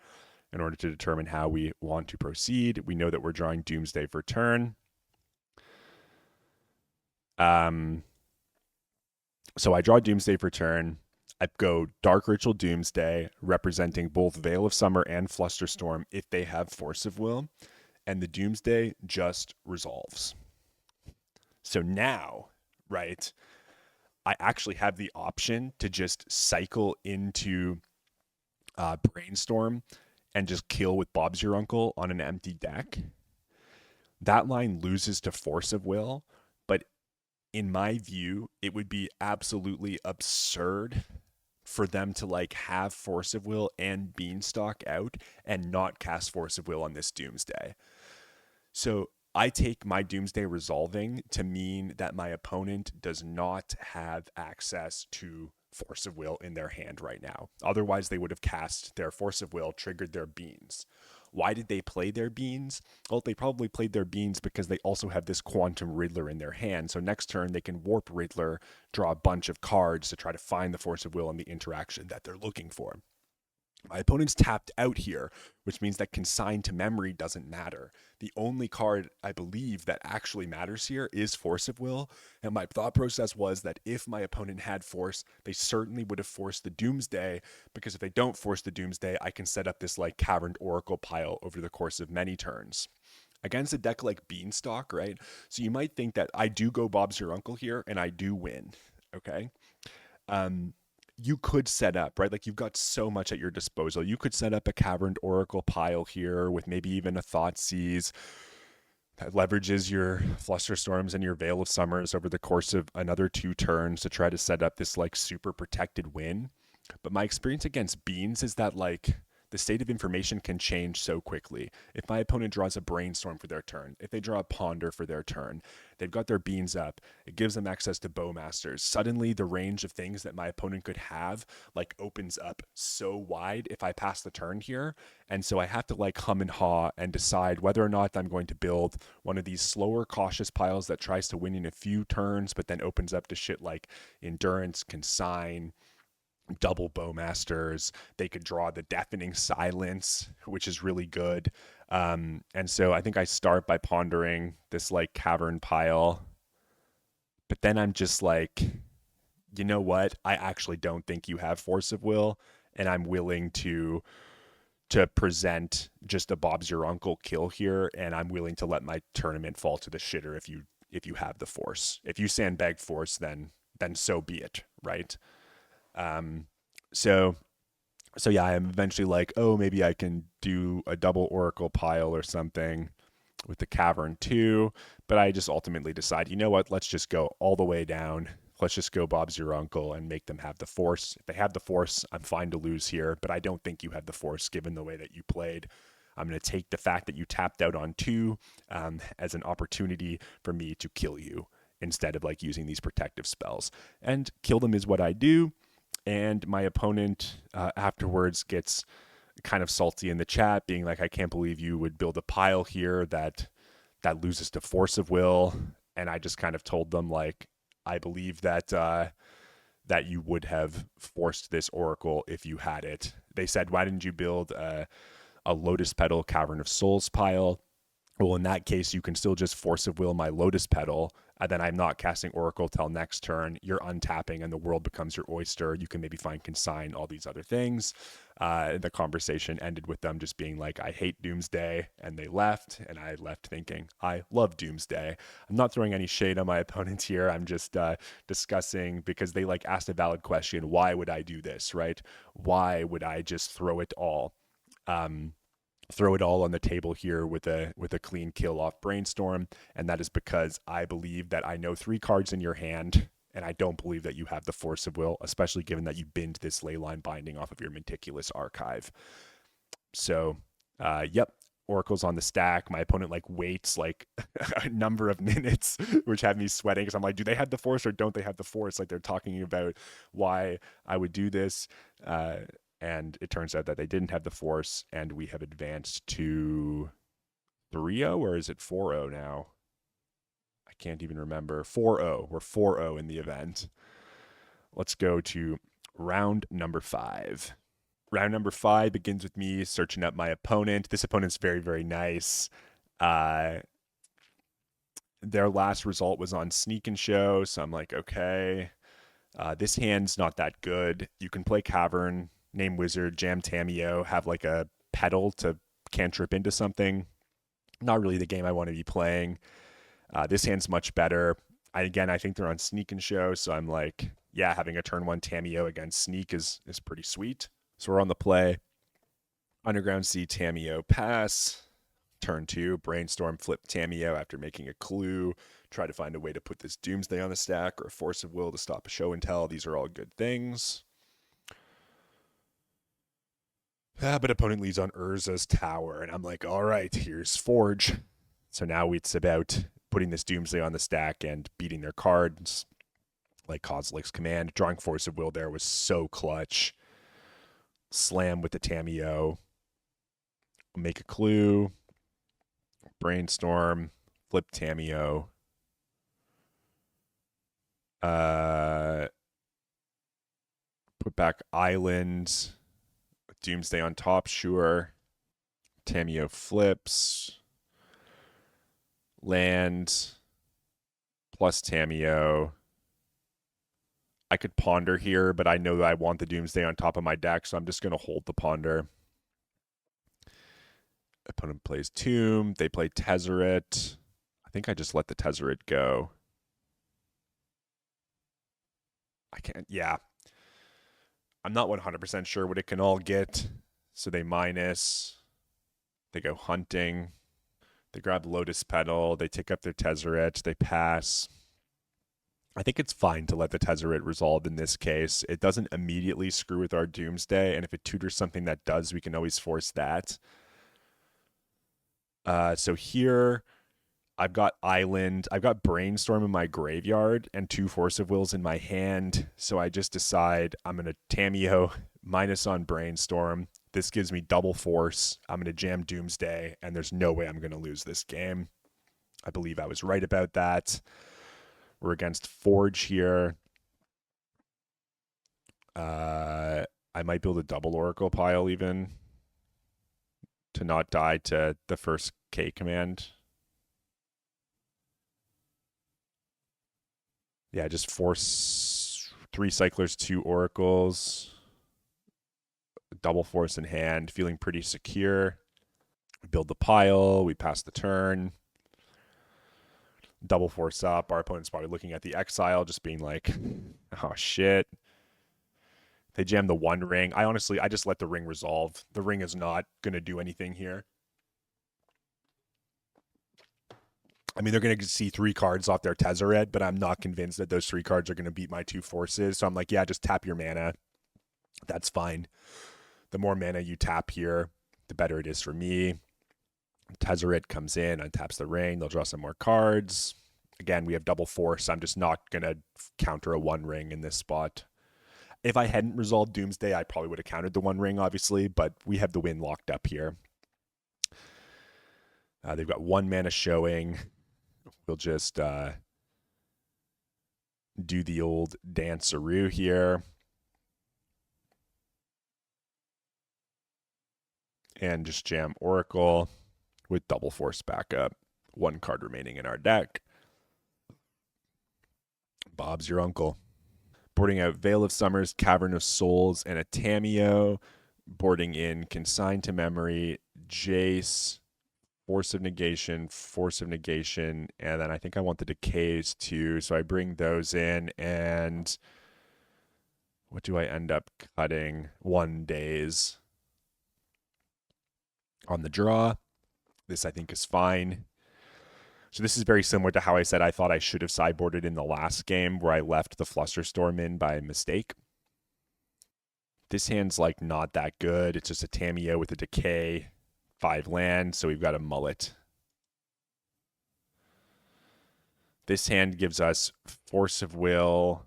in order to determine how we want to proceed. We know that we're drawing Doomsday for turn. So I draw Doomsday for turn. I go Dark Ritual Doomsday, representing both Veil of Summer and Flusterstorm if they have Force of Will, and the Doomsday just resolves. So now, right, I actually have the option to just cycle into Brainstorm and just kill with Bob's Your Uncle on an empty deck. that line loses to Force of Will, but in my view, it would be absolutely absurd for them to like have Force of Will and Beanstalk out and not cast Force of Will on this Doomsday. So I take my Doomsday resolving to mean that my opponent does not have access to Force of Will in their hand right now. Otherwise, they would have cast their Force of Will, triggered their beans. Why did they play their beans? Well, they probably played their beans because they also have this Quantum Riddler in their hand. So next turn, they can Warp Riddler, draw a bunch of cards to try to find the Force of Will and the interaction that they're looking for. My opponent's tapped out here, which means that consigned to memory doesn't matter. The only card I believe that actually matters here is Force of Will. And my thought process was that if my opponent had Force, they certainly would have forced the Doomsday, because if they don't force the Doomsday, I can set up this like Caverned Oracle pile over the course of many turns. Against a deck like Beanstalk, right? So you might think that I do go Bob's Your Uncle here and I do win, okay? um, you could set up, right? Like you've got so much at your disposal. You could set up a Caverned Oracle pile here with maybe even a Thoughtseize that leverages your Flusterstorms and your Veil of Summers over the course of another 2 turns to try to set up this like super protected win. But my experience against Beans is that like the state of information can change so quickly. If my opponent draws a Brainstorm for their turn, if they draw a Ponder for their turn, they've got their Beans up, it gives them access to Bowmasters. Suddenly the range of things that my opponent could have like opens up so wide if I pass the turn here. And so I have to like hum and haw and decide whether or not I'm going to build one of these slower, cautious piles that tries to win in a few turns, but then opens up to shit like Endurance, Consign, double Bowmasters. They could draw the Deafening Silence, which is really good. And so I think I start by pondering this like cavern pile, but then I'm just like, you know what? I actually don't think you have Force of Will, and I'm willing to present just a Bob's Your Uncle kill here, and I'm willing to let my tournament fall to the shitter if you have the Force. If you sandbag Force, then so be it, right? Um, so so yeah, I'm eventually like, oh, maybe I can do a double Oracle pile or something with the Cavern too. But I just ultimately decide, you know what? Let's just go all the way down. Let's just go Bob's Your Uncle and make them have the Force. If they have the Force, I'm fine to lose here, but I don't think you have the Force given the way that you played. I'm going to take the fact that you tapped out on 2 as an opportunity for me to kill you instead of like using these protective spells. And kill them is what I do. And my opponent afterwards gets kind of salty in the chat, being like, I can't believe you would build a pile here that loses to Force of Will. And I just kind of told them, like, I believe that that you would have forced this Oracle if you had it. They said, why didn't you build a Lotus Petal Cavern of Souls pile? Well, in that case, you can still just Force of Will my Lotus Petal, and then I'm not casting Oracle till next turn. You're untapping, and the world becomes your oyster. You can maybe find Consign, all these other things. The conversation ended with them just being like, I hate Doomsday, and they left, and I left thinking, I love Doomsday. I'm not throwing any shade on my opponents here. I'm just discussing, because they like asked a valid question, why would I do this, right? Why would I just throw it all? Throw it all on the table here with a clean kill off Brainstorm, and that is because I believe that I know 3 cards in your hand, and I don't believe that you have the Force of Will, especially given that you binned this Leyline Binding off of your Meticulous Archive. So, yep, Oracle's on the stack. My opponent like waits like a number of minutes, which had me sweating because I'm like, do they have the Force or don't they have the Force? Like they're talking about why I would do this. And it turns out that they didn't have the Force, and we have advanced to 3-0, or is it 4-0 now? I can't even remember. 4-0. We're 4-0 in the event. Let's go to round number 5. Round number 5 begins with me searching up my opponent. This opponent's very, very nice. Their last result was on Sneak and Show, so I'm like, okay. This hand's not that good. You can play Cavern, name Wizard, jam Tamiyo, have like a pedal to cantrip into something. Not really the game I want to be playing. This hand's much better. I think they're on Sneak and Show, so I'm like, yeah, having a turn 1 Tamiyo against Sneak is pretty sweet. So we're on the play. Underground Sea, Tamiyo, pass. Turn 2, Brainstorm, flip Tamiyo after making a clue. Try to find a way to put this Doomsday on the stack or a Force of Will to stop a show and tell. These are all good things. But opponent leads on Urza's Tower, and I'm like, all right, here's Forge. So now it's about putting this Doomsday on the stack and beating their cards, like Kozilek's Command. Drawing Force of Will there was so clutch. Slam with the Tamiyo. Make a clue. Brainstorm. Flip Tamiyo. Put back Island. Doomsday on top, sure. Tamiyo flips. Land. Plus Tamiyo. I could ponder here, but I know that I want the Doomsday on top of my deck, so I'm just going to hold the ponder. Opponent plays Tomb. They play Tezzeret. I think I just let the Tezzeret go. I can't, yeah. I'm not 100% sure what it can all get. So they minus. They go hunting. They grab Lotus Petal. They take up their Tezzeret. They pass. I think it's fine to let the Tezzeret resolve in this case. It doesn't immediately screw with our Doomsday, and if it tutors something that does, we can always force that. So here, I've got Island. I've got Brainstorm in my graveyard and 2 Force of Wills in my hand. So I just decide I'm going to Tamiyo minus on Brainstorm. This gives me double force. I'm going to jam Doomsday, and there's no way I'm going to lose this game. I believe I was right about that. We're against Forge here. I might build a double Oracle pile even to not die to the first K command. Yeah, just force 3 cyclers, 2 oracles. Double force in hand, feeling pretty secure. We build the pile, we pass the turn. Double force up. Our opponent's probably looking at the exile, just being like, oh shit. They jam the 1 ring. I just let the ring resolve. The ring is not going to do anything here. I mean, they're going to see 3 cards off their Tezzeret, but I'm not convinced that those 3 cards are going to beat my 2 forces. So I'm like, yeah, just tap your mana. That's fine. The more mana you tap here, the better it is for me. Tezzeret comes in, untaps the ring. They'll draw some more cards. Again, we have double force. I'm just not going to counter a 1 ring in this spot. If I hadn't resolved Doomsday, I probably would have countered the 1 ring, obviously, but we have the win locked up here. They've got 1 mana showing. We'll just do the old danceroo here. And just jam Oracle with double force backup. 1 card remaining in our deck. Bob's your uncle. Boarding out Veil of Summers, Cavern of Souls, and a Tamiyo. Boarding in Consign to Memory, Jace, Force of Negation, and then I think I want the Decays too, so I bring those in, and what do I end up cutting? 1 days on the draw. This I think is fine. So this is very similar to how I said I thought I should have sideboarded in the last game where I left the Flusterstorm in by mistake. This hand's like not that good. It's just a Tamiyo with a Decay, 5 land, so we've got a mullet. This hand gives us Force of Will.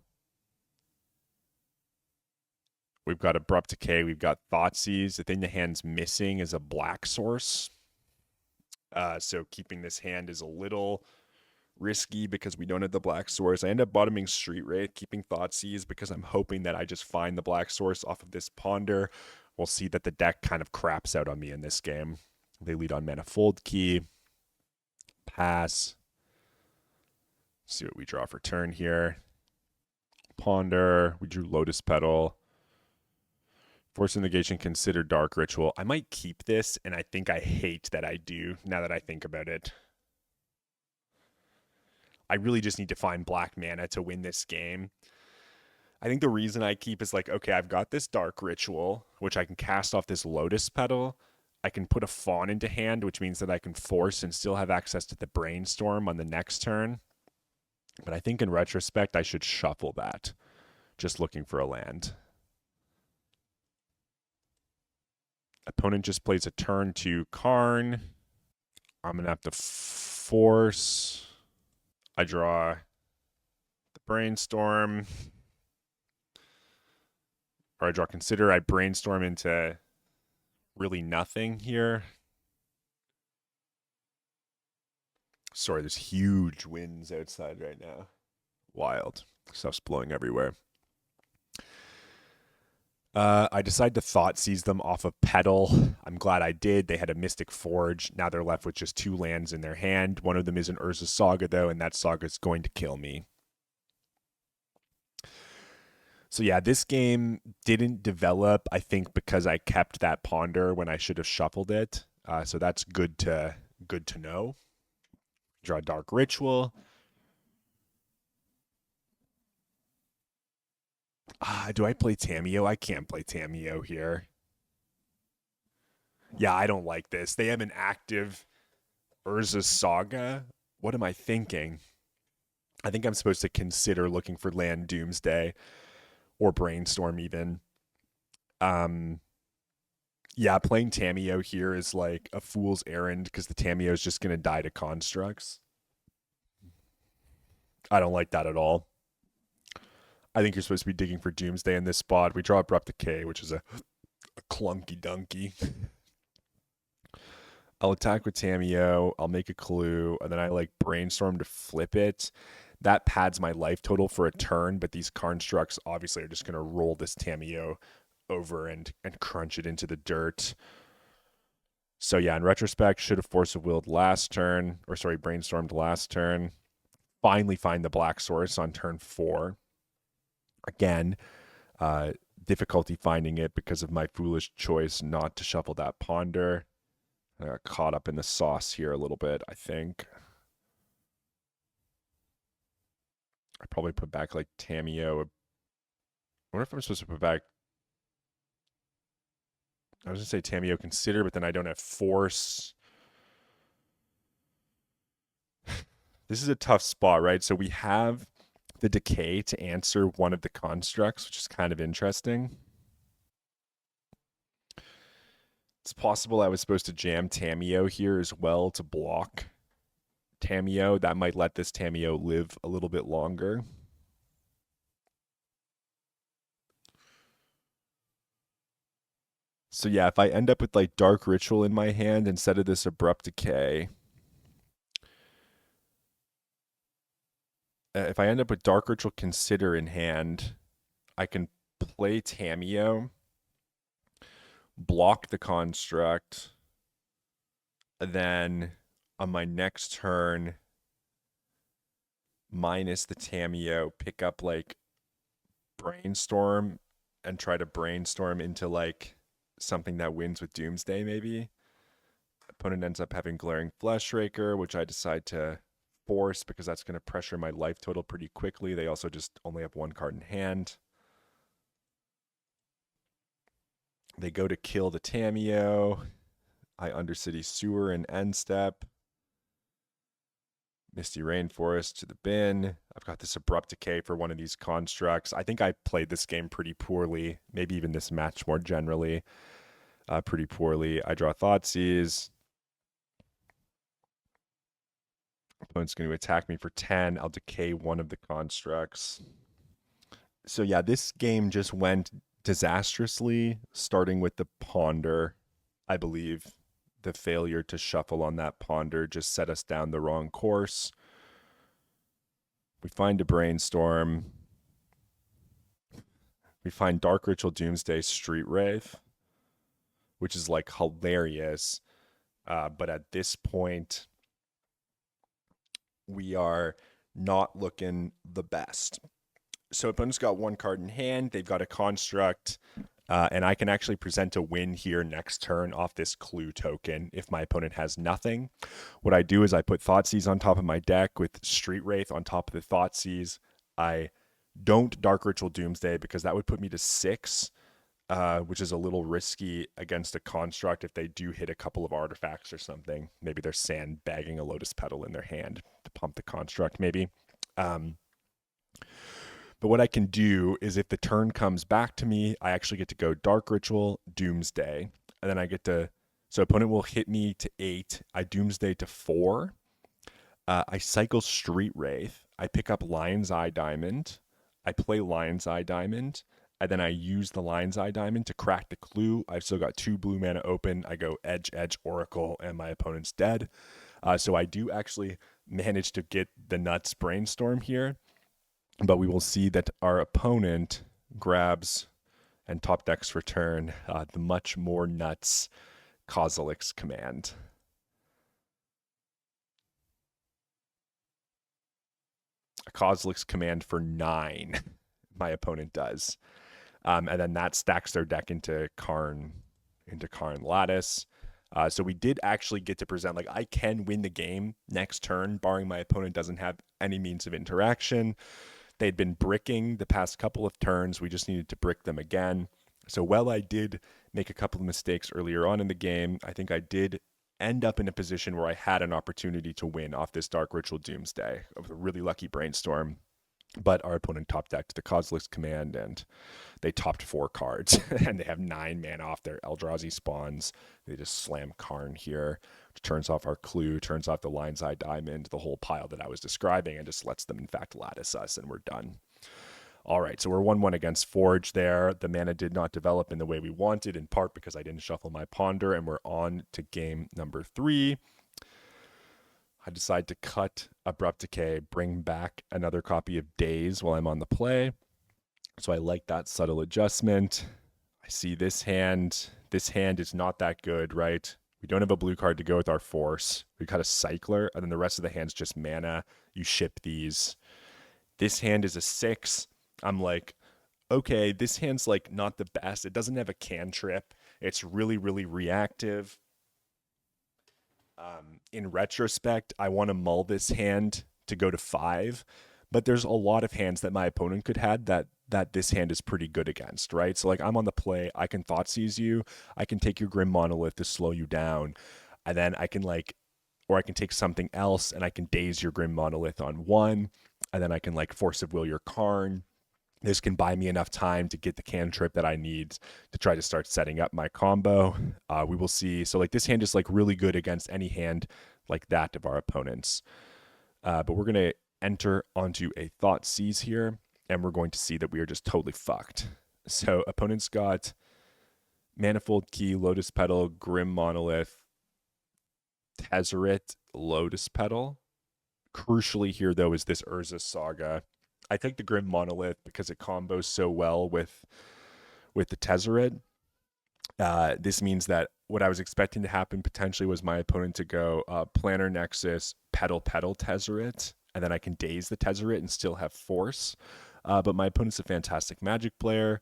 We've got Abrupt Decay. We've got Thoughtseize. The thing the hand's missing is a black source. So keeping this hand is a little risky because we don't have the black source. I end up bottoming Street Wraith, keeping Thoughtseize because I'm hoping that I just find the black source off of this ponder. We'll see that the deck kind of craps out on me in this game. They lead on Manifold Key. Pass. See what we draw for turn here. Ponder. We drew Lotus Petal. Force of Negation, consider Dark Ritual. I might keep this, and I think I hate that I do, now that I think about it. I really just need to find black mana to win this game. I think the reason I keep is like, okay, I've got this Dark Ritual, which I can cast off this Lotus Petal. I can put a Fawn into hand, which means that I can force and still have access to the Brainstorm on the next turn. But I think in retrospect, I should shuffle that, just looking for a land. Opponent just plays a turn 2 Karn. I'm going to have to force. I draw the Brainstorm. Or I draw Consider. I Brainstorm into really nothing here. Sorry, there's huge winds outside right now. Wild. Stuff's blowing everywhere. I decided to Thoughtseize them off of Petal. I'm glad I did. They had a Mystic Forge. Now they're left with just 2 lands in their hand. One of them is an Urza Saga, though, and that Saga is going to kill me. So yeah, this game didn't develop, I think, because I kept that Ponder when I should have shuffled it. So that's good to know. Draw Dark Ritual. Do I play Tamiyo? I can't play Tamiyo here. Yeah, I don't like this. They have an active Urza Saga. What am I thinking? I think I'm supposed to consider looking for land Doomsday or Brainstorm even. Yeah, playing Tamiyo here is like a fool's errand because the Tamiyo is just going to die to constructs. I don't like that at all. I think you're supposed to be digging for Doomsday in this spot. We draw Abrupt Decay, which is a clunky dunky. I'll attack with Tamiyo. I'll make a clue, and then I like Brainstorm to flip it. That pads my life total for a turn, but these constructs obviously are just going to roll this Tamiyo over and crunch it into the dirt. So yeah, in retrospect, should have Force of Willed last turn, or sorry, Brainstormed last turn. Finally find the Black Source on turn 4. Again, difficulty finding it because of my foolish choice not to shuffle that Ponder. I got caught up in the sauce here a little bit, I think. I probably put back like Tamiyo. I wonder if I'm supposed to put back. I was going to say Tamiyo Consider, but then I don't have Force. This is a tough spot, right? So we have the Decay to answer one of the constructs, which is kind of interesting. It's possible I was supposed to jam Tamiyo here as well to block Tamiyo. That might let this Tamiyo live a little bit longer. So yeah, if I end up with like Dark Ritual in my hand instead of this Abrupt Decay, if I end up with Dark Ritual Consider in hand, I can play Tamiyo, block the construct, and then on my next turn, minus the Tamiyo, pick up like Brainstorm and try to Brainstorm into like something that wins with Doomsday maybe. Opponent ends up having Glaring Fleshraker, which I decide to force because that's going to pressure my life total pretty quickly. They also just only have 1 card in hand. They go to kill the Tamiyo. I Undercity Sewer and end step. Misty Rainforest to the bin. I've got this Abrupt Decay for one of these constructs. I think I played this game pretty poorly. Maybe even this match more generally. Pretty poorly. I draw Thoughtseize. Opponent's going to attack me for 10. I'll decay one of the constructs. So yeah, this game just went disastrously, starting with the Ponder. I believe the failure to shuffle on that Ponder just set us down the wrong course. We find a Brainstorm. We find Dark Ritual Doomsday Street Rave, which is like hilarious. But at this point, we are not looking the best. So opponent's got 1 card in hand. They've got a construct. And I can actually present a win here next turn off this clue token if my opponent has nothing. What I do is I put Thoughtseize on top of my deck with Street Wraith on top of the Thoughtseize. I don't Dark Ritual Doomsday because that would put me to 6. which is a little risky against a construct if they do hit a couple of artifacts or something. Maybe they're sandbagging a Lotus Petal in their hand to pump the construct, maybe. But what I can do is if the turn comes back to me, I actually get to go Dark Ritual, Doomsday, and then I get to. So opponent will hit me to 8. I Doomsday to 4. I cycle Street Wraith. I pick up Lion's Eye Diamond. I play Lion's Eye Diamond. And then I use the Lion's Eye Diamond to crack the clue. I've still got 2 blue mana open. I go Edge, Edge, Oracle, and my opponent's dead. So I do actually manage to get the nuts Brainstorm here. But we will see that our opponent grabs and top decks for turn the much more nuts Kozilek's Command. A Kozilek's Command for 9, my opponent does. And then that stacks their deck into Karn Lattice. So we did actually get to present, like, I can win the game next turn, barring my opponent doesn't have any means of interaction. They'd been bricking the past couple of turns. We just needed to brick them again. So while I did make a couple of mistakes earlier on in the game, I think I did end up in a position where I had an opportunity to win off this Dark Ritual Doomsday with a really lucky Brainstorm. But our opponent top decked the Kozilek's Command, and they topped 4 cards, and they have 9 mana off their Eldrazi spawns. They just slam Karn here, which turns off our clue, turns off the Lion's Eye Diamond, the whole pile that I was describing, and just lets them, in fact, lattice us, and we're done. All right, so we're 1-1 against 4'd there. The mana did not develop in the way we wanted, in part because I didn't shuffle my Ponder, and we're on to game number 3. I decide to cut Abrupt Decay, bring back another copy of Daze while I'm on the play. So I like that subtle adjustment. I see this hand. This hand is not that good, right? We don't have a blue card to go with our Force. We got a Cycler, and then the rest of the hand's just mana. You ship these. This hand is a 6. I'm like, okay, this hand's like not the best. It doesn't have a cantrip. It's really, really reactive. In retrospect, I want to mull this hand to go to 5, but there's a lot of hands that my opponent could have that this hand is pretty good against, right? So like I'm on the play, I can Thoughtseize you, I can take your Grim Monolith to slow you down, and then I can or I can take something else and I can daze your Grim Monolith on 1, and then I can Force of Will your Karn. This can buy me enough time to get the cantrip that I need to try to start setting up my combo. We will see. So this hand is really good against any hand like that of our opponents. But we're going to enter onto a Thoughtseize here, and we're going to see that we are just totally fucked. So opponents got Manifold Key, Lotus Petal, Grim Monolith, Tezzeret, Lotus Petal. Crucially here, though, is this Urza Saga. I take the Grim Monolith because it combos so well with the Tezzeret. This means that what I was expecting to happen potentially was my opponent to go Planar Nexus, Petal, Tezzeret, and then I can daze the Tezzeret and still have Force. But my opponent's a fantastic Magic player.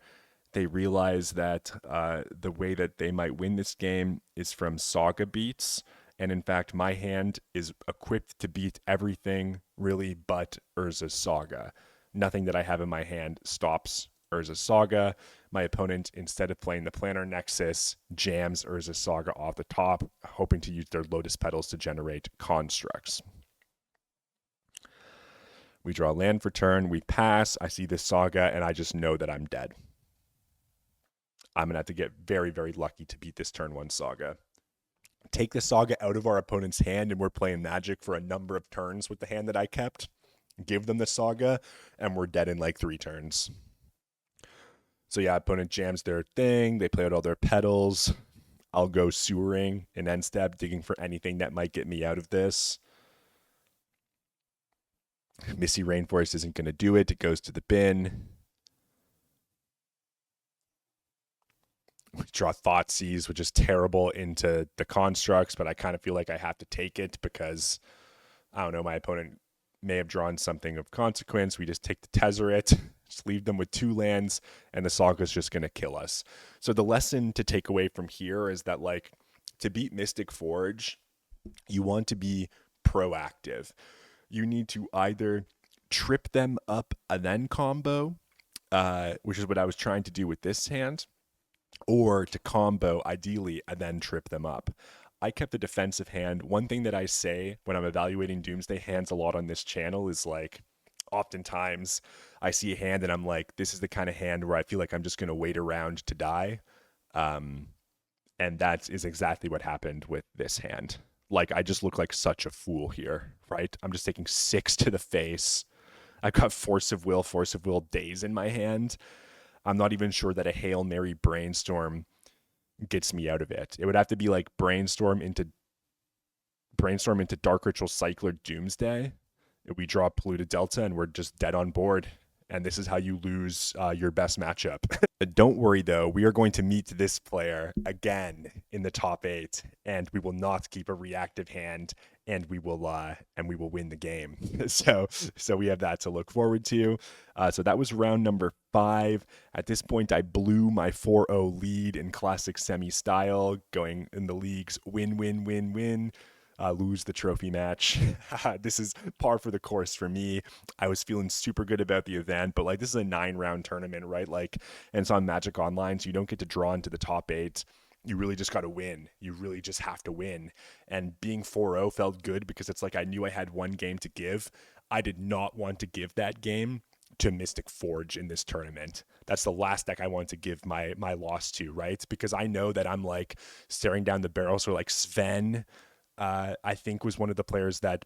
They realize that the way that they might win this game is from Saga beats. And in fact, my hand is equipped to beat everything really but Urza's Saga. Nothing that I have in my hand stops Urza's Saga. My opponent, instead of playing the Planar Nexus, jams Urza's Saga off the top, hoping to use their Lotus Petals to generate constructs. We draw land for turn, we pass, I see this Saga, and I just know that I'm dead. I'm going to have to get very, very lucky to beat this turn 1 Saga. Take the Saga out of our opponent's hand, and we're playing Magic for a number of turns with the hand that I kept. Give them the Saga, and we're dead in 3 turns. So yeah, opponent jams their thing. They play out all their petals. I'll go sewering and end step, digging for anything that might get me out of this. Misty Rainforest isn't going to do it. It goes to the bin. We draw Thoughtseize, which is terrible into the constructs, but I kind of feel like I have to take it because, I don't know, my opponent may have drawn something of consequence. We just take the Tezzeret, just leave them with 2 lands, and the Saga's just going to kill us. So the lesson to take away from here is that, to beat Mystic Forge, you want to be proactive. You need to either trip them up and then combo, which is what I was trying to do with this hand, or to combo ideally and then trip them up. I kept the defensive hand. One thing that I say when I'm evaluating Doomsday hands a lot on this channel is like, oftentimes I see a hand and I'm like, this is the kind of hand where I feel like I'm just going to wait around to die. Um, and that is exactly what happened with this hand. Like, I just look like such a fool here, right? I'm just taking 6 to the face. I've got Force of Will Daze in my hand. I'm not even sure that a Hail Mary Brainstorm gets me out of it. It would have to be like Brainstorm into Dark Ritual Cycler Doomsday. We draw Polluted Delta and we're just dead on board. And this is how you lose your best matchup. Don't worry though, we are going to meet this player again in the top 8, and we will not keep a reactive hand, and we will win the game. So we have that to look forward to. So that was round number 5. At this point, I blew my 4-0 lead in classic semi style, going in the leagues win, win, win, win. Lose the trophy match. This is par for the course for me. I was feeling super good about the event, but like this is a 9-round tournament, right? Like, and it's on Magic Online, so you don't get to draw into the top 8. You really just got to win. You really just have to win. And being 4-0 felt good because it's like I knew I had one game to give. I did not want to give that game to Mystic Forge in this tournament. That's the last deck I want to give my loss to, right? Because I know that I'm like staring down the barrel. So like Sven, I think was one of the players that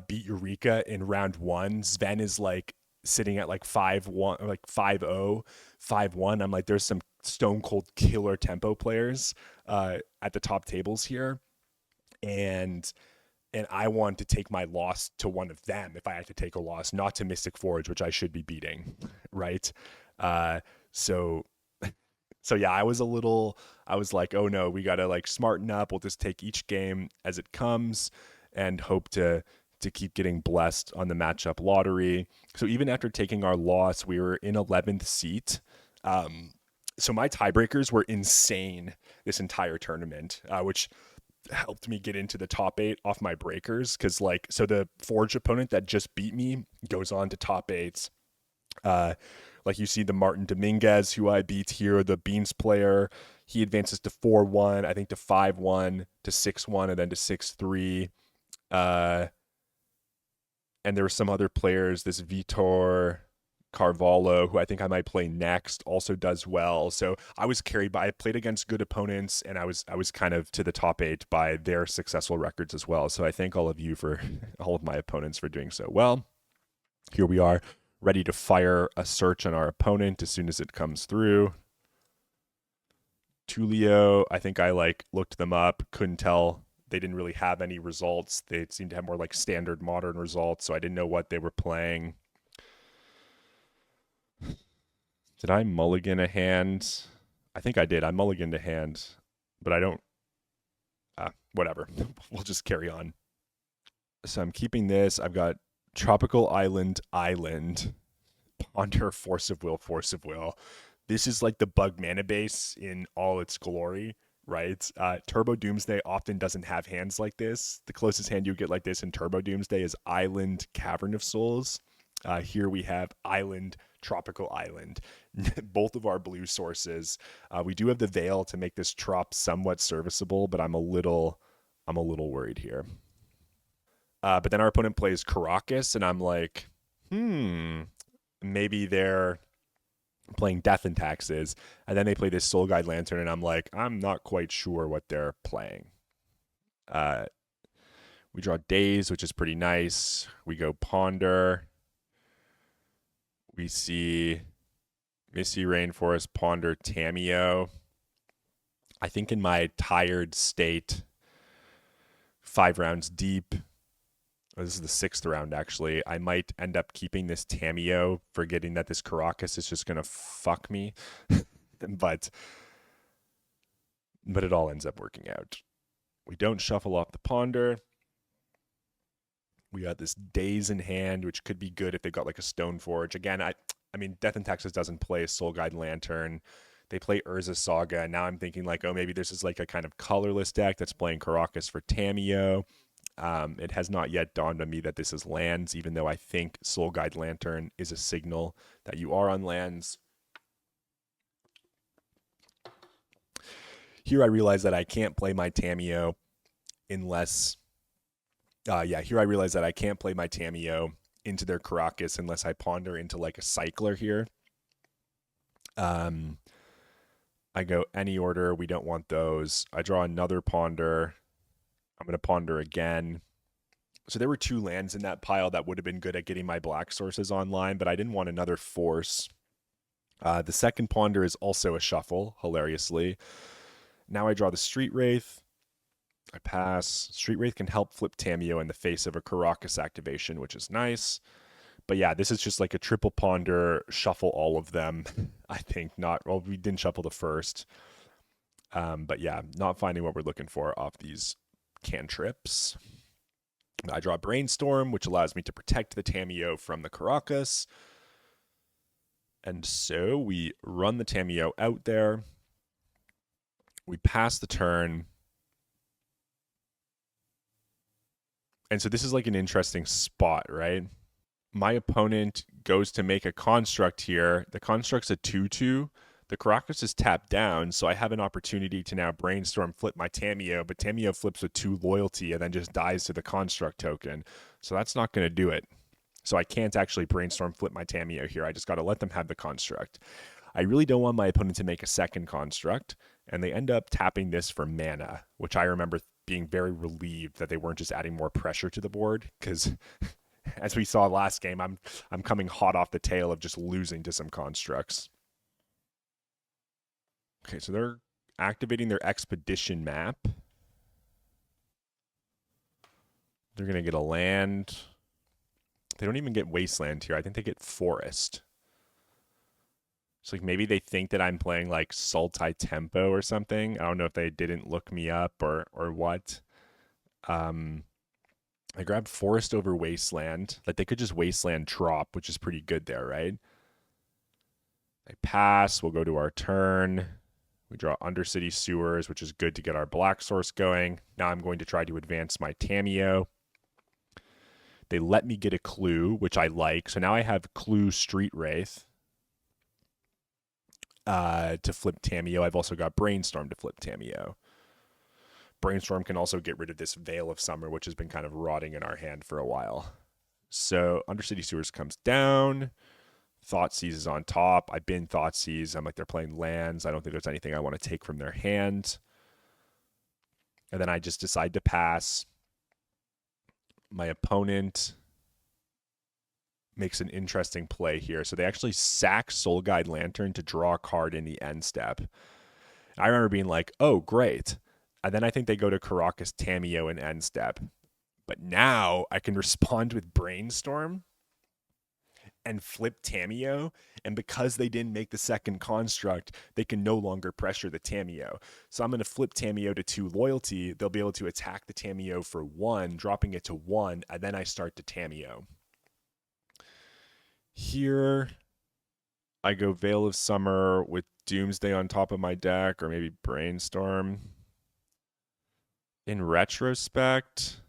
beat Eureka in round 1. Sven is like sitting at like 5-1, like 5-0, 5-1. I'm like, there's some stone cold killer tempo players at the top tables here, and I want to take my loss to one of them if I had to take a loss, not to Mystic Forge, which I should be beating, right? Uh, so so yeah, I was like, oh no, we gotta like smarten up. We'll just take each game as it comes and hope to keep getting blessed on the matchup lottery. So even after taking our loss, we were in 11th seat. So my tiebreakers were insane this entire tournament, which helped me get into the top 8 off my breakers. Because like, so the Forge opponent that just beat me goes on to top 8. Like you see the Martin Dominguez, who I beat here, the Beans player, he advances to 4-1, I think to 5-1, to 6-1, and then to 6-3. And there were some other players, this Vitor Carvalho, who I think I might play next, also does well. So I was carried by, I played against good opponents, and I was kind of to the top 8 by their successful records as well. So I thank all of you for all of my opponents for doing so well. Here we are, ready to fire a search on our opponent as soon as it comes through. Tulio, I think I like looked them up, couldn't tell. They didn't really have any results. They seemed to have more like standard modern results, so I didn't know what they were playing. Did I mulligan a hand? I think I did. I mulliganed a hand, but I don't. Whatever. We'll just carry on. So I'm keeping this. I've got Tropical Island, Ponder, Force of Will. This is like the bug mana base in all its glory, right? Turbo Doomsday often doesn't have hands like this. The closest hand you get like this in Turbo Doomsday is Island, Cavern of Souls. Here we have Island, Tropical Island. Both of our blue sources. We do have the Veil to make this trop somewhat serviceable, but I'm a little worried here. But then our opponent plays Caracas, and I'm like, maybe they're playing Death and Taxes. And then they play this Soul Guide Lantern, and I'm like, I'm not quite sure what they're playing. We draw Daze, which is pretty nice. We go Ponder. We see Misty Rainforest, Ponder, Tameo. I think in my tired state, 5 rounds deep, this is the 6th round actually, I might end up keeping this Tameo, forgetting that this Caracas is just going to fuck me. but it all ends up working out. We don't shuffle off the Ponder. We got this Daze in hand, which could be good if they got like a Stone Forge. Again, I mean, Death and Taxes doesn't play Soul Guide Lantern. They play Urza Saga, and now I'm thinking like, oh, maybe this is like a kind of colorless deck that's playing Caracas for Tameo. It has not yet dawned on me that this is lands, even though I think Soul Guide Lantern is a signal that you are on lands. Here I realize that I can't play my Tamiyo unless here I realize that I can't play my Tamiyo into their Caracas unless I ponder into like a cycler here. I go any order. We don't want those. I draw another ponder. I'm going to ponder again. So there were 2 lands in that pile that would have been good at getting my black sources online, but I didn't want another force. The second ponder is also a shuffle, hilariously. Now I draw the Street Wraith. I pass. Street Wraith can help flip Tamiyo in the face of a Caracas activation, which is nice. But yeah, this is just like a triple ponder, shuffle all of them. I think we didn't shuffle the first. But yeah, not finding what we're looking for off these cantrips. I draw Brainstorm, which allows me to protect the Tamiyo from the Caracas. And so we run the Tamiyo out there. We pass the turn. And so this is like an interesting spot, right? My opponent goes to make a construct here. The construct's a 2/2. The Caracas is tapped down, so I have an opportunity to now Brainstorm flip my Tamiyo, but Tamiyo flips with 2 loyalty and then just dies to the construct token. So that's not going to do it. So I can't actually Brainstorm flip my Tamiyo here. I just got to let them have the construct. I really don't want my opponent to make a second construct, and they end up tapping this for mana, which I remember being very relieved that they weren't just adding more pressure to the board, because as we saw last game, I'm coming hot off the tail of just losing to some constructs. Okay, so they're activating their expedition map. They're going to get a land. They don't even get wasteland here. I think they get forest. So like maybe they think that I'm playing like Sultai Tempo or something. I don't know if they didn't look me up or what. I grabbed forest over wasteland. Like they could just wasteland drop, which is pretty good there, right? I pass. We'll go to our turn. We draw Undercity Sewers, which is good to get our black source going. Now I'm going to try to advance my Tamiyo. They let me get a clue, which I like. So now I have clue Street Wraith to flip Tamiyo. I've also got Brainstorm to flip Tamiyo. Brainstorm can also get rid of this Veil of Summer, which has been kind of rotting in our hand for a while. So Undercity Sewers comes down. Thoughtseize is on top. I bin Thoughtseize. I'm like, they're playing lands. I don't think there's anything I want to take from their hand. And then I just decide to pass. My opponent makes an interesting play here. So they actually sack Soul Guide Lantern to draw a card in the end step. I remember being like, oh, great. And then I think they go to Caracas Tamiyo in end step. But now I can respond with Brainstorm and flip Tamiyo, and because they didn't make the second construct, they can no longer pressure the Tamiyo. So I'm going to flip Tamiyo to 2 loyalty. They'll be able to attack the Tamiyo for 1, dropping it to 1, and then I start the Tamiyo. Here, I go Veil of Summer with Doomsday on top of my deck, or maybe Brainstorm. In retrospect,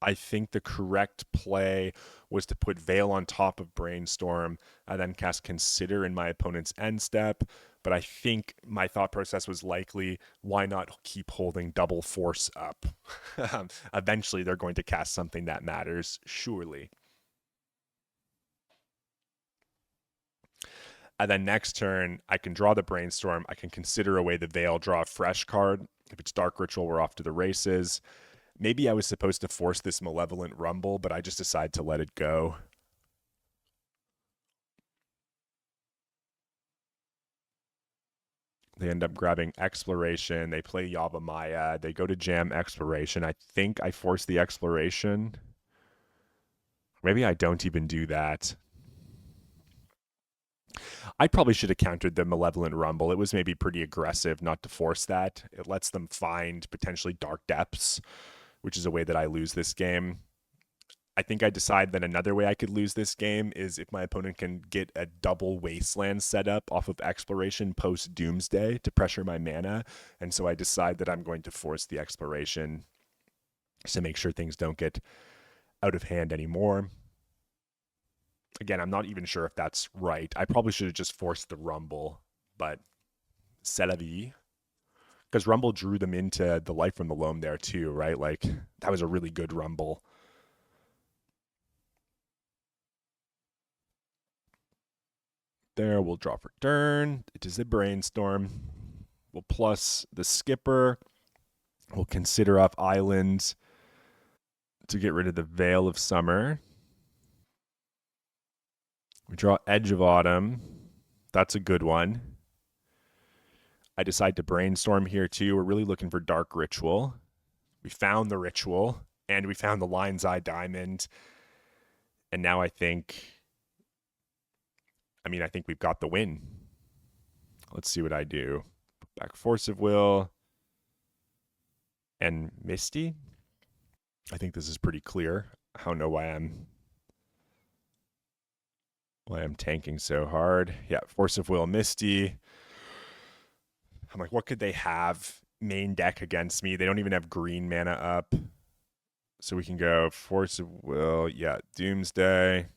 I think the correct play was to put Veil on top of Brainstorm and then cast Consider in my opponent's end step. But I think my thought process was likely, why not keep holding double force up? Eventually, they're going to cast something that matters, surely. And then next turn, I can draw the Brainstorm. I can consider away the Veil, draw a fresh card. If it's Dark Ritual, we're off to the races. Maybe I was supposed to force this Malevolent Rumble, but I just decided to let it go. They end up grabbing Exploration. They play Yavimaya. They go to jam Exploration. I think I force the Exploration. Maybe I don't even do that. I probably should have countered the Malevolent Rumble. It was maybe pretty aggressive not to force that. It lets them find potentially Dark Depths, which is a way that I lose this game. I think I decide that another way I could lose this game is if my opponent can get a double Wasteland setup off of Exploration post Doomsday to pressure my mana. And so I decide that I'm going to force the Exploration to make sure things don't get out of hand anymore. Again, I'm not even sure if that's right. I probably should have just forced the Rumble, but c'est la vie. because Rumble drew them into the Life from the Loam there too, right? Like that was a really good Rumble. There, we'll draw for turn. It is a Brainstorm. We'll plus the Skipper. We'll consider off islands to get rid of the Veil of Summer. We draw Edge of Autumn. That's a good one. I decide to Brainstorm here too. We're really looking for Dark Ritual. We found the Ritual, and we found the Lion's Eye Diamond. And now I think we've got the win. Let's see what I do. Back Force of Will and Misty. I think this is pretty clear. I don't know why I'm tanking so hard. Yeah, Force of Will, Misty. I'm like, what could they have main deck against me? They don't even have green mana up. So we can go Force of Will. Yeah, Doomsday.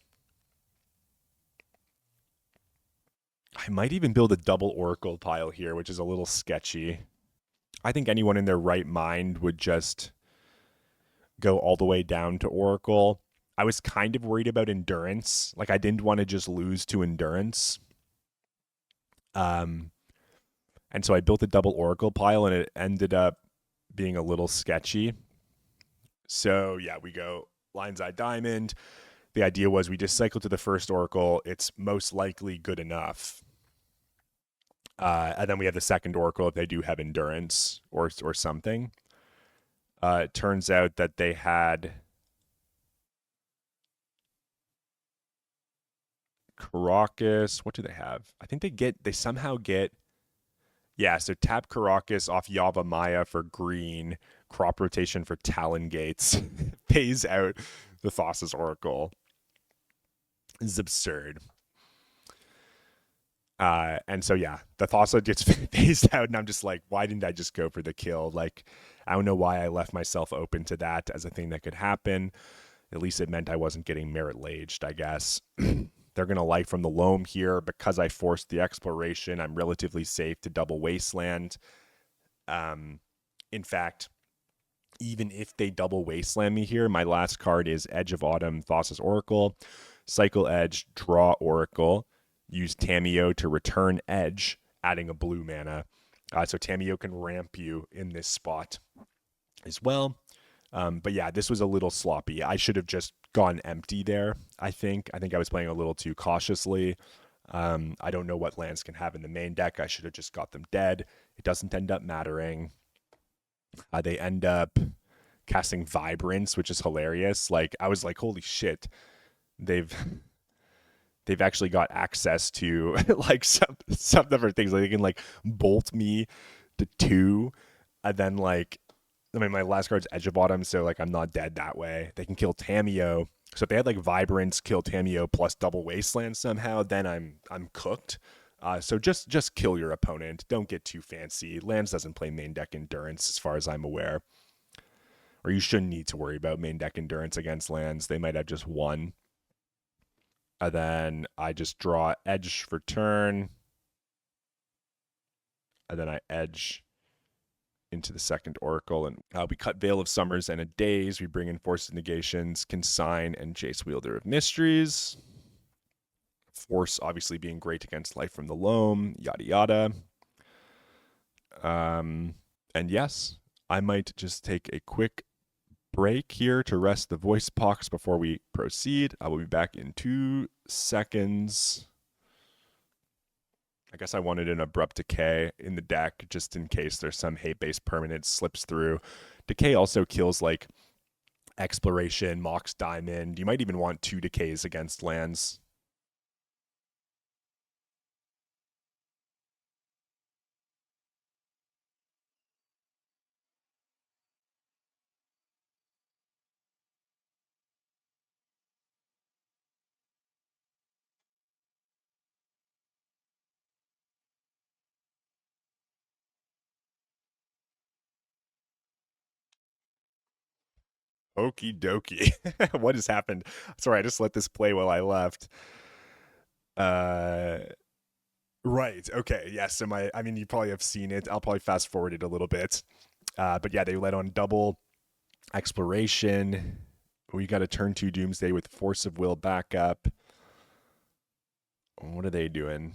I might even build a double Oracle pile here, which is a little sketchy. I think anyone in their right mind would just go all the way down to Oracle. I was kind of worried about Endurance. Like I didn't want to just lose to Endurance. And so I built a double Oracle pile, and it ended up being a little sketchy. So yeah, we go Lion's Eye Diamond. The idea was we just cycle to the first Oracle. It's most likely good enough. And then we have the second Oracle if they do have Endurance or something. It turns out that they had Caracas. What do they have? I think they somehow get, yeah, so tap Caracas off Yava Maya for green, crop rotation for Talon Gates, pays out the Thassa's Oracle. This is absurd. And so yeah, the Thassa gets phased out, and I'm just like, why didn't I just go for the kill? Like, I don't know why I left myself open to that as a thing that could happen. At least it meant I wasn't getting merit laged, I guess. They're going to Life from the Loam here. Because I forced the exploration, I'm relatively safe to double Wasteland. In fact, even if they double Wasteland me here, my last card is Edge of Autumn, Thassa's Oracle. Cycle Edge, draw Oracle. Use Tamiyo to return Edge, adding a blue mana. So Tamiyo can ramp you in this spot as well. But yeah, this was a little sloppy. I should have just gone empty there, I think. I was playing a little too cautiously. I don't know what lands can have in the main deck. I should have just got them dead. It doesn't end up mattering. They end up casting Vibrance, which is hilarious. Like, I was like, holy shit. They've actually got access to like some different things. Like they can like bolt me to 2, and then like, I mean, my last card's Edge of Autumn, so like I'm not dead that way. They can kill Tamiyo. So if they had like Vibrance, kill Tamiyo plus double Wasteland somehow, then I'm cooked. So just kill your opponent. Don't get too fancy. Lands doesn't play main deck Endurance as far as I'm aware. Or you shouldn't need to worry about main deck Endurance against lands. They might have just one. And then I just draw Edge for turn. And then I Edge into the second Oracle. And we cut Veil of Summers and a Daze. We bring in Force Negations, Consign, and Jace Wielder of Mysteries. Force obviously being great against Life from the Loam, yada yada. And yes, I might just take a quick break here to rest the voice box before we proceed. I will be back in 2 seconds. I guess I wanted an Abrupt Decay in the deck just in case there's some hate-based permanent slips through. Decay also kills like Exploration, Mox Diamond. You might even want 2 Decays against lands. Okie dokie. What has happened? Sorry, I just let this play while I left. Right. Okay. Yes. I mean, you probably have seen it. I'll probably fast forward it a little bit. But yeah, they led on double exploration. We got a turn 2 Doomsday with Force of Will backup. What are they doing?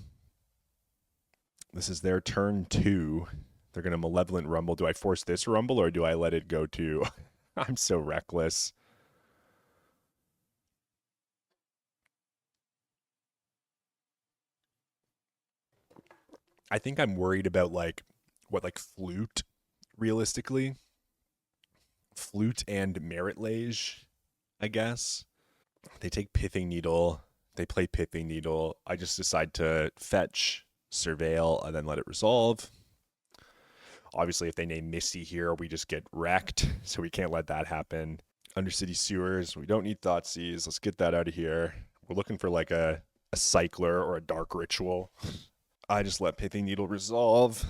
This is their turn 2. They're going to Malevolent Rumble. Do I force this Rumble or do I let it go to? I'm so reckless. I think I'm worried about like Flute realistically. Flute and Merit Lage, I guess. They take Pithing Needle. They play Pithing Needle. I just decide to fetch, Surveil, and then let it resolve. Obviously, if they name Misty here, we just get wrecked, so we can't let that happen. Undercity Sewers, we don't need Thoughtseize. Let's get that out of here. We're looking for like a Cycler or a Dark Ritual. I just let Pithing Needle resolve.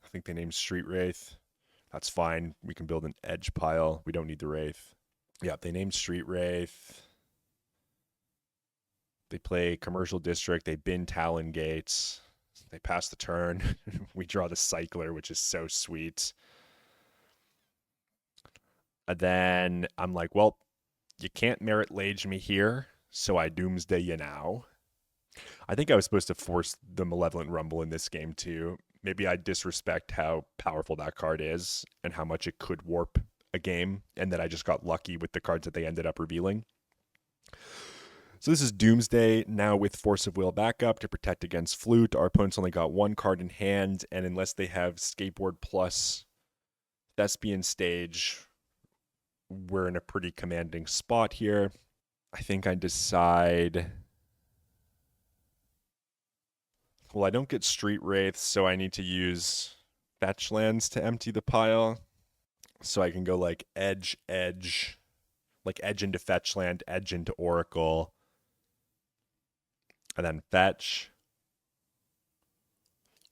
I think they named Street Wraith. That's fine. We can build an edge pile. We don't need the Wraith. Yeah, they named Street Wraith. They play Commercial District. They bin Talon Gates. They pass the turn. We draw the Cycler, which is so sweet. And then I'm like, well, you can't Merit Lage me here, so I Doomsday you now. I think I was supposed to force the Malevolent Rumble in this game too. Maybe I disrespect how powerful that card is and how much it could warp a game, and that I just got lucky with the cards that they ended up revealing. So this is Doomsday now with Force of Will backup to protect against Flute. Our opponent's only got one card in hand, and unless they have Skateboard plus Thespian Stage, we're in a pretty commanding spot here. I think I decide... Well, I don't get Street Wraiths, so I need to use fetch lands to empty the pile. So I can go like edge, like edge into fetch land, edge into Oracle, and then fetch.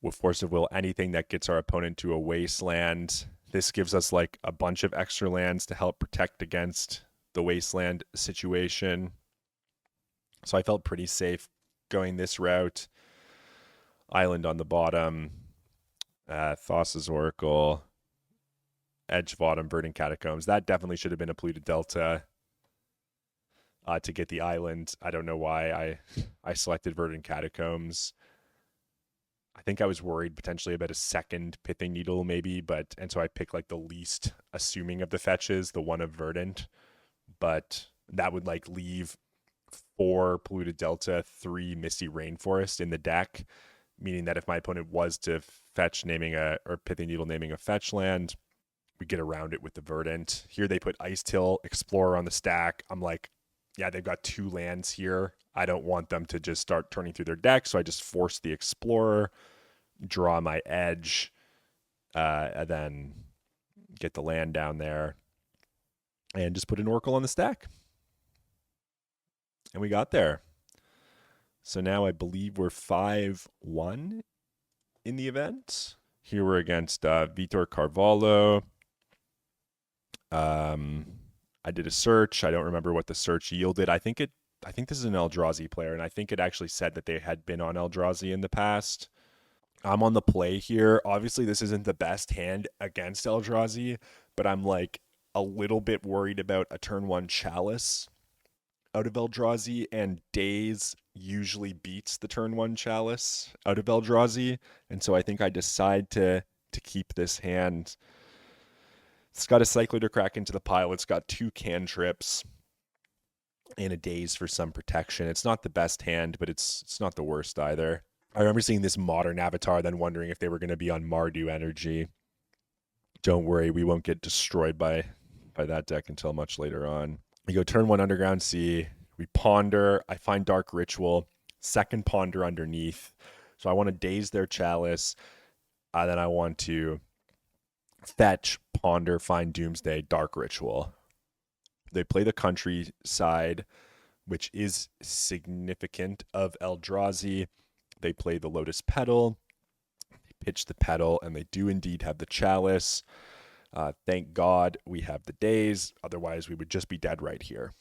With Force of Will, anything that gets our opponent to a wasteland. This gives us like a bunch of extra lands to help protect against the wasteland situation. So I felt pretty safe going this route. Island on the bottom, Thassa's Oracle, Edge Bottom, Verdant Catacombs. That definitely should have been a Polluted Delta to get the island. I don't know why I selected Verdant Catacombs. I think I was worried potentially about a second Pithing Needle maybe, and so I picked like the least assuming of the fetches, the one of Verdant, but that would like leave 4 Polluted Delta, 3 Misty Rainforest in the deck, meaning that if my opponent was to fetch Pithing Needle naming a fetch land, we get around it with the Verdant. Here they put Ice Till, Explorer on the stack. I'm like, yeah, they've got 2 lands here. I don't want them to just start turning through their deck, so I just force the Explorer, draw my edge, and then get the land down there, and just put an Oracle on the stack. And we got there. So now I believe we're 5-1 in the event. Here we're against Vitor Carvalho. I did a search. I don't remember what the search yielded. I think this is an Eldrazi player, and I think it actually said that they had been on Eldrazi in the past. I'm on the play here. Obviously, this isn't the best hand against Eldrazi, but I'm like a little bit worried about a turn 1 Chalice out of Eldrazi, and Daze usually beats the turn 1 Chalice out of Eldrazi, and so I think I decide to keep this hand. It's got a Cycler to crack into the pile. It's got 2 cantrips and a Daze for some protection. It's not the best hand, but it's not the worst either. I remember seeing this modern avatar, then wondering if they were going to be on Mardu Energy. Don't worry, we won't get destroyed by that deck until much later on. We go turn 1 Underground Sea. We ponder. I find Dark Ritual. Second ponder underneath. So I want to Daze their Chalice. Then I want to fetch, ponder, find Doomsday, Dark Ritual. They play the Countryside, which is significant of Eldrazi. They play the Lotus Petal. They pitch the Petal, and they do indeed have the Chalice. Thank God we have the Daze. Otherwise, we would just be dead right here.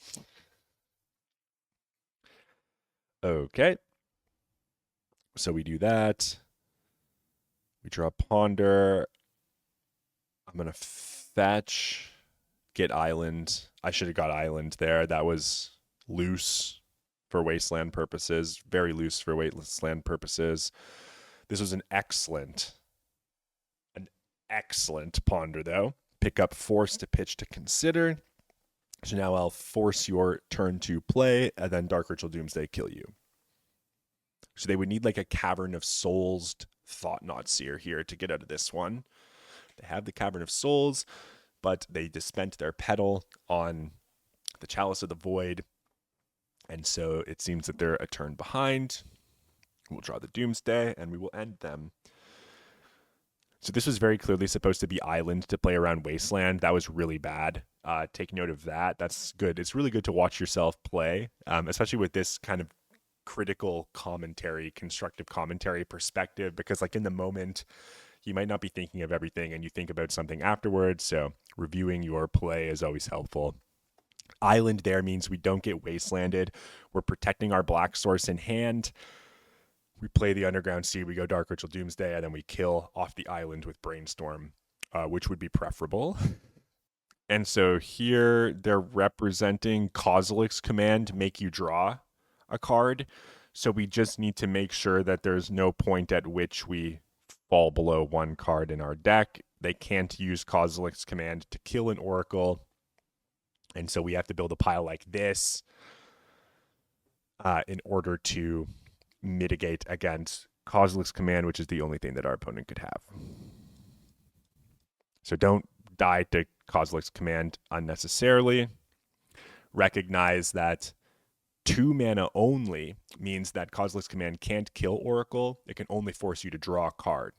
Okay. So we do that. We draw Ponder. I'm going to fetch, get Island. I should have got Island there. That was loose for Wasteland purposes. Very loose for Wasteland purposes. This was an excellent Ponder, though. Pick up Force to pitch to consider. So now I'll force your turn to play, and then Dark Ritual Doomsday kill you. So they would need like a Cavern of Souls Thought-Knot Seer here to get out of this one. They have the Cavern of Souls, but they disspent their pedal on the Chalice of the Void, and so it seems that they're a turn behind. We'll draw the Doomsday, and we will end them. So this was very clearly supposed to be Island to play around Wasteland. That was really bad. Take note of that. That's good. It's really good to watch yourself play, especially with this kind of critical commentary, constructive commentary perspective, because like in the moment, you might not be thinking of everything and you think about something afterwards. So reviewing your play is always helpful. Island there means we don't get wastelanded. We're protecting our black source in hand. We play the Underground Sea, we go Dark Ritual Doomsday, and then we kill off the island with Brainstorm, which would be preferable. And so here they're representing Kozilek's command, make you draw a card. So we just need to make sure that there's no point at which we fall below one card in our deck. They can't use Kozilek's command to kill an Oracle. And so we have to build a pile like this in order to mitigate against Kozilek's command, which is the only thing that our opponent could have. So don't die to Kozilek's command unnecessarily. Recognize that 2 mana only means that Kozilek's command can't kill Oracle. It can only force you to draw a card.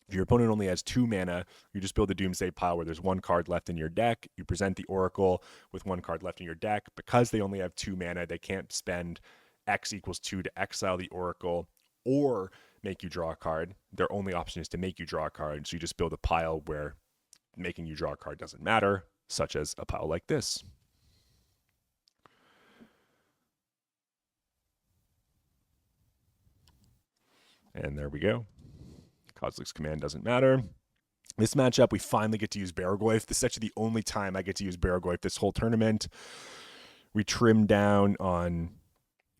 If your opponent only has 2 mana, you just build a Doomsday pile where there's 1 card left in your deck. You present the Oracle with 1 card left in your deck. Because they only have 2 mana, they can't spend X equals 2 to exile the Oracle or make you draw a card. Their only option is to make you draw a card. So you just build a pile where making you draw a card doesn't matter, such as a pile like this. And there we go. Kozilek's command doesn't matter. This matchup, we finally get to use Barrogoyf. This is actually the only time I get to use Barrogoyf this whole tournament. We trim down on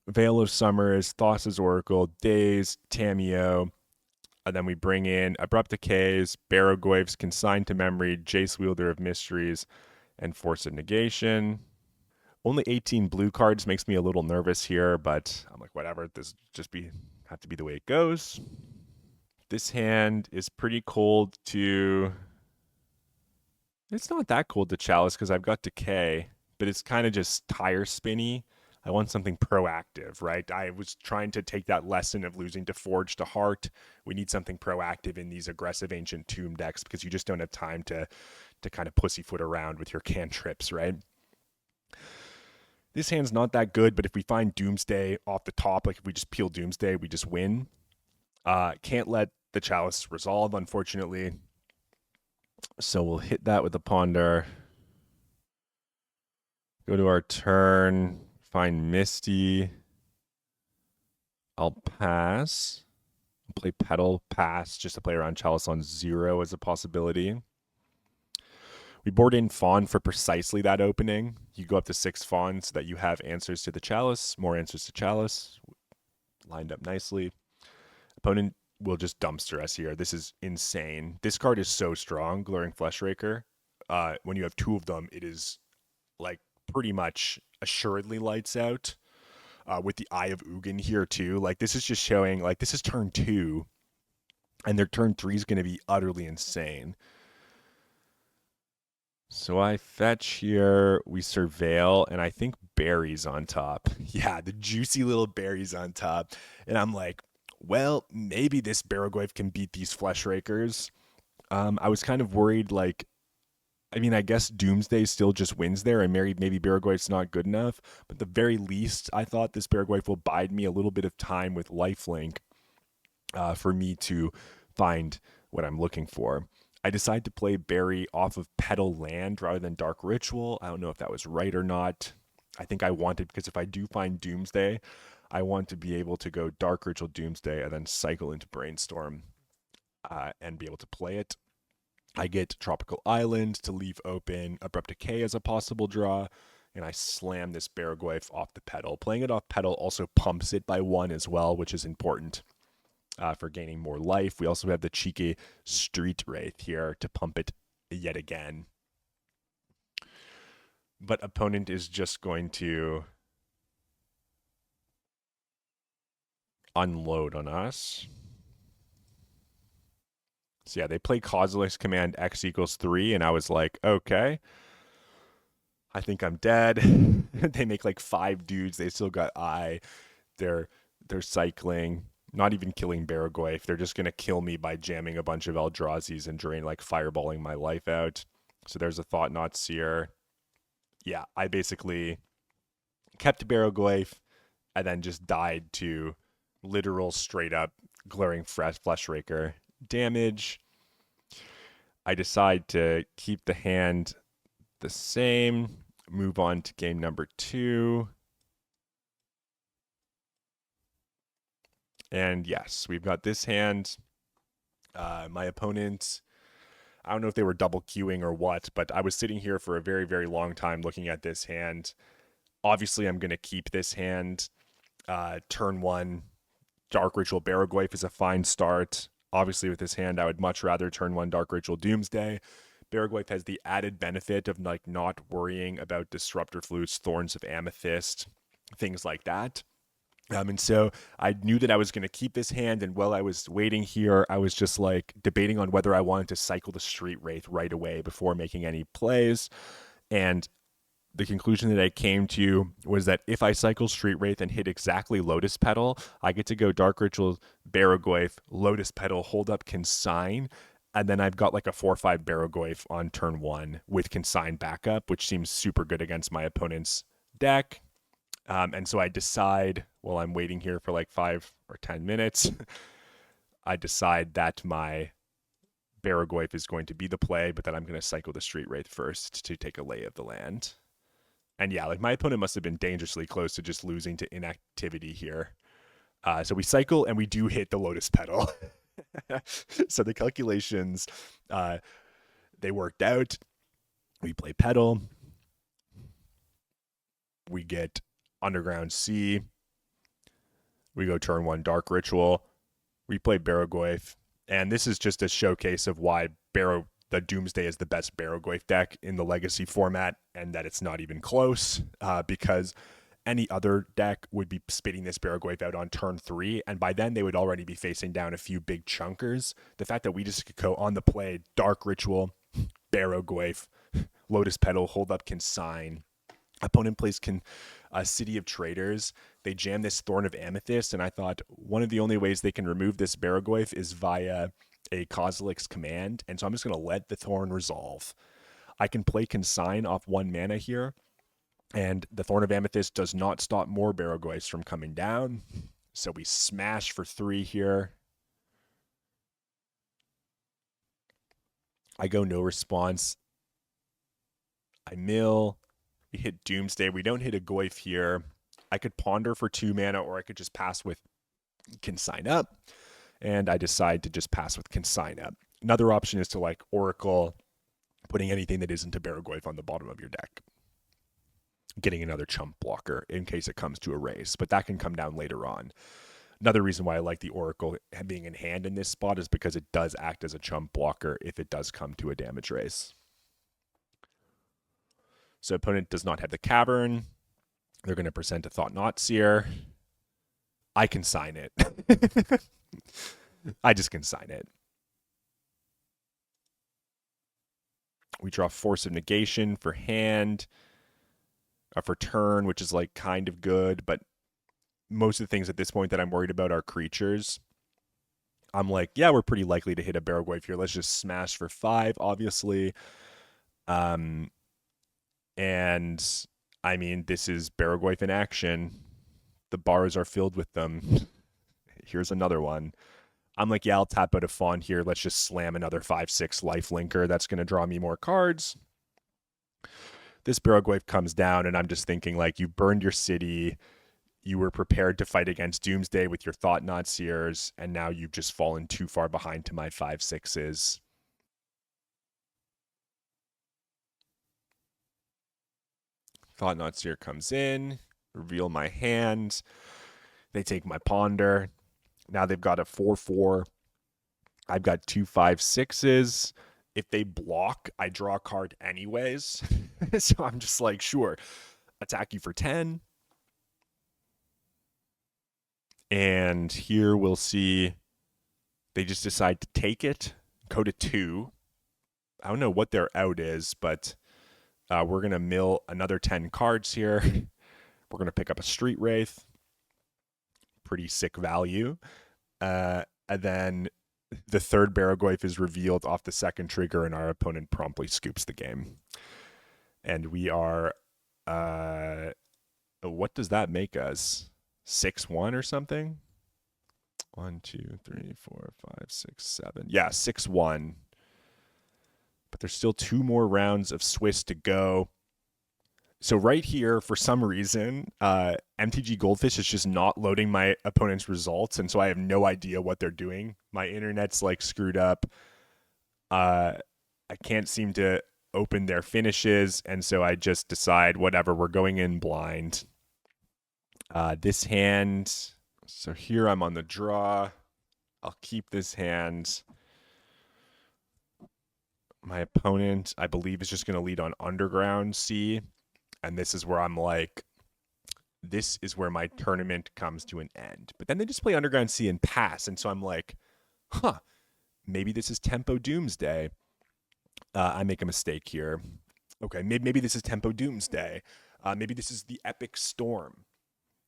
Veil of Summers, Thassa's Oracle, Daze, Tamiyo, and then we bring in Abrupt Decays, Barrogoyf's Consigned to Memory, Jace Wielder of Mysteries, and Force of Negation. Only 18 blue cards makes me a little nervous here, but I'm like, whatever, this just have to be the way it goes. This hand is pretty cold to... It's not that cold to Chalice because I've got Decay, but it's kind of just tire spinny. I want something proactive, right? I was trying to take that lesson of losing to Forge to Heart. We need something proactive in these aggressive Ancient Tomb decks because you just don't have time to kind of pussyfoot around with your cantrips, right? This hand's not that good, but if we find Doomsday off the top, like if we just peel Doomsday, we just win. Can't let the Chalice resolve, unfortunately. So we'll hit that with the Ponder. Go to our turn. Find Misty. I'll pass. Play Petal, pass, just to play around Chalice on 0 as a possibility. We board in Fawn for precisely that opening. You go up to 6 Fawn so that you have answers to the Chalice, more answers to Chalice. Lined up nicely. Opponent will just dumpster us here. This is insane. This card is so strong, Glaring Fleshraker. When you have 2 of them, it is like pretty much assuredly lights out. With the Eye of Ugin here too. Like this is just showing, like this is turn 2 and their turn 3 is going to be utterly insane. So I fetch here, we surveil, and I think Berry's on top. Yeah, the juicy little Berry's on top. And I'm like, well, maybe this Barrogoyf can beat these Fleshrakers. I was kind of worried, like, I mean, I guess Doomsday still just wins there, and maybe Barrogoyf's not good enough. But at the very least, I thought this Barrogoyf will bide me a little bit of time with lifelink for me to find what I'm looking for. I decided to play Berry off of Petal Land rather than Dark Ritual. I don't know if that was right or not. I think I wanted, because if I do find Doomsday, I want to be able to go Dark Ritual Doomsday and then cycle into Brainstorm and be able to play it. I get Tropical Island to leave open Abrupt Decay as a possible draw, and I slam this Baraglyph off the pedal. Playing it off pedal also pumps it by 1 as well, which is important for gaining more life. We also have the cheeky Street Wraith here to pump it yet again. But opponent is just going to unload on us. So yeah, they play Kozilek's command X equals 3, and I was like, okay, I think I'm dead. They make like 5 dudes. They still got eye. They're cycling, not even killing Baraglyph. They're just gonna kill me by jamming a bunch of Eldrazi's and like fireballing my life out. So there's a Thought-Knot Seer. Yeah, I basically kept Baraglyph and then just died to literal straight up glaring Fleshraker damage. I decide to keep the hand the same, move on to game number 2. And yes, we've got this hand. My opponent, I don't know if they were double queuing or what, but I was sitting here for a very, very long time looking at this hand. Obviously, I'm going to keep this hand. Turn 1, Dark Ritual Baraglyph is a fine start. Obviously, with this hand, I would much rather turn 1 Dark Ritual Doomsday. Baraglyph has the added benefit of like not worrying about Disruptor Flutes, Thorns of Amethyst, things like that. And so I knew that I was going to keep this hand, and while I was waiting here, I was just like debating on whether I wanted to cycle the Street Wraith right away before making any plays. And the conclusion that I came to was that if I cycle Street Wraith and hit exactly Lotus Petal, I get to go Dark Ritual, Baraglyph, Lotus Petal, hold up Consign, and then I've got like a 4/5 Baraglyph on turn 1 with Consign backup, which seems super good against my opponent's deck. And so I decide, while I'm waiting here for like 5 or 10 minutes, I decide that my Baraglyph is going to be the play, but that I'm going to cycle the Street Wraith first to take a lay of the land. And yeah, like my opponent must have been dangerously close to just losing to inactivity here. So we cycle and we do hit the Lotus Petal. So the calculations, they worked out. We play Petal. We get Underground Sea. We go turn 1 Dark Ritual. We play Baraglyph. And this is just a showcase of why the Doomsday is the best Baraglyph deck in the Legacy format, and that it's not even close, because any other deck would be spitting this Baraglyph out on turn 3, and by then they would already be facing down a few big chunkers. The fact that we just could go on the play, Dark Ritual, Baraglyph, Lotus Petal, Hold Up Consign. Opponent plays City of Traders. They jam this Thorn of Amethyst, and I thought one of the only ways they can remove this Baraglyph is via a Kozilek's command, and so I'm just going to let the Thorn resolve. I can play Consign off 1 mana here, and the Thorn of Amethyst does not stop more Baraglyphs from coming down, so we smash for 3 here. I go no response. I mill. We hit Doomsday. We don't hit a Goyf here. I could ponder for 2 mana, or I could just pass with Consign up. And I decide to just pass with Consign up. Another option is to like Oracle, putting anything that isn't a Baraglyph on the bottom of your deck. Getting another chump blocker in case it comes to a race, but that can come down later on. Another reason why I like the Oracle being in hand in this spot is because it does act as a chump blocker if it does come to a damage race. So opponent does not have the Cavern. They're going to present a Thought-Knot Seer. I consign it. I just consign it. We draw Force of Negation for hand, for turn, which is like kind of good, but most of the things at this point that I'm worried about are creatures. I'm like, yeah, we're pretty likely to hit a Baraglyph here. Let's just smash for 5, obviously. And I mean, this is Baraglyph in action. The bars are filled with them. Here's another one. I'm like, yeah, I'll tap out a Fawn here. Let's just slam another 5/6 lifelinker. That's going to draw me more cards. This Baraglyph comes down, and I'm just thinking, like, you burned your city. you were prepared to fight against Doomsday with your Thought-Knot Seers, and now you've just fallen too far behind to my 5/6s. Thought-Knot Seer comes in, reveal my hand. They take my Ponder. Now they've got a 4/4. I've got 2/5/6s. If they block, I draw a card anyways. So I'm just like, sure, attack you for 10. And here we'll see they just decide to take it, go to 2. I don't know what their out is, but we're going to mill another 10 cards here. We're going to pick up a Street Wraith. Pretty sick value. And then the third Baraglyph is revealed off the second trigger, and our opponent promptly scoops the game. And we are, what does that make us? 6-1 or something? 1, 2, 3, 4, 5, 6, 7. Yeah, 6-1. But there's still 2 more rounds of Swiss to go. So right here, for some reason, MTG Goldfish is just not loading my opponent's results, and so I have no idea what they're doing. My internet's like screwed up. I can't seem to open their finishes, and so I just decide, whatever, we're going in blind. This hand, so here I'm on the draw. I'll keep this hand. My opponent, I believe, is just going to lead on Underground Sea. And this is where I'm like, this is where my tournament comes to an end. But then they just play Underground Sea and pass. And so I'm like, maybe this is Tempo Doomsday. I make a mistake here. Okay, maybe this is Tempo Doomsday. Maybe this is the Epic Storm.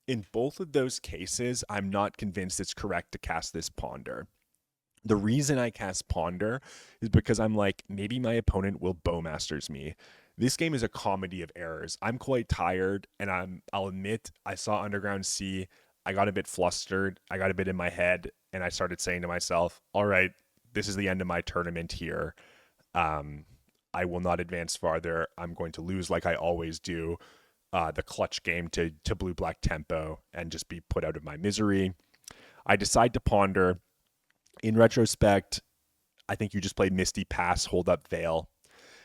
In both of those cases, I'm not convinced it's correct to cast this Ponder. The reason I cast Ponder is because I'm like, maybe my opponent will Bowmasters me. This game is a comedy of errors. I'm quite tired, and I'll admit I saw Underground Sea. I got a bit flustered. I got a bit in my head, and I started saying to myself, all right, this is the end of my tournament here. I will not advance farther. I'm going to lose like I always do. The clutch game to blue-black tempo and just be put out of my misery. I decide to Ponder. In retrospect, I think you just played Misty Pass, Hold Up Veil.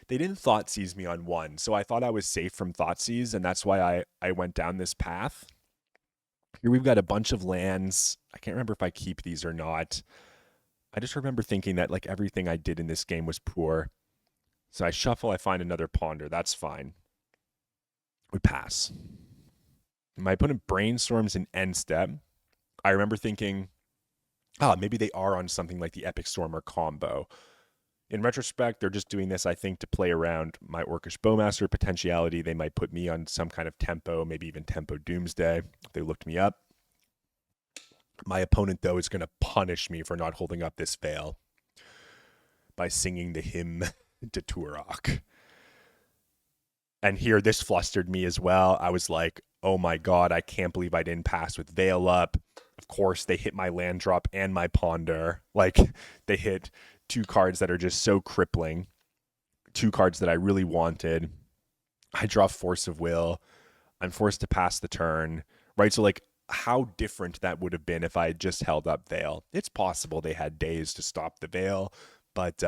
They didn't Thoughtseize me on 1, so I thought I was safe from Thoughtseize, and that's why I went down this path. Here we've got a bunch of lands. I can't remember if I keep these or not. I just remember thinking that like everything I did in this game was poor. So I shuffle, I find another Ponder. That's fine. We pass. My opponent brainstorms an end step. I remember thinking, maybe they are on something like the Epic Storm or combo. In retrospect, they're just doing this, I think, to play around my Orcish Bowmaster potentiality. They might put me on some kind of tempo, maybe even tempo Doomsday if they looked me up. My opponent, though, is going to punish me for not holding up this veil by singing the hymn to Turok. And here, this flustered me as well. I was like, oh my god, I can't believe I didn't pass with Veil up. Of course, they hit my land drop and my Ponder. Like, they hit 2 cards that are just so crippling. 2 cards that I really wanted. I draw Force of Will. I'm forced to pass the turn, right? So, like, how different that would have been if I had just held up Veil. It's possible they had days to stop the Veil, but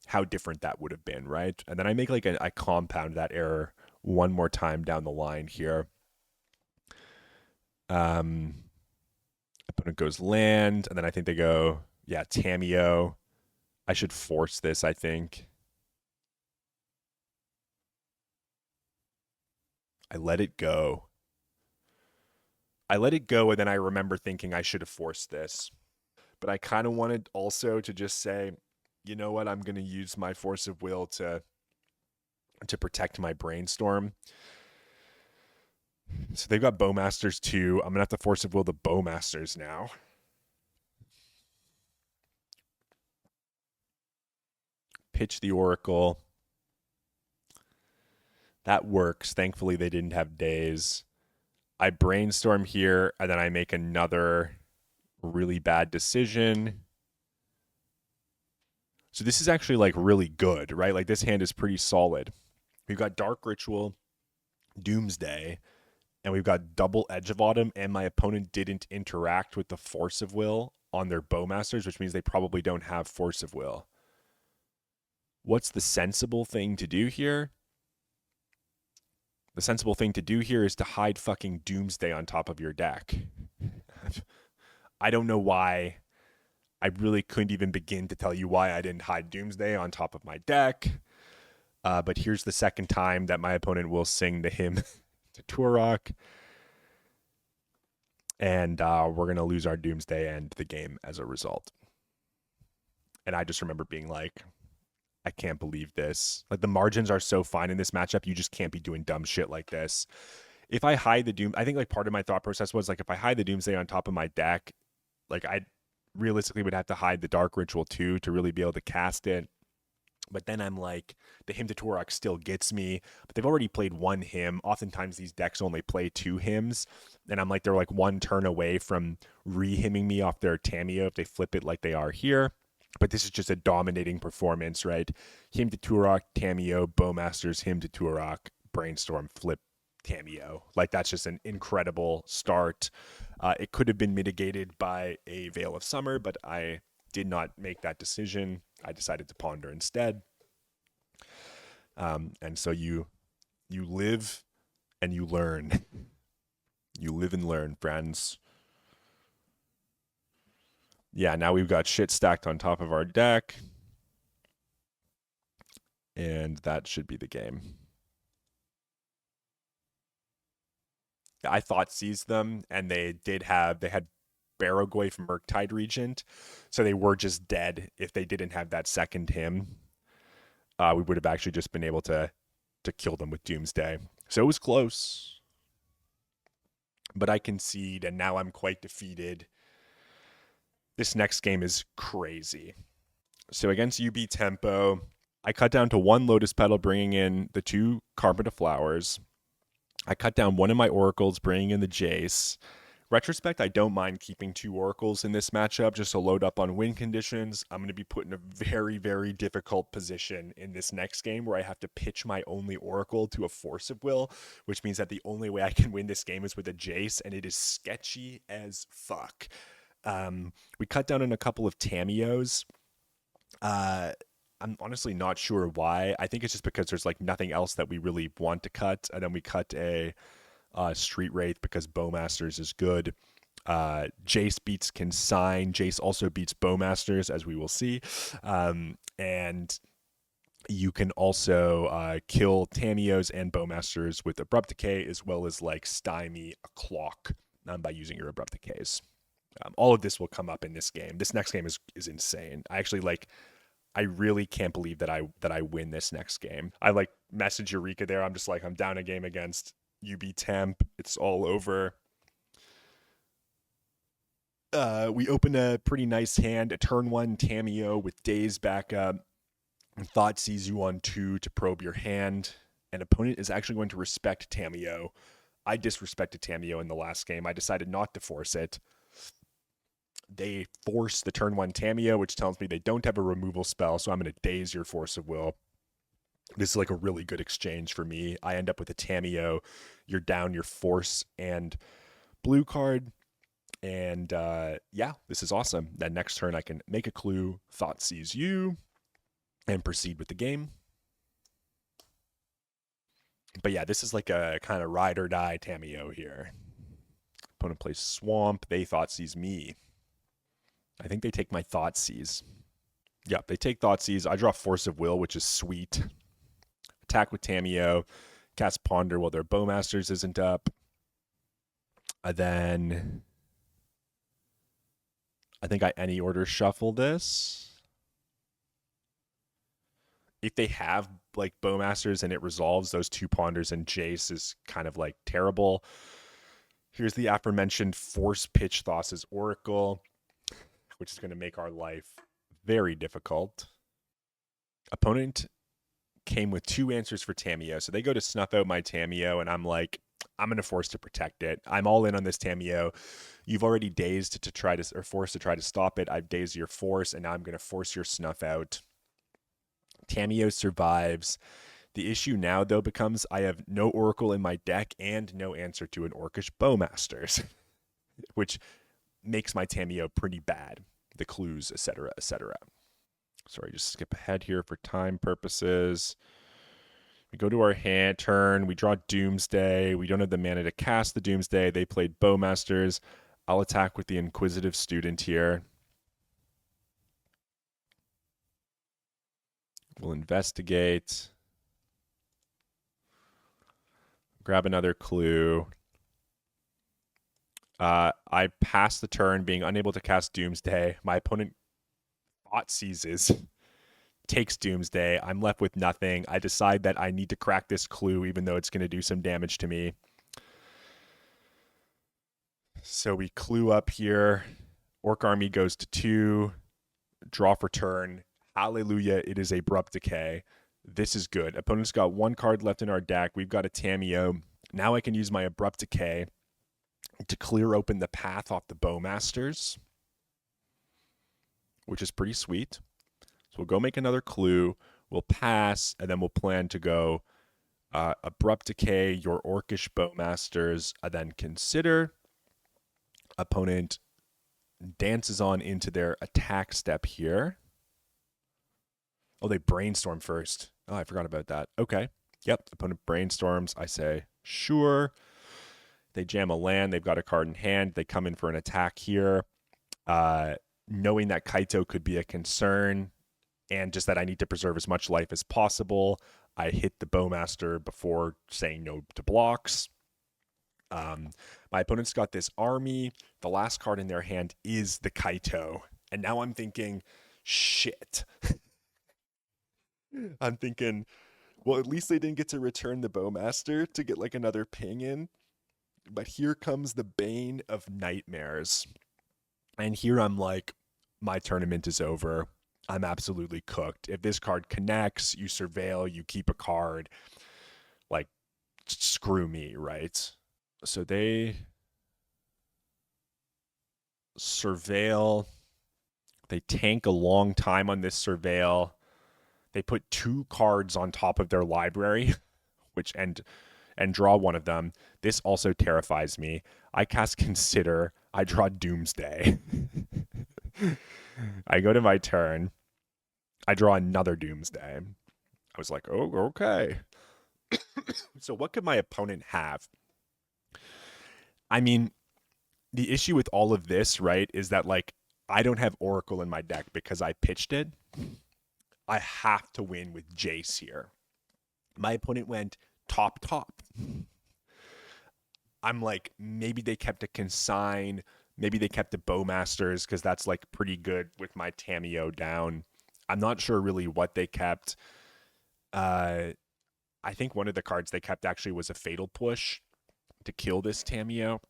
how different that would have been, right? And then I make like I compound that error one more time down the line here. Opponent goes land, and then I think they go, yeah, Tamiyo. I should force this, I think. I let it go. And then I remember thinking I should have forced this. But I kind of wanted also to just say, you know what, I'm going to use my Force of Will to protect my Brainstorm. So they've got Bowmasters too. I'm going to have to Force of Will the Bowmasters now. Pitch the Oracle. That works. Thankfully, they didn't have days. I Brainstorm here, and then I make another really bad decision. So this is actually like really good, right? Like this hand is pretty solid. We've got Dark Ritual, Doomsday, and we've got double Edge of Autumn, and my opponent didn't interact with the Force of Will on their Bowmasters, which means they probably don't have Force of Will. What's the sensible thing to do here? The sensible thing to do here is to hide fucking Doomsday on top of your deck. I don't know why. I really couldn't even begin to tell you why I didn't hide Doomsday on top of my deck. But here's the second time that my opponent will sing the hymn to Turok. And we're going to lose our Doomsday and the game as a result. And I just remember being like, I can't believe this. Like, the margins are so fine in this matchup. You just can't be doing dumb shit like this. If I hide the Doom, I think like part of my thought process was like, if I hide the Doomsday on top of my deck, like I realistically would have to hide the Dark Ritual too to really be able to cast it. But then I'm like, the Hymn to Turok still gets me, but they've already played one hymn. Oftentimes these decks only play two hymns, and I'm like, they're like one turn away from re-hymning me off their Tamiyo if they flip it like they are here. But this is just a dominating performance, right? Hymn to Turok, Tamiyo, Bowmasters, Hymn to Turok, Brainstorm, flip, Tamiyo. Like, that's just an incredible start. It could have been mitigated by a Veil of Summer, but I did not make that decision. I decided to ponder instead. And so you live and you learn. You live and learn, friends. Yeah, now we've got shit stacked on top of our deck. And that should be the game. I thought seized them, and they had Barrogoyf Murktide Regent, so they were just dead if they didn't have that second hymn. We would have actually just been able to kill them with Doomsday. So it was close. But I concede, and now I'm quite defeated. This next game is crazy. So against UB Tempo, I cut down to one Lotus Petal, bringing in the two Carpet of Flowers. I cut down one of my Oracles, bringing in the Jace. Retrospect, I don't mind keeping two Oracles in this matchup just to load up on win conditions. I'm going to be put in a very, very difficult position in this next game where I have to pitch my only Oracle to a Force of Will, which means that the only way I can win this game is with a Jace, and it is sketchy as fuck. We cut down on a couple of Tamiyos. I'm honestly not sure why. I think it's just because there's like nothing else that we really want to cut, and then we cut a Street Wraith because Bowmasters is good. Jace beats Consign. Jace also beats Bowmasters, as we will see. And you can also kill Tamiyos and Bowmasters with Abrupt Decay, as well as like stymie a clock by using your Abrupt Decays. All of this will come up in this game. This next game is insane. I really can't believe that I win this next game. I like message Eureka there. I'm just like, I'm down a game against UB Temp. It's all over. We open a pretty nice hand, a turn one Tamiyo with Daze backup. Thought sees you on 2 to probe your hand. An opponent is actually going to respect Tamiyo. I disrespected Tamiyo in the last game. I decided not to force it. They force the turn one Tamiyo, which tells me they don't have a removal spell, so I'm going to daze your Force of Will. This is like a really good exchange for me. I end up with a Tamiyo. You're down your Force and blue card. And yeah, this is awesome. That next turn I can make a clue, Thought sees you, and proceed with the game. But yeah, this is like a kind of ride or die Tamiyo here. Opponent plays Swamp. They Thought sees me. I think they take my Thoughtseize. Yeah, they take Thoughtseize. I draw Force of Will, which is sweet. Attack with Tamiyo. Cast Ponder while their Bowmasters isn't up. Then I think I any order shuffle this. If they have like Bowmasters and it resolves, those two Ponders and Jace is kind of like terrible. Here's the aforementioned Force Pitch Thassa's Oracle, which is going to make our life very difficult. Opponent came with 2 answers for Tamiyo. So they go to snuff out my Tamiyo, and I'm like, I'm going to force to protect it. I'm all in on this Tamiyo. You've already dazed to try to, or forced to try to stop it. I've dazed your Force, and now I'm going to force your snuff out. Tamiyo survives. The issue now, though, becomes I have no Oracle in my deck and no answer to an Orcish Bowmasters, which makes my Tamiyo pretty bad. The clues, etc., etc. Sorry, just skip ahead here for time purposes. We go to our hand turn. We draw Doomsday. We don't have the mana to cast the Doomsday. They played Bowmasters. I'll attack with the Inquisitive Student here. We'll investigate. Grab another clue. I pass the turn, being unable to cast Doomsday. My opponent thought seizes, takes Doomsday. I'm left with nothing. I decide that I need to crack this clue, even though it's going to do some damage to me. So we clue up here. Orc Army goes to 2. Draw for turn. Hallelujah, it is Abrupt Decay. This is good. Opponent's got 1 card left in our deck. We've got a Tamiyo. Now I can use my Abrupt Decay to clear open the path off the Bowmasters, which is pretty sweet. So we'll go make another clue. We'll pass, and then we'll plan to go Abrupt Decay, your Orcish Bowmasters, and then consider. Opponent dances on into their attack step here. Oh, they brainstorm first. Oh, I forgot about that. Okay. Yep. Opponent brainstorms. I say, sure. They jam a land. They've got a card in hand. They come in for an attack here. Knowing that Kaito could be a concern and just that I need to preserve as much life as possible, I hit the Bowmaster before saying no to blocks. My opponent's got this army. The last card in their hand is the Kaito. And now I'm thinking, shit. I'm thinking, well, at least they didn't get to return the Bowmaster to get like another ping in. But here comes the bane of nightmares. And here I'm like, my tournament is over. I'm absolutely cooked. If this card connects, you surveil, you keep a card. Like, screw me, right? So they surveil. They tank a long time on this surveil. They put 2 cards on top of their library, which and draw one of them. This also terrifies me. I cast Consider. I draw Doomsday. I go to my turn. I draw another Doomsday. I was like, oh, okay. So what could my opponent have? I mean, the issue with all of this, right, is that, like, I don't have Oracle in my deck because I pitched it. I have to win with Jace here. My opponent went top. I'm like, maybe they kept a Consign. Maybe they kept the Bowmasters because that's, like, pretty good with my Tamiyo down. I'm not sure really what they kept. I think one of the cards they kept actually was a Fatal Push to kill this Tamiyo.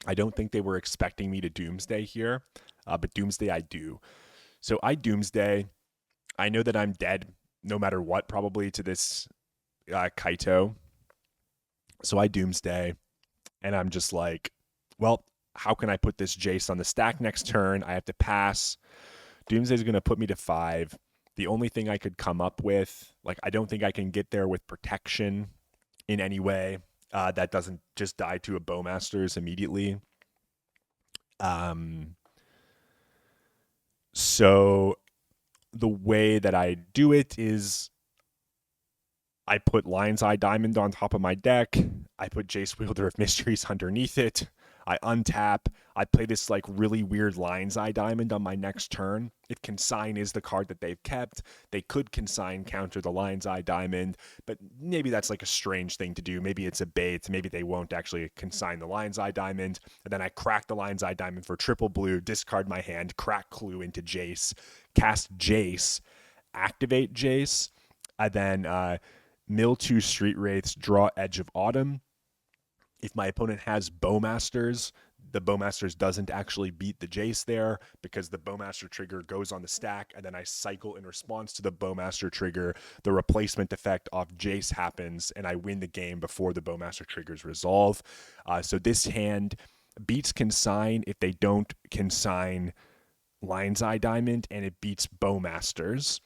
I don't think they were expecting me to Doomsday here, but Doomsday I do. So I Doomsday. I know that I'm dead no matter what, probably, to this Kaito. So I Doomsday, and I'm just like, well, how can I put this Jace on the stack next turn? I have to pass. Doomsday is going to put me to 5. The only thing I could come up with, like, I don't think I can get there with protection in any way. That doesn't just die to a Bowmasters immediately. So the way that I do it is I put Lion's Eye Diamond on top of my deck. I put Jace Wielder of Mysteries underneath it. I untap. I play this like really weird Lion's Eye Diamond on my next turn. If Consign is the card that they've kept, they could Consign counter the Lion's Eye Diamond, but maybe that's like a strange thing to do. Maybe it's a bait. Maybe they won't actually Consign the Lion's Eye Diamond. And then I crack the Lion's Eye Diamond for triple blue, discard my hand, crack Clue into Jace, cast Jace, activate Jace, and then mill 2 Street Wraiths, draw Edge of Autumn. If my opponent has Bowmasters, the Bowmasters doesn't actually beat the Jace there because the Bowmaster trigger goes on the stack, and then I cycle in response to the Bowmaster trigger. The replacement effect off Jace happens, and I win the game before the Bowmaster triggers resolve. So this hand beats Consign if they don't Consign Lion's Eye Diamond, and it beats Bowmasters.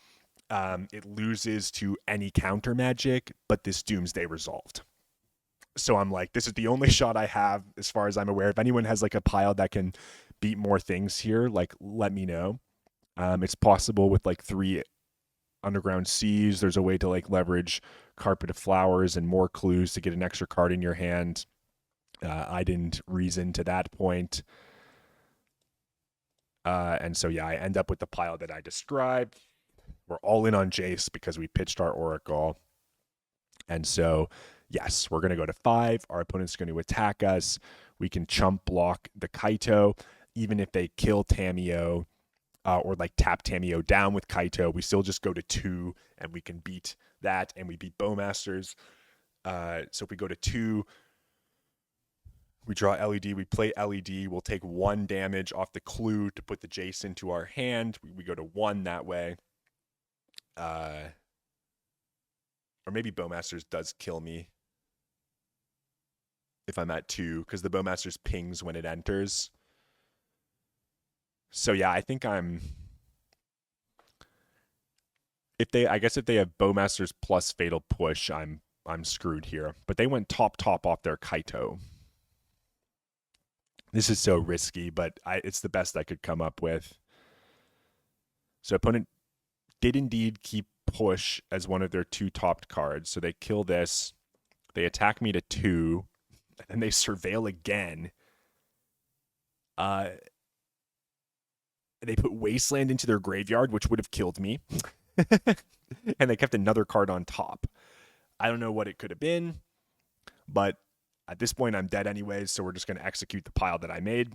it loses to any counter magic, but this Doomsday resolved. So I'm like, this is the only shot I have as far as I'm aware. If anyone has like a pile that can beat more things here, like let me know. It's possible with like 3 underground seas. There's a way to like leverage Carpet of Flowers and more clues to get an extra card in your hand. I didn't reason to that point. And so, yeah, I end up with the pile that I described. We're all in on Jace because we pitched our Oracle. And so, yes, we're going to go to 5. Our opponent's going to attack us. We can chump block the Kaito. Even if they kill Tamiyo or like tap Tamiyo down with Kaito, we still just go to 2 and we can beat that, and we beat Bowmasters. So if we go to 2, we draw LED, we play LED, we'll take 1 damage off the clue to put the Jace into our hand. We go to 1 that way. Or maybe Bowmasters does kill me if I'm at 2, because the Bowmasters pings when it enters. So yeah, I think if they have Bowmasters plus Fatal Push, I'm screwed here. But they went top off their Kaito. This is so risky, but it's the best I could come up with. So opponent did indeed keep Push as one of their 2 topped cards. So they kill this. They attack me to 2. And then they surveil again. They put Wasteland into their graveyard, which would have killed me. And they kept another card on top. I don't know what it could have been, but at this point I'm dead anyways, so we're just going to execute the pile that I made.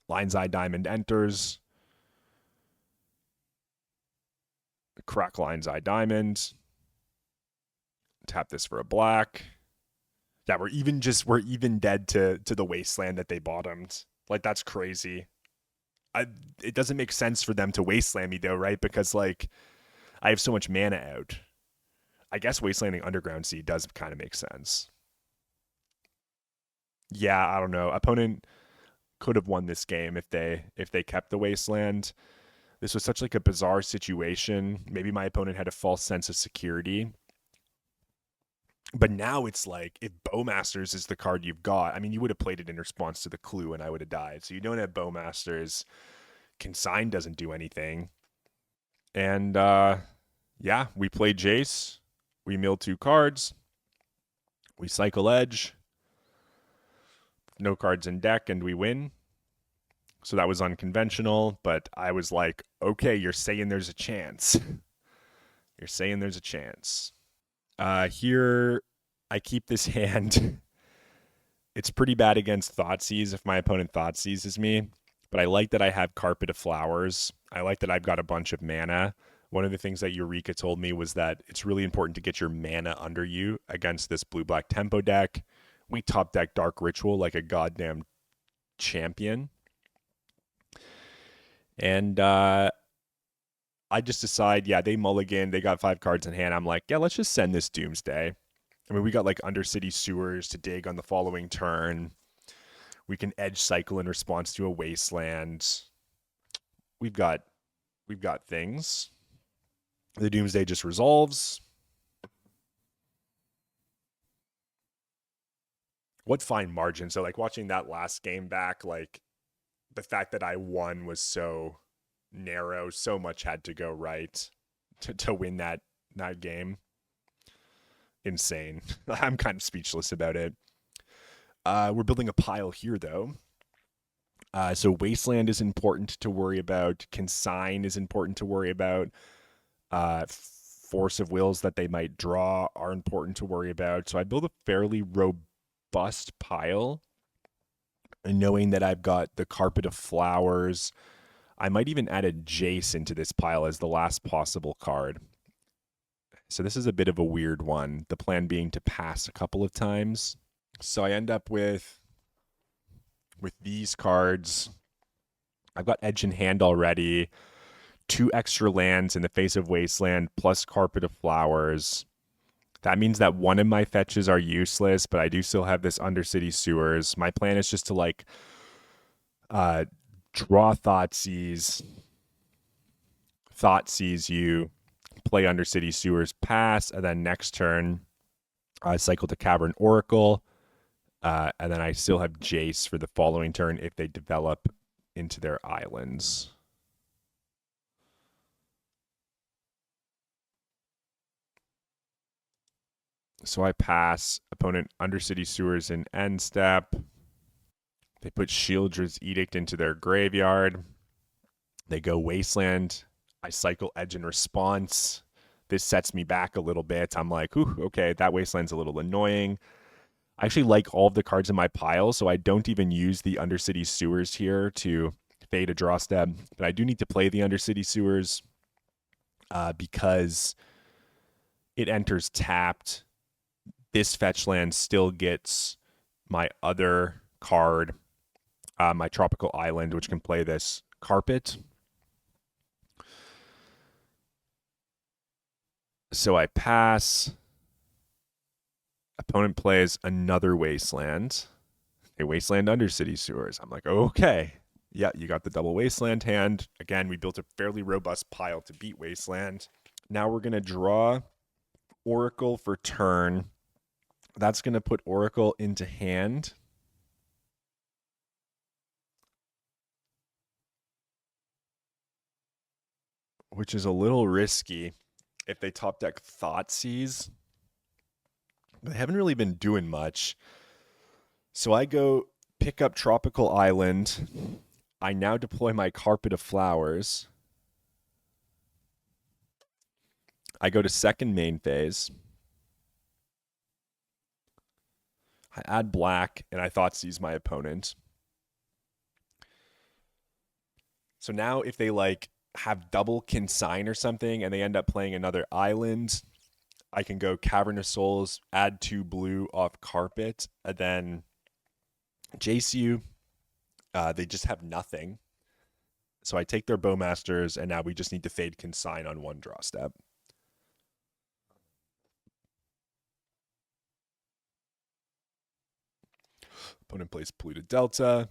Lion's Eye Diamond enters. Crack Lion's Eye Diamond. Tap this for a black. Yeah, we're even dead to the Wasteland that they bottomed. Like, that's crazy. It doesn't make sense for them to Wasteland me though, right? Because like I have so much mana out. I guess Wastelanding Underground Sea does kind of make sense. Yeah, I don't know. Opponent could have won this game if they kept the Wasteland. This was such like a bizarre situation. Maybe my opponent had a false sense of security. But now it's like, if Bowmasters is the card you've got, I mean, you would have played it in response to the clue and I would have died. So you don't have Bowmasters. Consign doesn't do anything. And yeah, we play Jace. We mill 2 cards. We cycle Edge. No cards in deck, and we win. So that was unconventional, but I was like, okay, you're saying there's a chance. You're saying there's a chance. Here, I keep this hand. It's pretty bad against Thoughtseize if my opponent Thoughtseizes me, but I like that I have Carpet of Flowers. I like that I've got a bunch of mana. One of the things that Eureka told me was that it's really important to get your mana under you against this blue-black tempo deck. We top deck Dark Ritual like a goddamn champion. And I just decide, yeah, they mulligan. They got 5 cards in hand. I'm like, yeah, let's just send this Doomsday. I mean, we got like Undercity Sewers to dig on the following turn. We can Edge cycle in response to a Wasteland. We've got things. The Doomsday just resolves. What fine margin. So like watching that last game back, like the fact that I won was so narrow. So much had to go right to win that game. Insane. I'm kind of speechless about it. We're building a pile here though. So Wasteland is important to worry about. Consign is important to worry about. Force of Wills that they might draw are important to worry about. So I build a fairly robust pile, and knowing that I've got the Carpet of Flowers. I might even add a Jace into this pile as the last possible card. So this is a bit of a weird one. The plan being to pass a couple of times. So I end up with these cards. I've got Edge in hand already. 2 extra lands in the face of Wasteland plus Carpet of Flowers. That means that one of my fetches are useless, but I do still have this Undercity Sewers. My plan is just to like draw Thoughtseize, Thoughtseize you, play Undercity Sewers, pass, and then next turn I cycle to Cavern Oracle, and then I still have Jace for the following turn if they develop into their islands. So I pass. Opponent Undercity Sewers in end step. They put Shieldred's Edict into their graveyard. They go Wasteland. I cycle Edge in response. This sets me back a little bit. I'm like, ooh, okay, that Wasteland's a little annoying. I actually like all of the cards in my pile, so I don't even use the Undercity Sewers here to fade a draw step. But I do need to play the Undercity Sewers because it enters tapped. This fetch land still gets my other card, my Tropical Island, which can play this Carpet. So I pass. Opponent plays another Wasteland. A Wasteland Undercity Sewers. I'm like, okay. Yeah, you got the double Wasteland hand. Again, we built a fairly robust pile to beat Wasteland. Now we're going to draw Oracle for turn. That's going to put Oracle into hand. Which is a little risky if they top deck Thoughtseize. They haven't really been doing much. So I go pick up Tropical Island. I now deploy my Carpet of Flowers. I go to second main phase. I add black, and I Thoughtseize my opponent. So now if they like have double consign or something and they end up playing another island, I can go Cavern of Souls, add 2 blue off Carpet, and then JCU. They just have nothing. So I take their Bowmasters, and now we just need to fade consign on one draw step. Opponent plays Polluted Delta.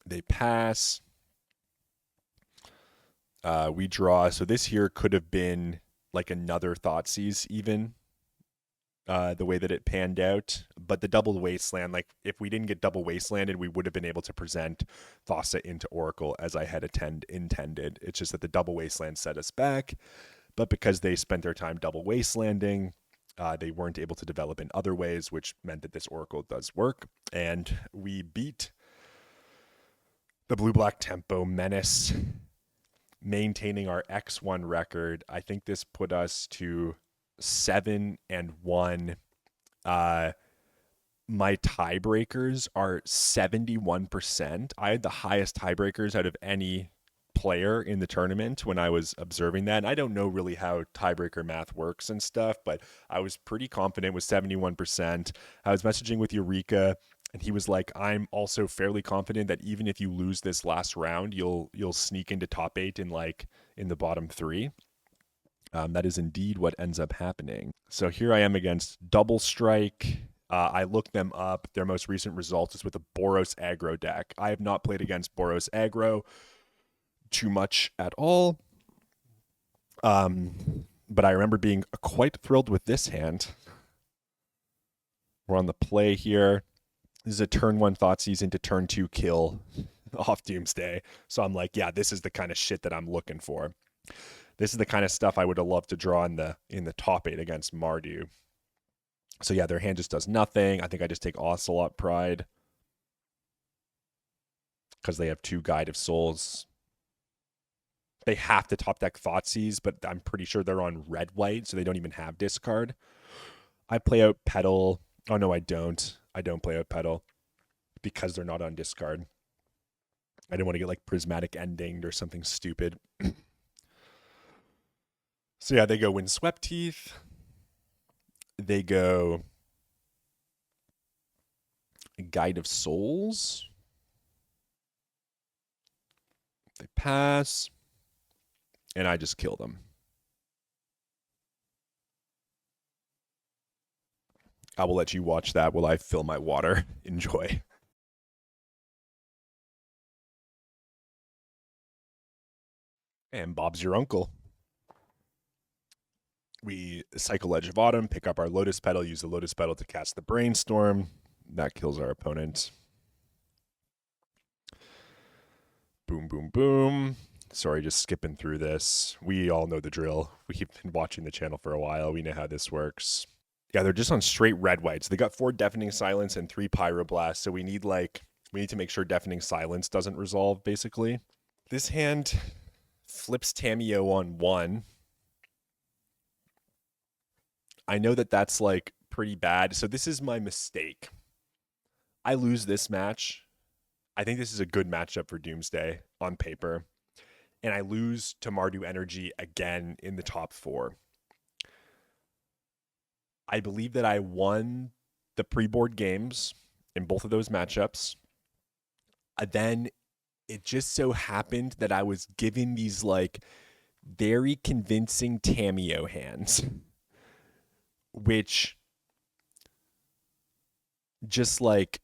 They pass. We draw. So this here could have been like another Thoughtseize even, the way that it panned out. But the double Wasteland, like if we didn't get double Wastelanded, we would have been able to present Thassa into Oracle as I had intended. It's just that the double Wasteland set us back. But because they spent their time double Wastelanding, they weren't able to develop in other ways, which meant that this Oracle does work. And we beat the Blue-Black Tempo Menace, maintaining our X1 record. I think this put us to 7-1. My tiebreakers are 71%. I had the highest tiebreakers out of any player in the tournament when I was observing that. And I don't know really how tiebreaker math works and stuff, but I was pretty confident with 71%. I was messaging with Eureka, and he was like, I'm also fairly confident that even if you lose this last round, you'll sneak into top 8 in the bottom 3. That is indeed what ends up happening. So here I am against Double Strike. I looked them up. Their most recent result is with a Boros aggro deck. I have not played against Boros aggro too much at all. But I remember being quite thrilled with this hand. We're on the play here. This is a turn 1 Thoughtseize into turn 2 kill off Doomsday. So I'm like, yeah, this is the kind of shit that I'm looking for. This is the kind of stuff I would have loved to draw in the top 8 against Mardu. So yeah, their hand just does nothing. I think I just take Ocelot Pride because they have 2 Guide of Souls. They have to top deck Thoughtseize, but I'm pretty sure they're on red-white, so they don't even have discard. I play out Petal. Oh, no, I don't. I don't play out Petal because they're not on discard. I didn't want to get like Prismatic Ending or something stupid. So yeah, they go Windswept Teeth. They go Guide of Souls. They pass. And I just kill them. I will let you watch that while I fill my water. Enjoy. And Bob's your uncle. We cycle Edge of Autumn, pick up our Lotus Petal, use the Lotus Petal to cast the Brainstorm. That kills our opponent. Boom, boom, boom. Sorry, just skipping through this. We all know the drill. We've been watching the channel for a while. We know how this works. Yeah, they're just on straight red whites. They got 4 Deafening Silence and 3 Pyroblasts, so we need to make sure Deafening Silence doesn't resolve, basically. This hand flips Tamiyo on 1. I know that that's like pretty bad, so this is my mistake. I lose this match. I think this is a good matchup for Doomsday on paper. And I lose to Mardu Energy again in the top 4. I believe that I won the pre-board games in both of those matchups. Then it just so happened that I was given these like very convincing Tamiyo hands, which just like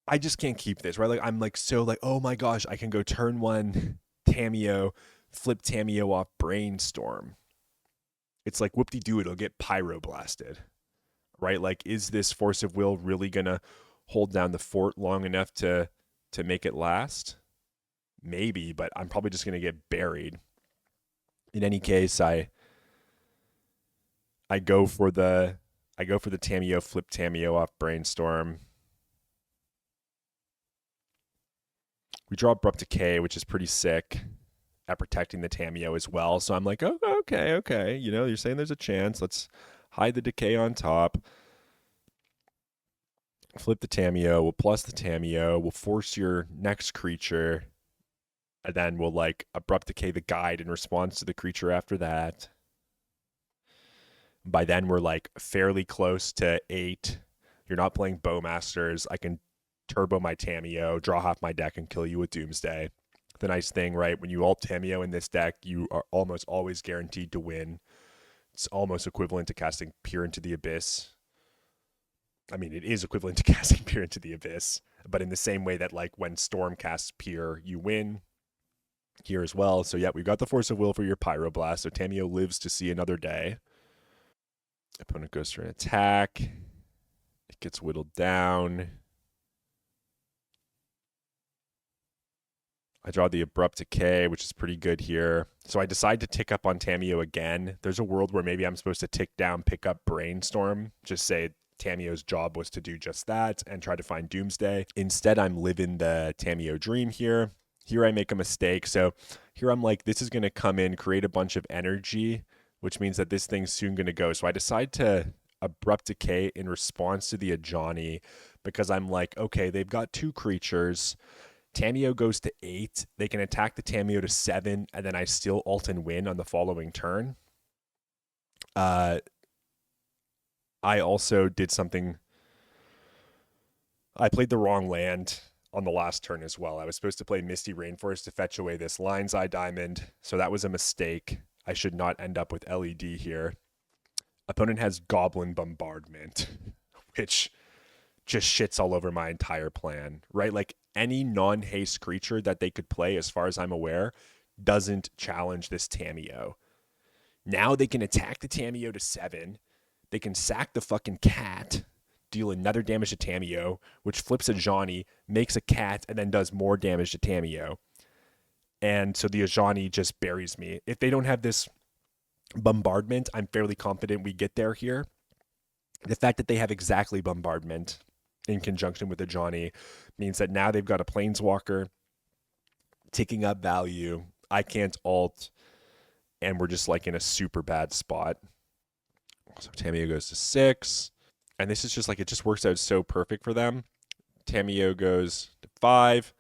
I just can't keep this, right? Like I'm like so like, oh my gosh, I can go turn 1 Tamiyo, flip Tamiyo off Brainstorm. It's like whoop-de-doo, it'll get Pyroblasted, right? Like, is this Force of Will really gonna hold down the fort long enough to make it last? Maybe, but I'm probably just gonna get buried. In any case, I go for the Tamiyo, flip Tamiyo off Brainstorm. We draw Abrupt Decay, which is pretty sick at protecting the Tamiyo as well. So I'm like, oh, okay. You know, you're saying there's a chance. Let's hide the Decay on top. Flip the Tamiyo. We'll plus the Tamiyo. We'll force your next creature. And then we'll like Abrupt Decay the Guide in response to the creature after that. By then, we're like fairly close to 8. You're not playing Bowmasters. I can turbo my Tamiyo, draw half my deck, and kill you with Doomsday. The nice thing, right, when you alt Tamiyo in this deck, you are almost always guaranteed to win. It's almost equivalent to casting Peer into the Abyss. I mean, it is equivalent to casting Peer into the Abyss, but in the same way that like when Storm casts Peer, you win here as well. So yeah, we've got the Force of Will for your Pyroblast, so Tamiyo lives to see another day. Opponent goes for an attack. It gets whittled down. I draw the Abrupt Decay, which is pretty good here. So I decide to tick up on Tamiyo again. There's a world where maybe I'm supposed to tick down, pick up Brainstorm. Just say Tamiyo's job was to do just that and try to find Doomsday. Instead, I'm living the Tamiyo dream here. Here I make a mistake. So here I'm like, this is going to come in, create a bunch of energy, which means that this thing's soon going to go. So I decide to Abrupt Decay in response to the Ajani because I'm like, okay, they've got 2 creatures. Tamiyo goes to 8. They can attack the Tamiyo to 7, and then I still alt and win on the following turn. I also did something. I played the wrong land on the last turn as well. I was supposed to play Misty Rainforest to fetch away this Lion's Eye Diamond, so that was a mistake. I should not end up with LED here. Opponent has Goblin Bombardment, which just shits all over my entire plan, right? Like any non-haste creature that they could play, as far as I'm aware, doesn't challenge this Tamiyo. Now they can attack the Tamiyo to 7. They can sack the fucking cat, deal another damage to Tamiyo, which flips a Ajani, makes a cat, and then does more damage to Tamiyo. And so the Ajani just buries me. If they don't have this bombardment, I'm fairly confident we get there here. The fact that they have exactly bombardment in conjunction with the Ajani means that now they've got a Planeswalker ticking up value. I can't alt, and we're just like in a super bad spot. So Tamiyo goes to 6, and this is just like, it just works out so perfect for them. Tamiyo goes to 5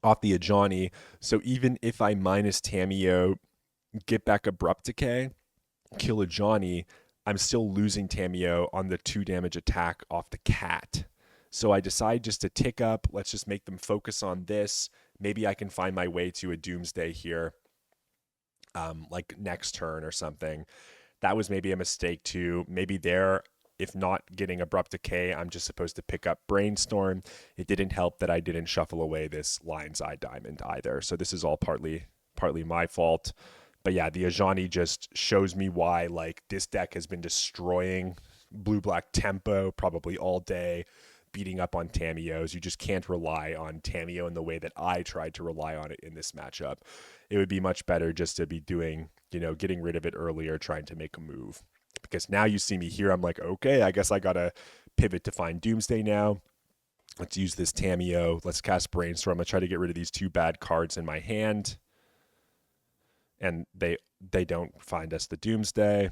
off the Ajani. So even if I minus Tamiyo, get back Abrupt Decay, kill Ajani, I'm still losing Tamiyo on the 2 damage attack off the cat. So I decide just to tick up. Let's just make them focus on this. Maybe I can find my way to a Doomsday here, like next turn or something. That was maybe a mistake too. Maybe they're if not getting Abrupt Decay, I'm just supposed to pick up Brainstorm. It didn't help that I didn't shuffle away this Lion's Eye Diamond either. So this is all partly my fault. But yeah, the Ajani just shows me why like this deck has been destroying blue-black tempo probably all day, beating up on Tamiyo's. You just can't rely on Tamiyo in the way that I tried to rely on it in this matchup. It would be much better just to be doing, getting rid of it earlier, trying to make a move. Because now you see me here, I'm like, okay, I guess I gotta pivot to find Doomsday now. Let's use this Tamiyo. Let's cast Brainstorm. I'm gonna try to get rid of these two bad cards in my hand. And they don't find us the Doomsday.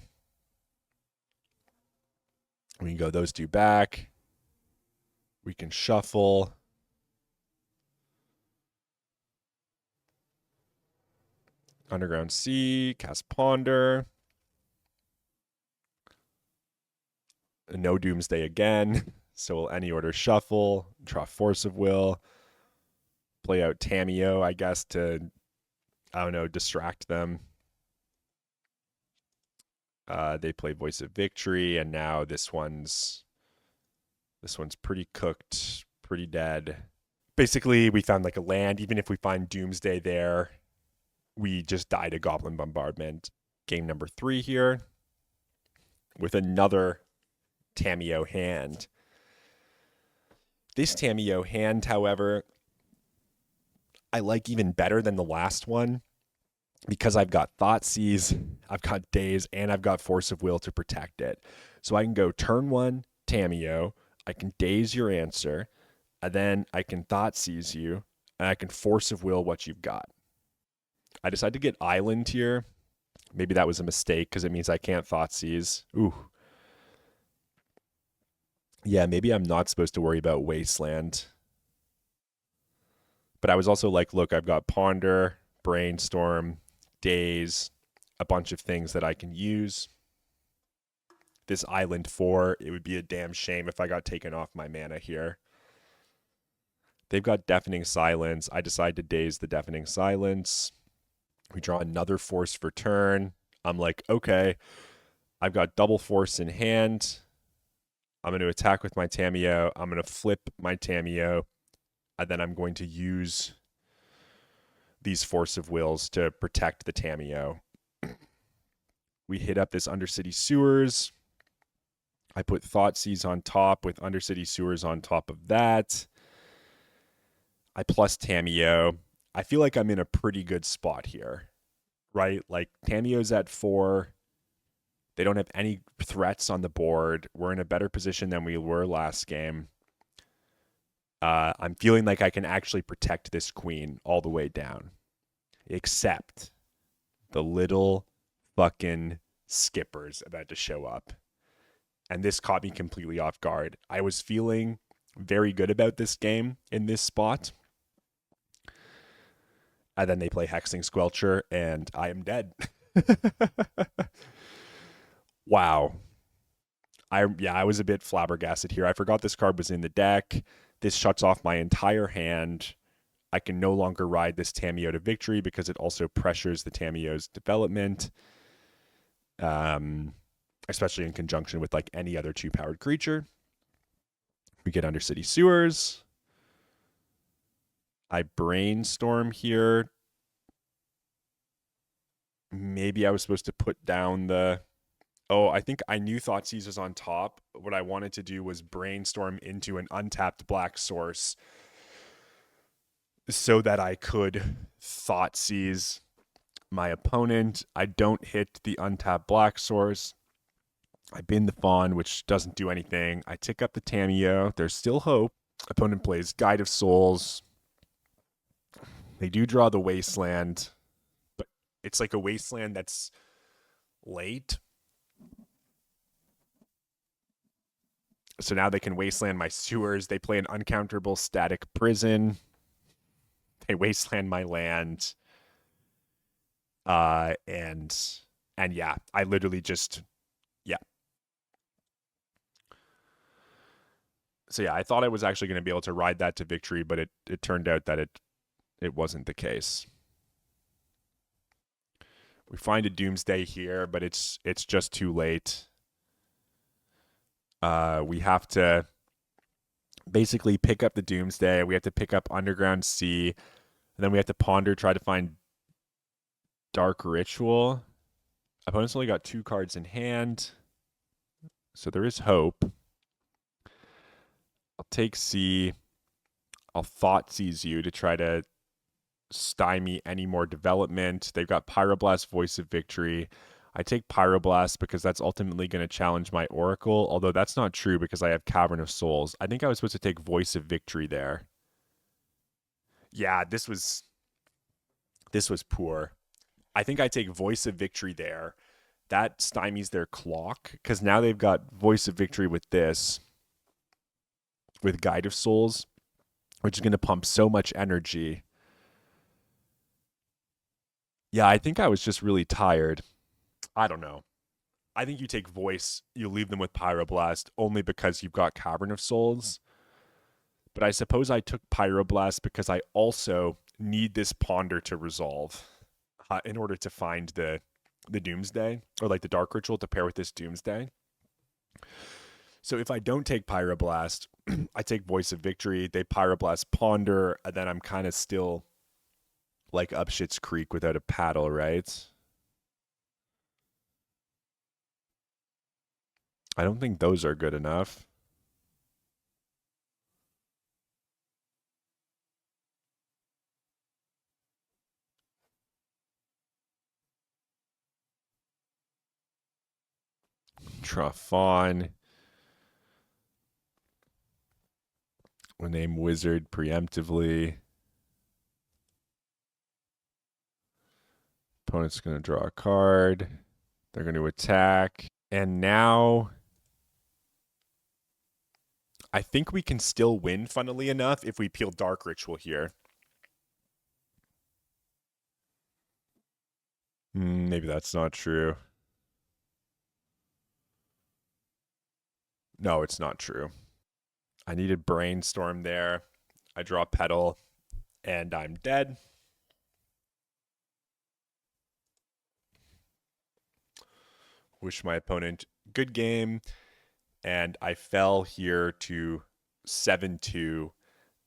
We can go those two back. We can shuffle. Underground Sea, cast Ponder. No Doomsday again. So we'll any order shuffle, draw Force of Will, play out Tamiyo, I guess, to, I don't know, distract them. They play Voice of Victory, and now this one's pretty cooked, pretty dead. Basically, we found like a land. Even if we find Doomsday there, we just die to Goblin Bombardment. Game number 3 here with another Tamiyo hand. This Tamiyo hand, however, I like even better than the last one because I've got Thoughtseize, I've got Daze, and I've got Force of Will to protect it. So I can go turn 1 Tamiyo, I can Daze your answer, and then I can Thoughtseize you, and I can Force of Will what you've got. I decided to get Island here. Maybe that was a mistake because it means I can't Thoughtseize. Ooh. Yeah, maybe I'm not supposed to worry about Wasteland. But I was also like, look, I've got Ponder, Brainstorm, Daze, a bunch of things that I can use. This Island 4, it would be a damn shame if I got taken off my mana here. They've got Deafening Silence. I decide to Daze the Deafening Silence. We draw another Force for turn. I'm like, okay, I've got double Force in hand. I'm going to attack with my Tamiyo. I'm going to flip my Tamiyo. And then I'm going to use these Force of Wills to protect the Tamiyo. We hit up this Undercity Sewers. I put Thoughtseize on top with Undercity Sewers on top of that. I plus Tamiyo. I feel like I'm in a pretty good spot here, right? Like Tamiyo's at 4. They don't have any threats on the board. We're in a better position than we were last game. I'm feeling like I can actually protect this queen all the way down. Except the little fucking skipper's about to show up. And this caught me completely off guard. I was feeling very good about this game in this spot. And then they play Hexing Squelcher, and I am dead. Wow. I was a bit flabbergasted here. I forgot this card was in the deck. This shuts off my entire hand. I can no longer ride this Tamiyo to victory because it also pressures the Tamiyo's development, especially in conjunction with like any other 2-powered creature. We get Undercity Sewers. I Brainstorm here. Maybe I was supposed to put down the... Oh, I think I knew Thoughtseize was on top. What I wanted to do was Brainstorm into an untapped black source so that I could Thoughtseize my opponent. I don't hit the untapped black source. I bin the Fawn, which doesn't do anything. I tick up the Tamiyo. There's still hope. Opponent plays Guide of Souls. They do draw the Wasteland, but it's like a Wasteland that's late. So now they can Wasteland my Sewers. They play an uncounterable Static Prison. They Wasteland my land. And yeah, I literally just, yeah. So yeah, I thought I was actually going to be able to ride that to victory, but it turned out that it wasn't the case. We find a Doomsday here, but it's just too late. We have to basically pick up the Doomsday. We have to pick up Underground Sea. And then we have to ponder, try to find Dark Ritual. Opponents only got 2 cards in hand, so there is hope. I'll take C. I'll Thoughtseize you to try to stymie any more development. They've got Pyroblast, Voice of Victory. I take Pyroblast because that's ultimately going to challenge my Oracle, although that's not true because I have Cavern of Souls. I think I was supposed to take Voice of Victory there. Yeah, this was poor. I think I take Voice of Victory there. That stymies their clock because now they've got Voice of Victory with this, with Guide of Souls, which is going to pump so much energy. Yeah, I think I was just really tired. I don't know. I think you take Voice, you leave them with Pyroblast only because you've got Cavern of Souls. But I suppose I took Pyroblast because I also need this Ponder to resolve in order to find the Doomsday, or like the Dark Ritual to pair with this Doomsday. So if I don't take Pyroblast, I take Voice of Victory, they Pyroblast Ponder, and then I'm kind of still like up Shit's Creek without a paddle, right? I don't think those are good enough. Draw Fawn. We'll name Wizard preemptively. Opponent's going to draw a card. They're going to attack. And now I think we can still win, funnily enough, if we peel Dark Ritual here. Maybe that's not true. No, it's not true. I needed Brainstorm there. I draw Petal, and I'm dead. Wish my opponent good game. And I fell here to 7-2.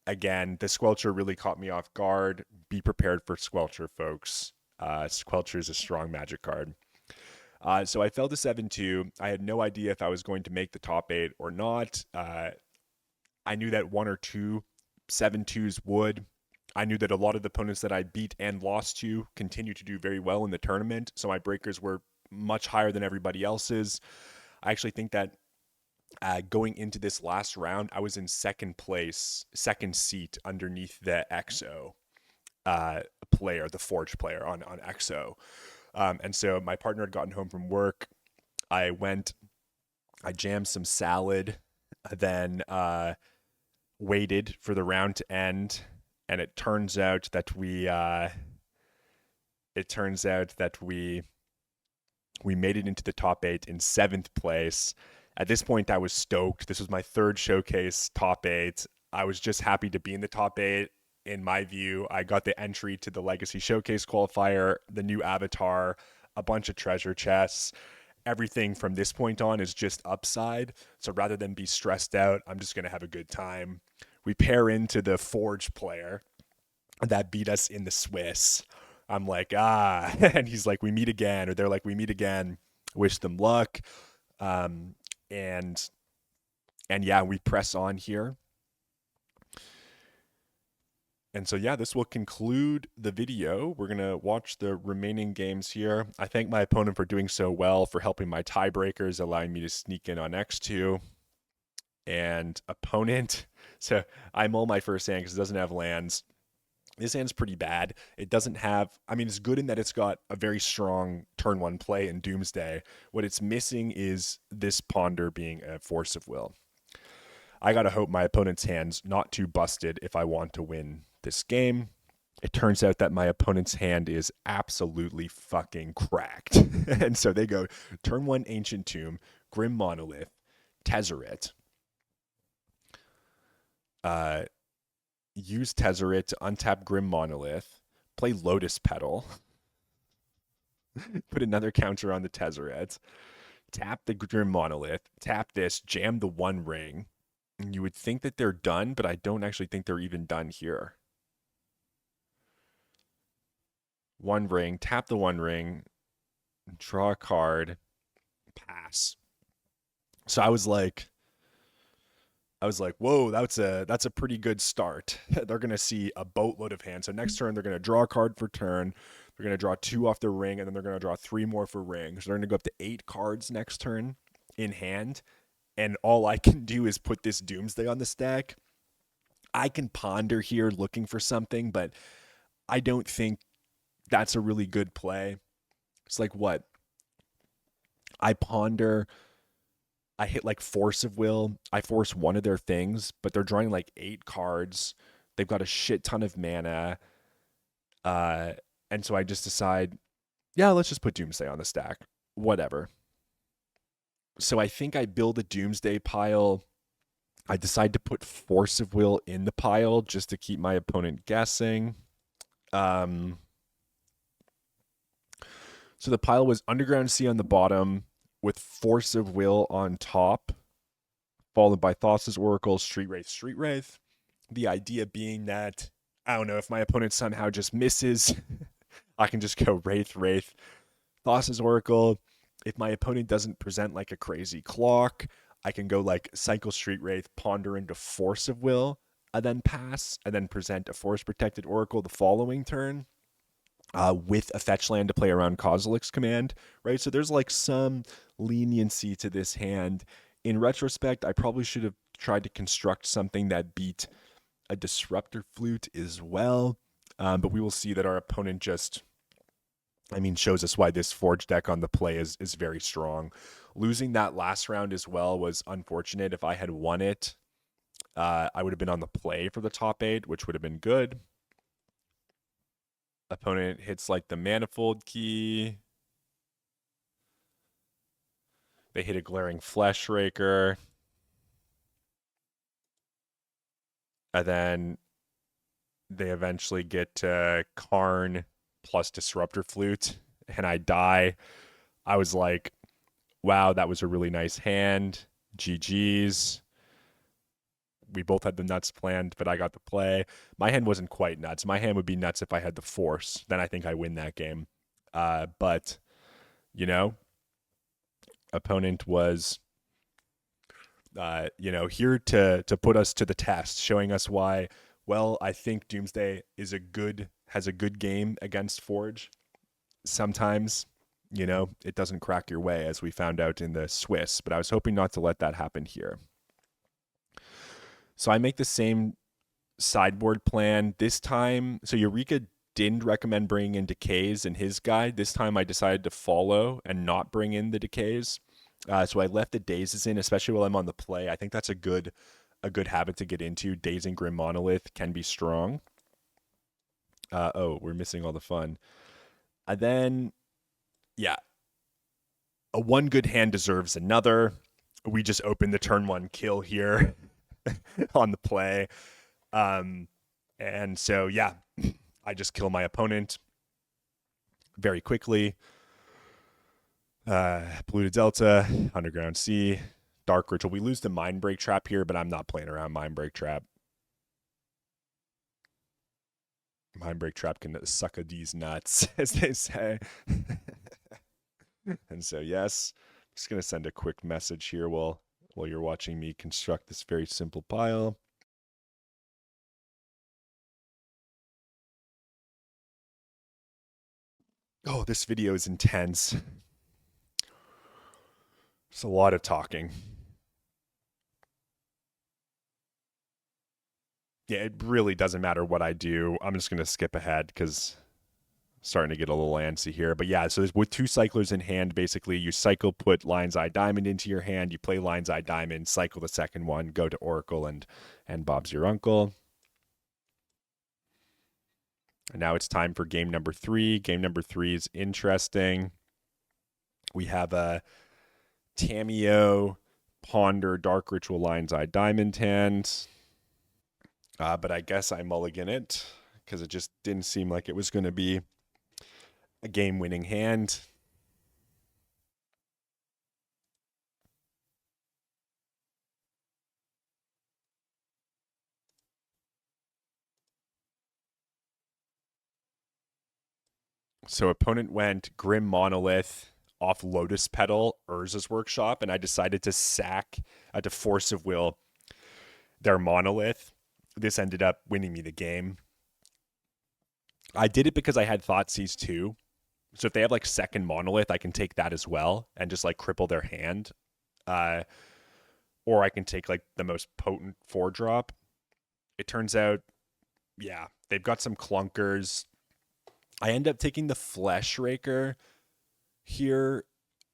Again, the Squelcher really caught me off guard. Be prepared for Squelcher, folks. Squelcher is a strong Magic card. So I fell to 7-2. I had no idea if I was going to make the top 8 or not. I knew that 1 or 2 7-2s would. I knew that a lot of the opponents that I beat and lost to continue to do very well in the tournament. So my breakers were much higher than everybody else's. I actually think that going into this last round, I was in second place, second seat underneath the EXO player, the 4'd player on EXO. And so my partner had gotten home from work. I jammed some salad, then waited for the round to end, and it turns out that we made it into the top 8 in 7th place. At this point, I was stoked. This was my 3rd showcase top 8. I was just happy to be in the top 8. In my view, I got the entry to the Legacy Showcase qualifier, the new avatar, a bunch of treasure chests. Everything from this point on is just upside. So rather than be stressed out, I'm just going to have a good time. We pair into the Forge player that beat us in the Swiss. I'm like, and he's like, we meet again. Or they're like, we meet again. Wish them luck. And yeah, we press on here. And so, yeah, this will conclude the video. We're going to watch the remaining games here. I thank my opponent for doing so well, for helping my tiebreakers, allowing me to sneak in on X2. And opponent, so I mull my first hand because it doesn't have lands. This hand's pretty bad. It doesn't have, I mean, it's good in that it's got a very strong turn 1 play in Doomsday. What it's missing is this Ponder being a force of will. I gotta hope my opponent's hand's not too busted if I want to win this game. It turns out that my opponent's hand is absolutely fucking cracked. And so they go turn 1 Ancient Tomb, Grim Monolith, Tezzeret. Use Tezzeret to untap Grim Monolith, play Lotus Petal, put another counter on the Tezzeret, tap the Grim Monolith, tap this, jam the One Ring. And you would think that they're done, but I don't actually think they're even done here. One Ring, tap the One Ring, draw a card, pass. So I was like, whoa, that's a pretty good start. They're gonna see a boatload of hands. So next turn they're gonna draw a card for turn. They're gonna draw 2 off the ring, and then they're gonna draw 3 more for ring. So they're gonna go up to 8 cards next turn in hand. And all I can do is put this Doomsday on the stack. I can ponder here looking for something, but I don't think that's a really good play. It's like what? I ponder, I hit like Force of Will. I force one of their things, but they're drawing like 8 cards. They've got a shit ton of mana. Uh, and so I just decide, yeah, let's just put Doomsday on the stack. Whatever. So I think I build a Doomsday pile. I decide to put Force of Will in the pile just to keep my opponent guessing. So the pile was Underground Sea on the bottom with Force of Will on top, followed by Thassa's Oracle, Street Wraith, Street Wraith. The idea being that, I don't know, if my opponent somehow just misses, I can just go Wraith, Wraith, Thassa's Oracle. If my opponent doesn't present like a crazy clock, I can go like Cycle Street Wraith, ponder into Force of Will, and then pass, and then present a Force Protected Oracle the following turn. With a fetch land to play around Kozilek's command, right? So there's like some leniency to this hand. In retrospect, I probably should have tried to construct something that beat a Disruptor Flute as well. But we will see that our opponent just, shows us why this Forge deck on the play is very strong. Losing that last round as well was unfortunate. If I had won it, I would have been on the play for the top 8, which would have been good. Opponent hits like the Manifold Key. They hit a Glaring Flesh Raker. And then they eventually get to Karn plus Disruptor Flute. And I die. I was like, wow, that was a really nice hand. GG's. We both had the nuts planned, but I got the play. My hand wasn't quite nuts. My hand would be nuts if I had the Force. Then I think I win that game. But, opponent was, here to put us to the test, showing us why, well, I think Doomsday has a good game against Forge. Sometimes, it doesn't crack your way, as we found out in the Swiss, but I was hoping not to let that happen here. So I make the same sideboard plan this time. So Eureka didn't recommend bringing in decays in his guide. This time I decided to follow and not bring in the decays. So I left the dazes in, especially while I'm on the play. I think that's a good habit to get into. Dazing Grim Monolith can be strong. We're missing all the fun. And then, yeah, a one good hand deserves another. We just open the turn 1 kill here on the play. And so, yeah, I just kill my opponent very quickly. Polluted Delta, Underground Sea, Dark Ritual. We lose the Mindbreak Trap here, but I'm not playing around Mindbreak Trap. Mindbreak Trap can suck a D's nuts, as they say. And so, yes, I'm just going to send a quick message here while you're watching me construct this very simple pile. Oh, this video is intense. It's a lot of talking. Yeah, it really doesn't matter what I do. I'm just going to skip ahead because I'm starting to get a little antsy here. But yeah, so with 2 cyclers in hand, basically you cycle, put Lion's Eye Diamond into your hand, you play Lion's Eye Diamond, cycle the second one, go to Oracle, and Bob's your uncle. And now it's time for game number 3. Game number 3 is interesting. We have a Tamiyo, Ponder, Dark Ritual, Lion's Eye Diamond hand. But I guess I mulligan it because it just didn't seem like it was going to be a game-winning hand. So opponent went Grim Monolith off Lotus Petal, Urza's Workshop, and I decided to to force of will their Monolith. This ended up winning me the game. I did it because I had Thoughtseize too. So if they have like second Monolith, I can take that as well and just like cripple their hand. Uh, or I can take like the most potent 4-drop. It turns out, yeah, they've got some clunkers. I end up taking the Flesh Raker here.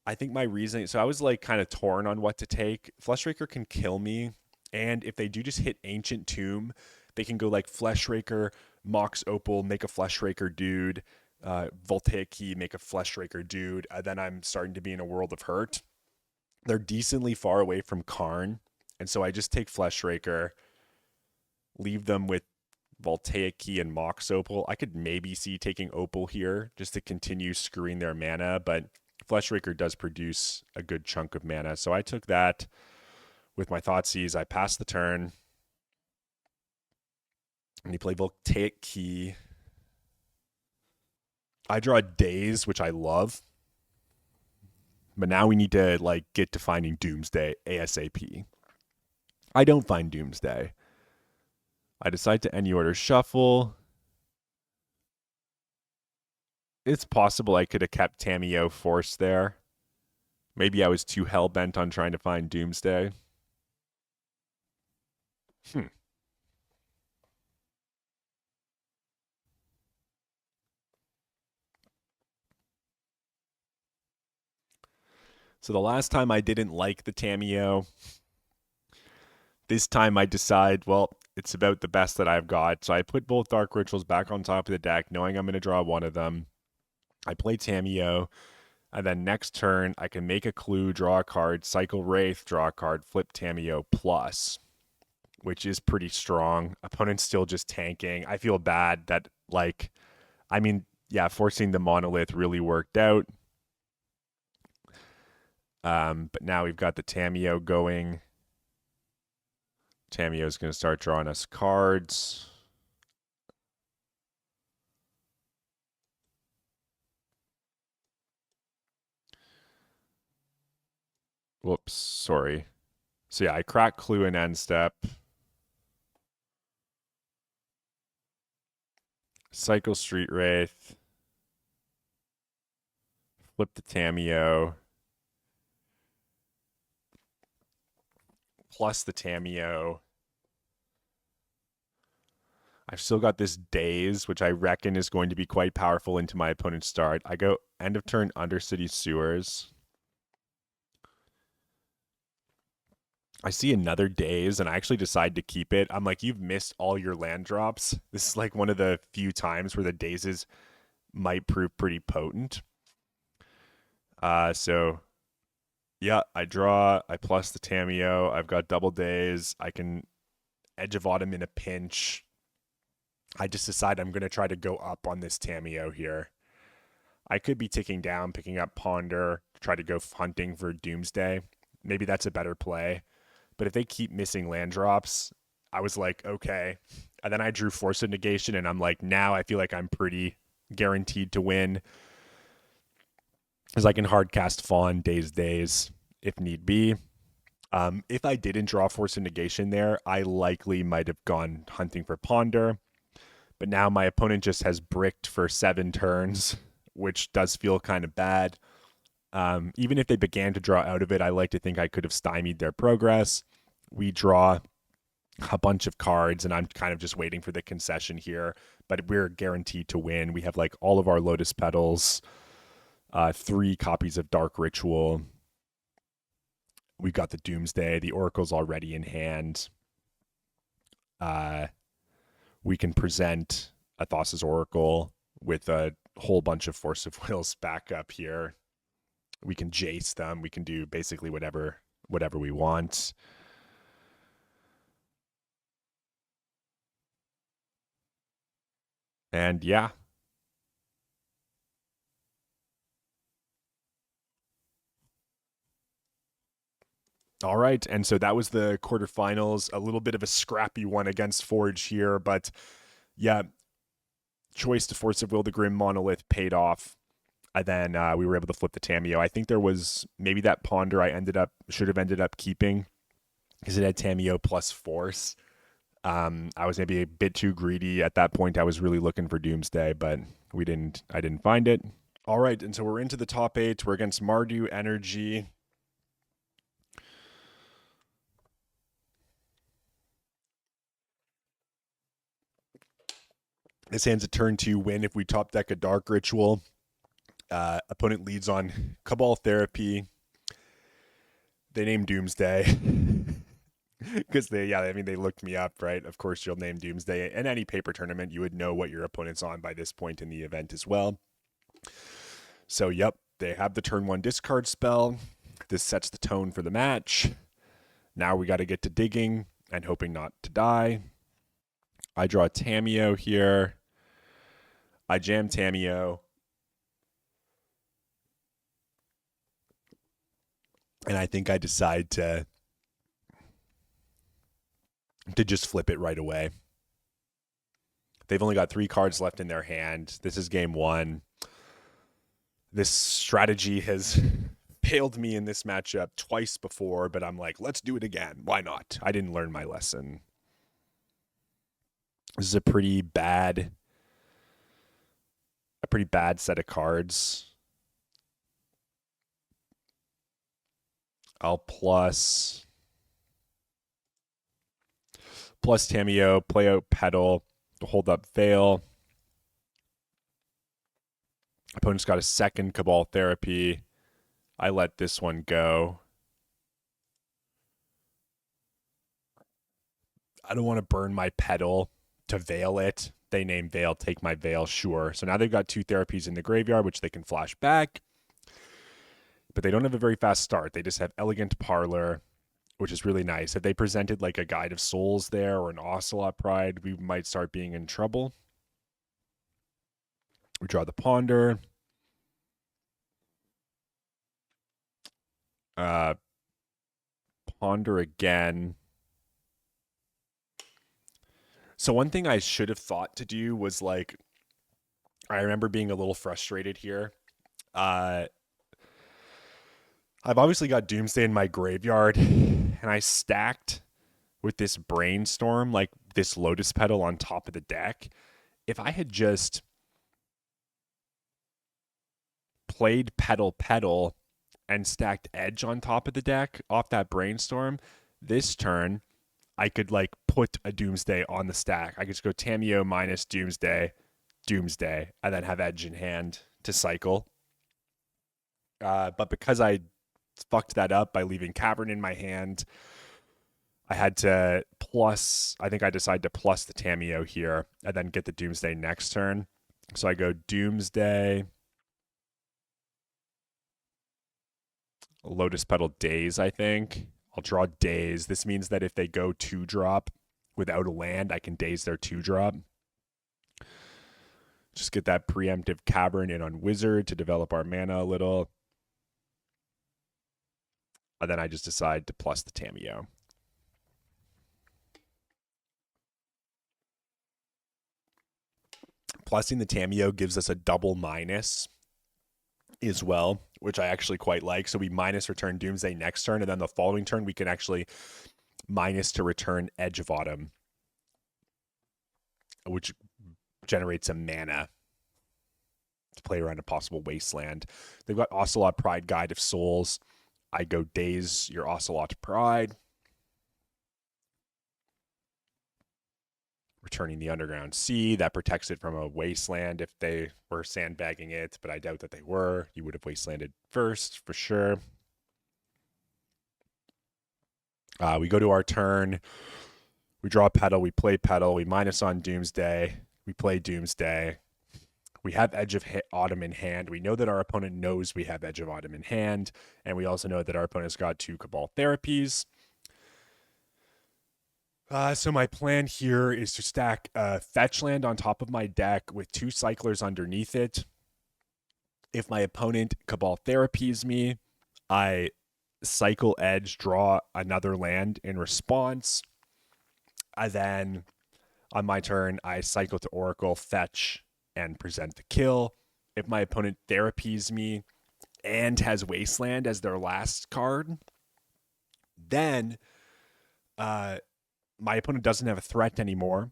I think my reasoning, so I was like kind of torn on what to take. Flesh Raker can kill me, and if they do just hit Ancient Tomb, they can go like Flesh Raker, Mox Opal, make a Flesh Raker dude, Voltaic Key, make a Flesh Raker dude. Then I'm starting to be in a world of hurt. They're decently far away from Karn, and so I just take Flesh Raker, leave them with Voltaic Key and Mox Opal. I could maybe see taking Opal here just to continue screwing their mana, but Flesh Raker does produce a good chunk of mana. So I took that with my Thoughtseize. I passed the turn. And you play Voltaic Key. I draw a Daze, which I love. But now we need to like get to finding Doomsday ASAP. I don't find Doomsday. I decide to any order shuffle. It's possible I could have kept Tamiyo Force there. Maybe I was too hell-bent on trying to find Doomsday. So the last time I didn't like the Tamiyo. This time I decide, well, it's about the best that I've got. So I put both Dark Rituals back on top of the deck, knowing I'm going to draw one of them. I play Tamiyo, and then next turn I can make a clue, draw a card, cycle Wraith, draw a card, flip Tamiyo plus, which is pretty strong. Opponent's still just tanking. I feel bad that, like, I mean, yeah, forcing the Monolith really worked out. But now we've got the Tamiyo going. Tamiyo's going to start drawing us cards. Whoops, sorry. So yeah, I crack Clue and End Step. Cycle Street Wraith. Flip the Tamiyo. Plus the Tamiyo. I've still got this Daze, which I reckon is going to be quite powerful into my opponent's start. I go end of turn Undercity Sewers. I see another Daze, and I actually decide to keep it. I'm like, you've missed all your land drops. This is like one of the few times where the Dazes might prove pretty potent. So yeah, I draw, I plus the Tamiyo. I've got double Daze. I can Edge of Autumn in a pinch. I just decide I'm going to try to go up on this Tamiyo here. I could be ticking down, picking up Ponder, try to go hunting for Doomsday. Maybe that's a better play. But if they keep missing land drops, I was like, okay. And then I drew Force of Negation, and I'm like, now I feel like I'm pretty guaranteed to win. Because I can hardcast Fawn Daze if need be. If I didn't draw Force of Negation there, I likely might have gone hunting for Ponder. But now my opponent just has bricked for 7 turns, which does feel kind of bad. Even if they began to draw out of it, I like to think I could have stymied their progress. We draw a bunch of cards, and I'm kind of just waiting for the concession here. But we're guaranteed to win. We have like all of our Lotus Petals, 3 copies of Dark Ritual. We've got the Doomsday. The Oracle's already in hand. We can present Athos's Oracle with a whole bunch of Force of Wills back up here. We can Jace them. We can do basically whatever we want. And yeah. All right. And so that was the quarterfinals. A little bit of a scrappy one against 4'd here, but yeah, choice to Force of Will the Grim Monolith paid off. And then we were able to flip the Tamiyo. I think there was maybe that Ponder I should have ended up keeping because it had Tamiyo plus Force. I was maybe a bit too greedy at that point. I was really looking for Doomsday, but I didn't find it. All right, and so we're into the top 8. We're against Mardu Energy. This hand's a turn 2 win if we top deck a Dark Ritual. Opponent leads on Cabal Therapy. They named Doomsday. Because they looked me up, right? Of course, you'll name Doomsday. In any paper tournament, you would know what your opponent's on by this point in the event as well. So, yep, they have the turn 1 discard spell. This sets the tone for the match. Now we got to get to digging and hoping not to die. I draw Tamiyo here. I jam Tamiyo. And I think I decide to just flip it right away. They've only got 3 cards left in their hand. This is game 1. This strategy has failed me in this matchup twice before, but I'm like, let's do it again. Why not? I didn't learn my lesson. This is a pretty bad set of cards. I'll plus Tamiyo, play out Petal, hold up Veil. Opponent's got a second Cabal Therapy. I let this one go. I don't want to burn my Petal to Veil it. They name Veil, take my Veil, sure. So now they've got 2 therapies in the graveyard, which they can flash back. But they don't have a very fast start. They just have Elegant Parlor, which is really nice. If they presented like a Guide of Souls there or an Ocelot Pride, we might start being in trouble. We draw the Ponder. Ponder again. So one thing I should have thought to do was like, I remember being a little frustrated here. I've obviously got Doomsday in my graveyard, and I stacked with this Brainstorm, like this Lotus Petal on top of the deck. If I had just played Petal and stacked Edge on top of the deck off that Brainstorm, this turn I could like put a Doomsday on the stack. I could just go Tamiyo minus Doomsday, and then have Edge in hand to cycle. But because I fucked that up by leaving Cavern in my hand, I had to I decided to plus the Tamiyo here and then get the Doomsday next turn. So I go Doomsday, Lotus Petal, Daze, I think. I'll draw Daze. This means that if they go 2-drop without a land, I can Daze their 2-drop. Just get that preemptive Cavern in on Wizard to develop our mana a little. And then I just decide to plus the Tamiyo. Plussing the Tamiyo gives us a double minus as well, which I actually quite like. So we minus return Doomsday next turn, and then the following turn we can actually minus to return Edge of Autumn, which generates a mana to play around a possible wasteland. They've got Ocelot Pride, Guide of Souls. I go Daze your Ocelot Pride. Returning the Underground Sea. That protects it from a wasteland if they were sandbagging it, but I doubt that they were. You would have wastelanded first, for sure. We go to our turn. We draw Petal. We play Petal. We minus on Doomsday. We play Doomsday. We have Edge of Autumn in hand. We know that our opponent knows we have Edge of Autumn in hand, and we also know that our opponent's got 2 Cabal Therapies. So my plan here is to stack fetch land on top of my deck with 2 cyclers underneath it. If my opponent Cabal Therapies me, I cycle Edge, draw another land in response. And then on my turn, I cycle to Oracle, fetch and present the kill. If my opponent therapies me and has Wasteland as their last card, then my opponent doesn't have a threat anymore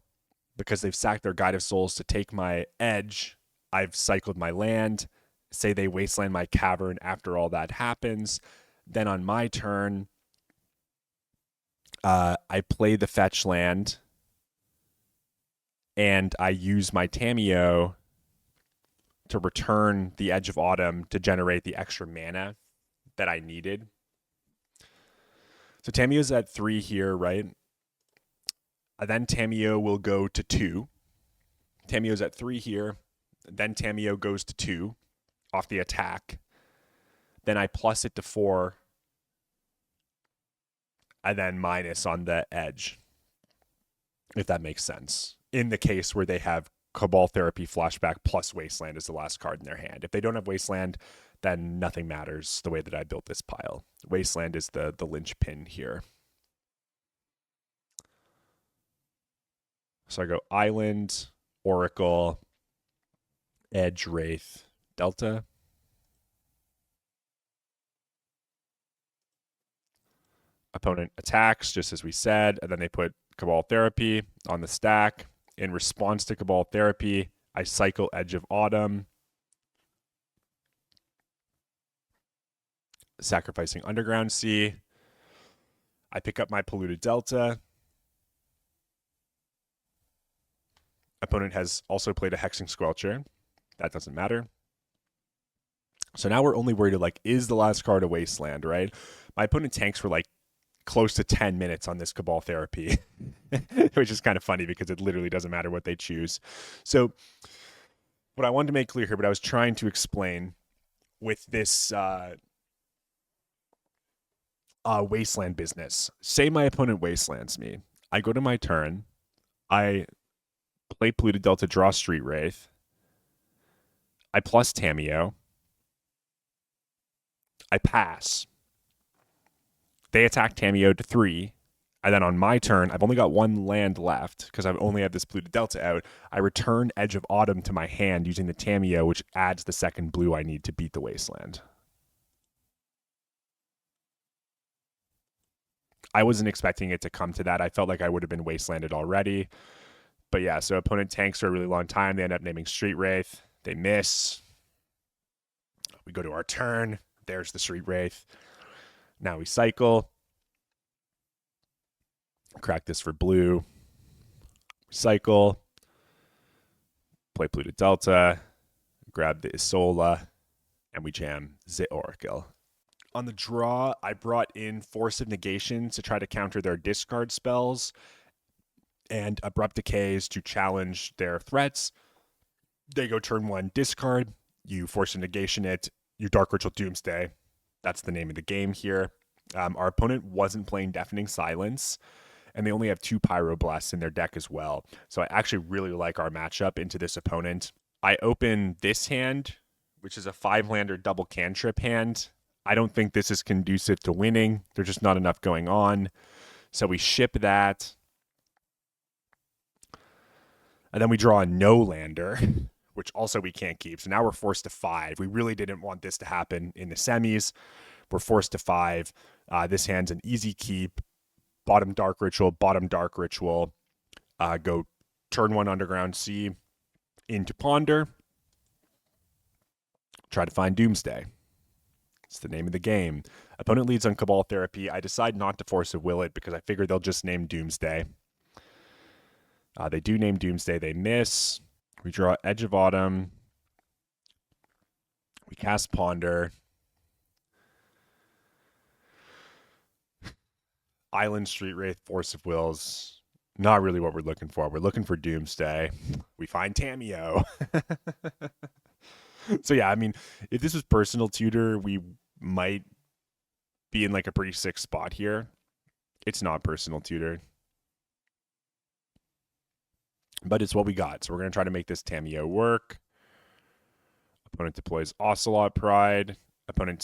because they've sacked their Guide of Souls to take my edge. I've cycled my land. Say they Wasteland my cavern after all that happens. Then on my turn, I play the fetch land and I use my Tamiyo to return the Edge of Autumn to generate the extra mana that I needed. So Tamiyo's at 3 here, right? Then Tamiyo will go to 2. Tamiyo's at 3 here. Then Tamiyo goes to 2 off the attack. Then I plus it to 4. And then minus on the edge, if that makes sense. In the case where they have Cabal Therapy Flashback plus Wasteland as the last card in their hand. If they don't have Wasteland, then nothing matters the way that I built this pile. Wasteland is the linchpin here. So I go Island, Oracle, Edge, Wraith, Delta. Opponent attacks, just as we said, and then they put Cabal Therapy on the stack. In response to Cabal Therapy, I cycle Edge of Autumn, sacrificing Underground Sea. I pick up my Polluted Delta. Opponent has also played a Hexing Squelcher. That doesn't matter. So now we're only worried, like, is the last card a Wasteland, right? My opponent tanks for like close to 10 minutes on this Cabal Therapy, which is kind of funny because it literally doesn't matter what they choose. So what I wanted to make clear here, but I was trying to explain with this Wasteland business. Say my opponent Wastelands me. I go to my turn. I play Polluted Delta, draw Street Wraith. I plus Tamiyo. I pass. They attack Tamiyo to 3. And then on my turn, I've only got 1 land left because I only have this Polluted Delta out. I return Edge of Autumn to my hand using the Tamiyo, which adds the second blue I need to beat the Wasteland. I wasn't expecting it to come to that. I felt like I would have been Wastelanded already. But yeah, so opponent tanks for a really long time. They end up naming Street Wraith. They miss. We go to our turn. There's the Street Wraith. Now we cycle. Crack this for blue. Cycle. Play Polluted Delta. Grab the Isola. And we jam the Oracle. On the draw, I brought in Force of Negation to try to counter their discard spells and Abrupt Decays to challenge their threats. They go turn 1, discard. You Force of Negation it. You Dark Ritual Doomsday. That's the name of the game here. Our opponent wasn't playing Deafening Silence, and they only have 2 Pyroblasts in their deck as well. So I actually really like our matchup into this opponent. I open this hand, which is a 5-lander double cantrip hand. I don't think this is conducive to winning. There's just not enough going on. So we ship that. And then we draw a no-lander, which also we can't keep. So now we're forced to 5. We really didn't want this to happen in the semis. We're forced to 5. This hand's an easy keep. Bottom Dark Ritual, bottom Dark Ritual. Go turn 1 Underground Sea into Ponder. Try to find Doomsday. It's the name of the game. Opponent leads on Cabal Therapy. I decide not to force a will it because I figure they'll just name Doomsday. They do name Doomsday. They miss. We draw Edge of Autumn. We cast Ponder. Island, Street Wraith, Force of Wills. Not really what we're looking for. We're looking for Doomsday. We find Tamiyo. So yeah, I mean, if this was Personal Tutor, we might be in like a pretty sick spot here. It's not Personal Tutor. But it's what we got. So we're going to try to make this Tamiyo work. Opponent deploys Ocelot Pride. Opponent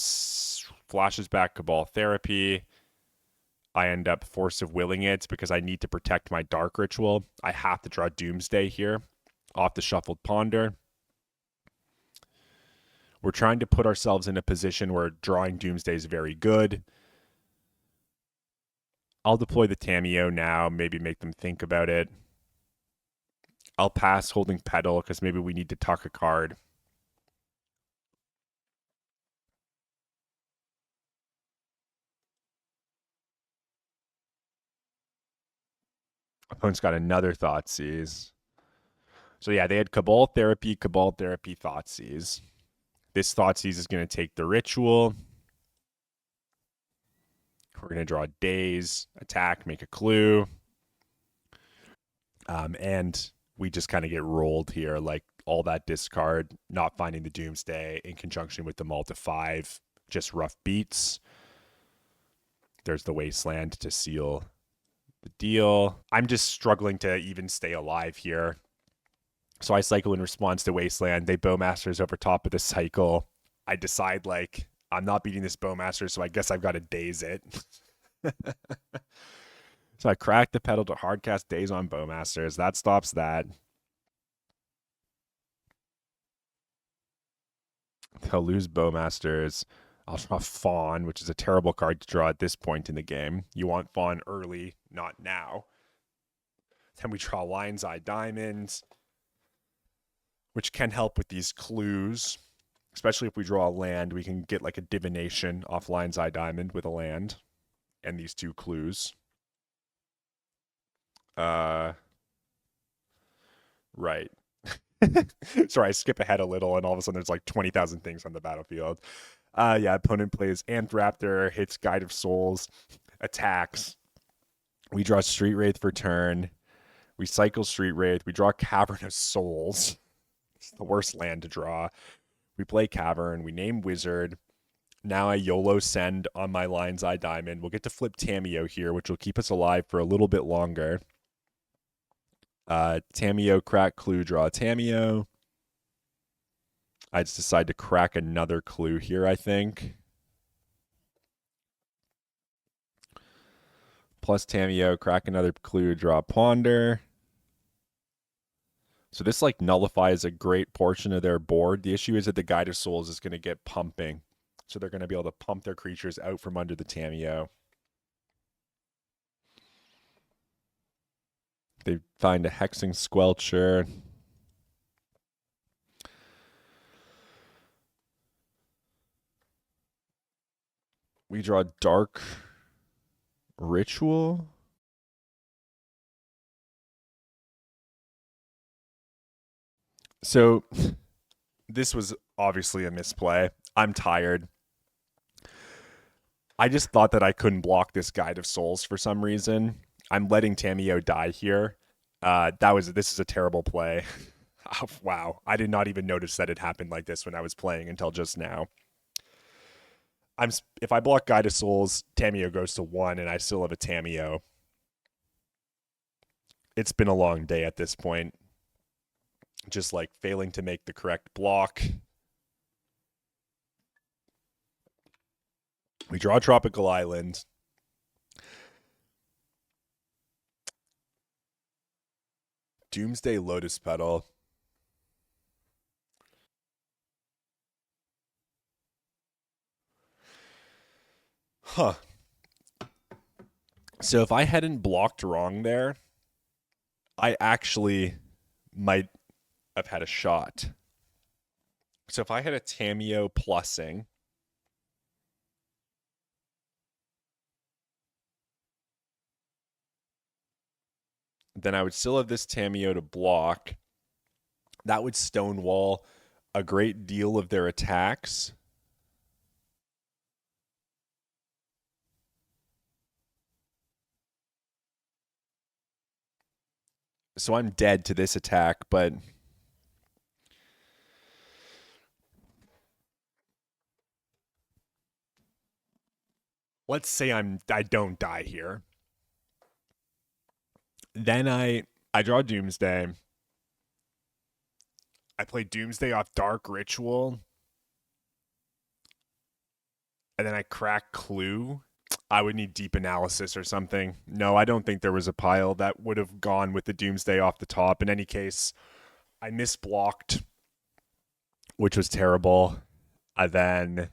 flashes back Cabal Therapy. I end up Force of Willing it because I need to protect my Dark Ritual. I have to draw Doomsday here off the shuffled Ponder. We're trying to put ourselves in a position where drawing Doomsday is very good. I'll deploy the Tamiyo now, maybe make them think about it. I'll pass holding Petal because maybe we need to tuck a card. Opponent's got another Thoughtseize. So yeah, they had Cabal Therapy, Thoughtseize. This Thoughtseize is going to take the Ritual. We're going to draw Daze, attack, make a clue. And we just kind of get rolled here, like all that discard, not finding the Doomsday in conjunction with the Maul to 5, just rough beats. There's the Wasteland to seal the deal. I'm just struggling to even stay alive here. So I cycle in response to Wasteland. They Bowmasters over top of the cycle. I decide, like, I'm not beating this Bowmaster, so I guess I've got to Daze it. So I crack the Petal to hardcast Daze on Bowmasters. That stops that. They'll lose Bowmasters. I'll draw Fawn, which is a terrible card to draw at this point in the game. You want Fawn early, not now. Then we draw Lion's Eye Diamond, which can help with these clues. Especially if we draw a land, we can get like a divination off Lion's Eye Diamond with a land and these 2 clues. Right. Sorry, I skip ahead a little, and all of a sudden there's like 20,000 things on the battlefield. Yeah, opponent plays Anthraptor, hits Guide of Souls, attacks. We draw Street Wraith for turn. We cycle Street Wraith. We draw Cavern of Souls. It's the worst land to draw. We play Cavern. We name Wizard. Now I YOLO send on my Lion's Eye Diamond. We'll get to flip Tamiyo here, which will keep us alive for a little bit longer. Tamiyo, crack, clue, draw Tamiyo. I just decide to crack another clue here, I think. Plus Tamiyo, crack another clue, draw Ponder. So this like nullifies a great portion of their board. The issue is that the Guide of Souls is going to get pumping. So they're going to be able to pump their creatures out from under the Tamiyo. They find a Hexing Squelcher. We draw Dark Ritual. So this was obviously a misplay. I'm tired. I just thought that I couldn't block this Guide of Souls for some reason. I'm letting Tamiyo die here. This is a terrible play. Oh, wow. I did not even notice that it happened like this when I was playing until just now. If I block Guide of Souls, Tamiyo goes to 1 and I still have a Tamiyo. It's been a long day at this point. Just like failing to make the correct block. We draw Tropical Island. Doomsday Lotus Petal. Huh. So if I hadn't blocked wrong there, I actually might have had a shot. So if I had a Tamiyo plussing, then I would still have this Tamiyo to block. That would stonewall a great deal of their attacks. So I'm dead to this attack, but let's say I don't die here. Then I draw Doomsday. I play Doomsday off Dark Ritual. And then I crack Clue. I would need deep analysis or something. No, I don't think there was a pile that would have gone with the Doomsday off the top. In any case, I misblocked, which was terrible. I then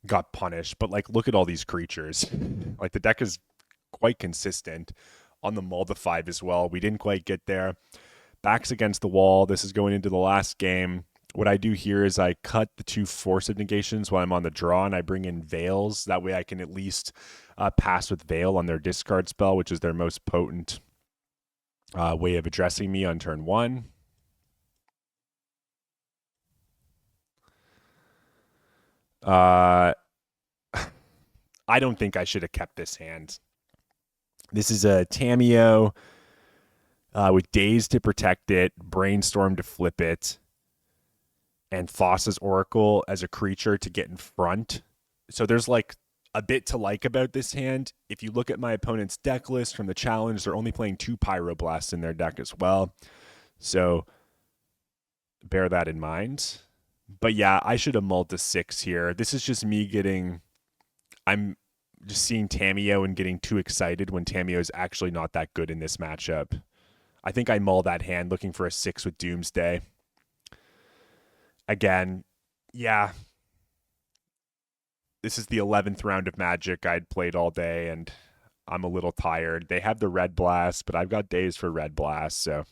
got punished. But like, look at all these creatures. Like the deck is quite consistent on the Mulda 5 as well. We didn't quite get there. Backs against the wall. This is going into the last game. What I do here is I cut the 2 4'd negations while I'm on the draw, and I bring in Veils. That way I can at least pass with Veil on their discard spell, which is their most potent way of addressing me on turn 1. I don't think I should have kept this hand. This is a Tamiyo with Daze to protect it, Brainstorm to flip it, and Thassa's Oracle as a creature to get in front. So there's like a bit to like about this hand. If you look at my opponent's deck list from the challenge, they're only playing 2 Pyroblasts in their deck as well. So bear that in mind. But yeah, I should have mulled to 6 here. This is just me I'm just seeing Tamiyo and getting too excited when Tamiyo is actually not that good in this matchup. I think I mull that hand looking for a 6 with Doomsday. Again, yeah. This is the 11th round of Magic I'd played all day, and I'm a little tired. They have the Red Blast, but I've got days for Red Blast, so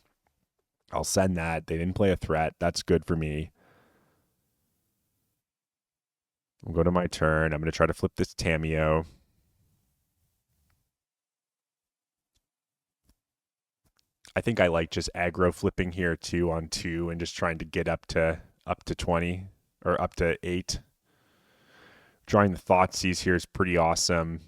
I'll send that. They didn't play a threat. That's good for me. We'll go to my turn. I'm going to try to flip this Tamiyo. I think I like just aggro flipping here 2 on 2 and just trying to get up to 20 or up to 8. Drawing the Thoughtseize here is pretty awesome.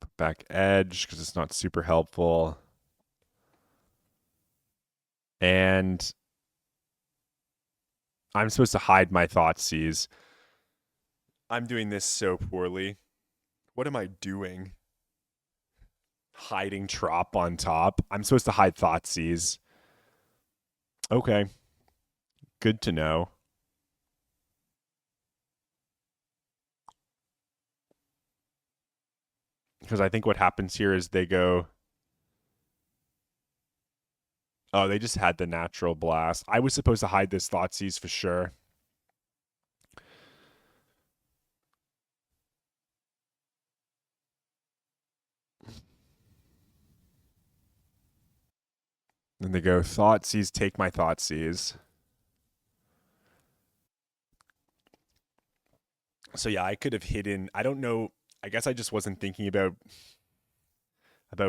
Put back Edge because it's not super helpful. And I'm supposed to hide my Thoughtseize. I'm doing this so poorly. What am I doing? Hiding Trop on top. I'm supposed to hide Thoughtseize. Okay. Good to know. Because I think what happens here is they go... Oh, they just had the natural blast. I was supposed to hide this Thoughtseize for sure. And they go, Thoughtseize, take my Thoughtseize. So yeah, I could have hidden. I don't know. I guess I just wasn't thinking about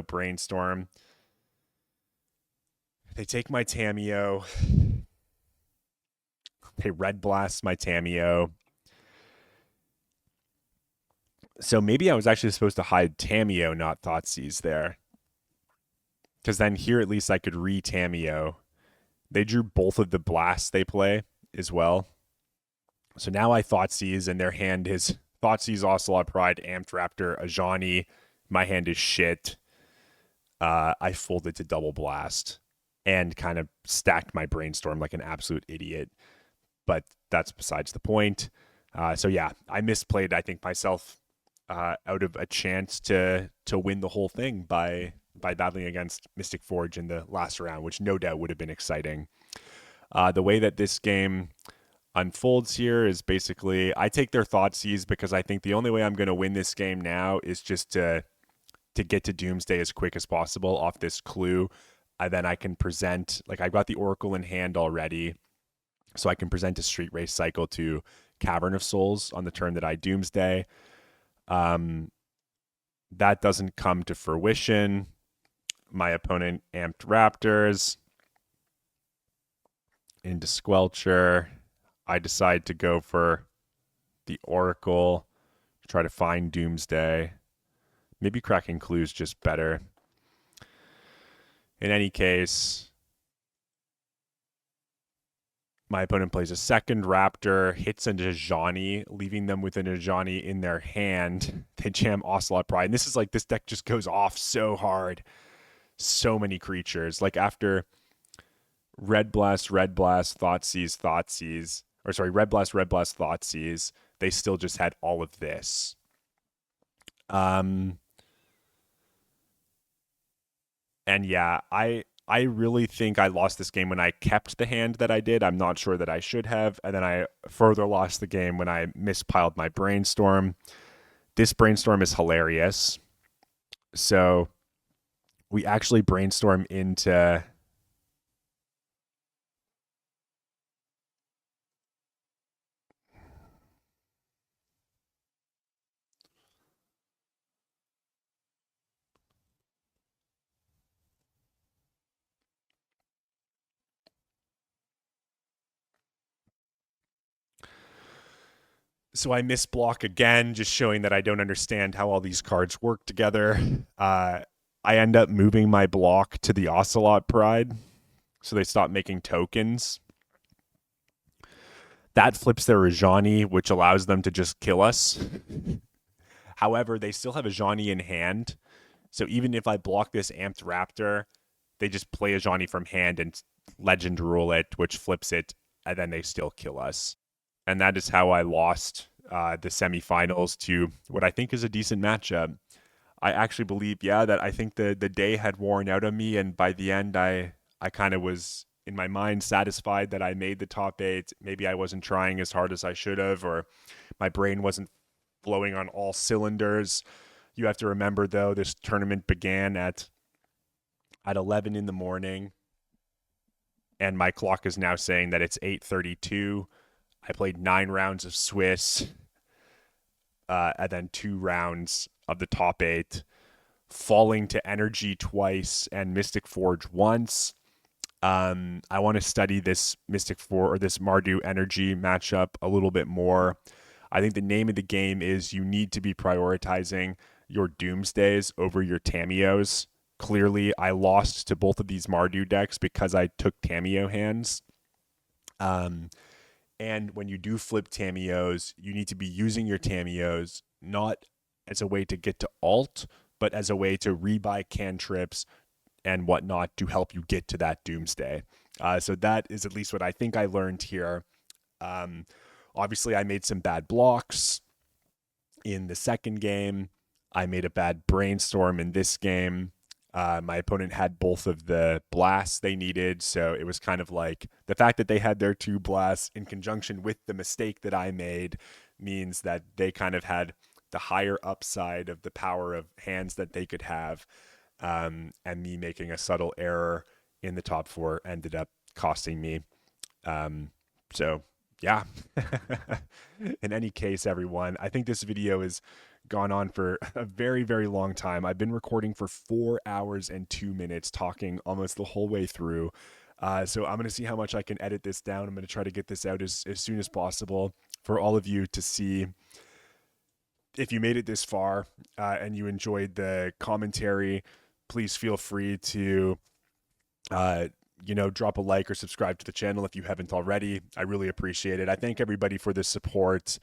Brainstorm. They take my Tamiyo. They Red Blast my Tamiyo. So maybe I was actually supposed to hide Tamiyo, not Thoughtseize there. Because then here at least I could re-Tamiyo. They drew both of the blasts they play as well. So now I Thoughtseize, and their hand is Thoughtseize, Ocelot Pride, Amped Raptor, Ajani. My hand is shit. I folded to Double Blast and kind of stacked my Brainstorm like an absolute idiot. But that's besides the point. So yeah, I misplayed, I think, myself out of a chance to win the whole thing by battling against Mystic Forge in the last round, which no doubt would have been exciting. The way that this game unfolds here is basically I take their Thoughtseize because I think the only way I'm going to win this game now is just to get to Doomsday as quick as possible off this clue. Then I can present, like I've got the Oracle in hand already, so I can present a Street Race Cycle to Cavern of Souls on the turn that I Doomsday. That doesn't come to fruition. My opponent Amped Raptors into Squelcher. I decide to go for the Oracle, try to find Doomsday. Maybe Cracking Clue is just better. In any case, my opponent plays a second Raptor, hits a Najani, leaving them with a Najani in their hand. They jam Ocelot Pride. And this is like, this deck just goes off so hard. So many creatures. Like after Red Blast, Thoughtseize, or sorry, Red Blast, Thoughtseize, they still just had all of this. And yeah, I really think I lost this game when I kept the hand that I did. I'm not sure that I should have. And then I further lost the game when I mispiled my brainstorm. This brainstorm is hilarious. So we actually brainstorm into. So I misblock again, just showing that I don't understand how all these cards work together. I end up moving my block to the Ocelot Pride, so they stop making tokens. That flips their Rajani, which allows them to just kill us. However, they still have a Ajani in hand, so even if I block this Amped Raptor, they just play a Ajani from hand and Legend Rule it, which flips it, and then they still kill us. And that is how I lost the semifinals to what I think is a decent matchup. I actually believe, yeah, that I think the day had worn out on me, and by the end, I kind of was in my mind satisfied that I made the top eight. Maybe I wasn't trying as hard as I should have, or my brain wasn't flowing on all cylinders. You have to remember, though, this tournament began at 11 in the morning, and my clock is now saying that it's 8:32. I played 9 rounds of Swiss, and then 2 rounds of the top eight, falling to Energy twice and Mystic Forge once. I want to study this Mystic Forge or this Mardu Energy matchup a little bit more. I think the name of the game is you need to be prioritizing your Doomsdays over your Tamios. Clearly, I lost to both of these Mardu decks because I took Tamio hands. And when you do flip Tamios, you need to be using your Tamios not as a way to get to alt, but as a way to rebuy cantrips and whatnot to help you get to that Doomsday. So that is at least what I think I learned here. Obviously, I made some bad blocks in the second game. I made a bad brainstorm in this game. My opponent had both of the blasts they needed, so it was kind of like the fact that they had their 2 blasts in conjunction with the mistake that I made means that they kind of had the higher upside of the power of hands that they could have, and me making a subtle error in the top 4 ended up costing me. So yeah. In any case, everyone, I think this video is gone on for a very, very long time. I've been recording for 4 hours and 2 minutes, talking almost the whole way through. So I'm going to see how much I can edit this down. I'm going to try to get this out as soon as possible for all of you to see. If you made it this far and you enjoyed the commentary, please feel free to drop a like or subscribe to the channel if you haven't already. I really appreciate it. I thank everybody for the support.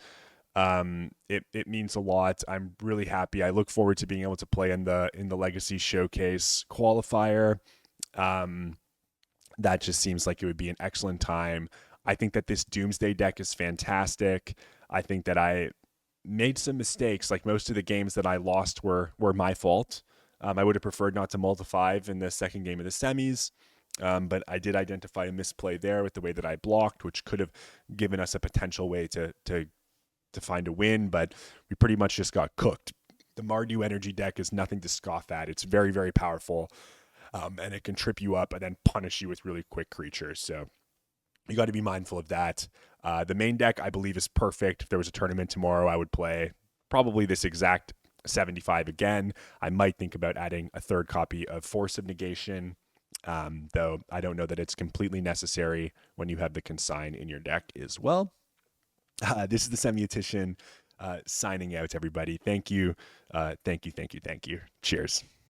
It means a lot. I'm really happy. I look forward to being able to play in the Legacy Showcase qualifier. That just seems like it would be an excellent time. I think that this Doomsday deck is fantastic. I think that I made some mistakes. Like most of the games that I lost were my fault. I would have preferred not to multi-5 in the second game of the semis. But I did identify a misplay there with the way that I blocked, which could have given us a potential way to find a win, but we pretty much just got cooked. The Mardu Energy deck is nothing to scoff at. It's very, very powerful, and it can trip you up and then punish you with really quick creatures. So you got to be mindful of that. The main deck, I believe, is perfect. If there was a tournament tomorrow, I would play probably this exact 75 again. I might think about adding a 3rd copy of Force of Negation, though I don't know that it's completely necessary when you have the consign in your deck as well. This is the Semiotician signing out, everybody. Thank you. Thank you. Cheers.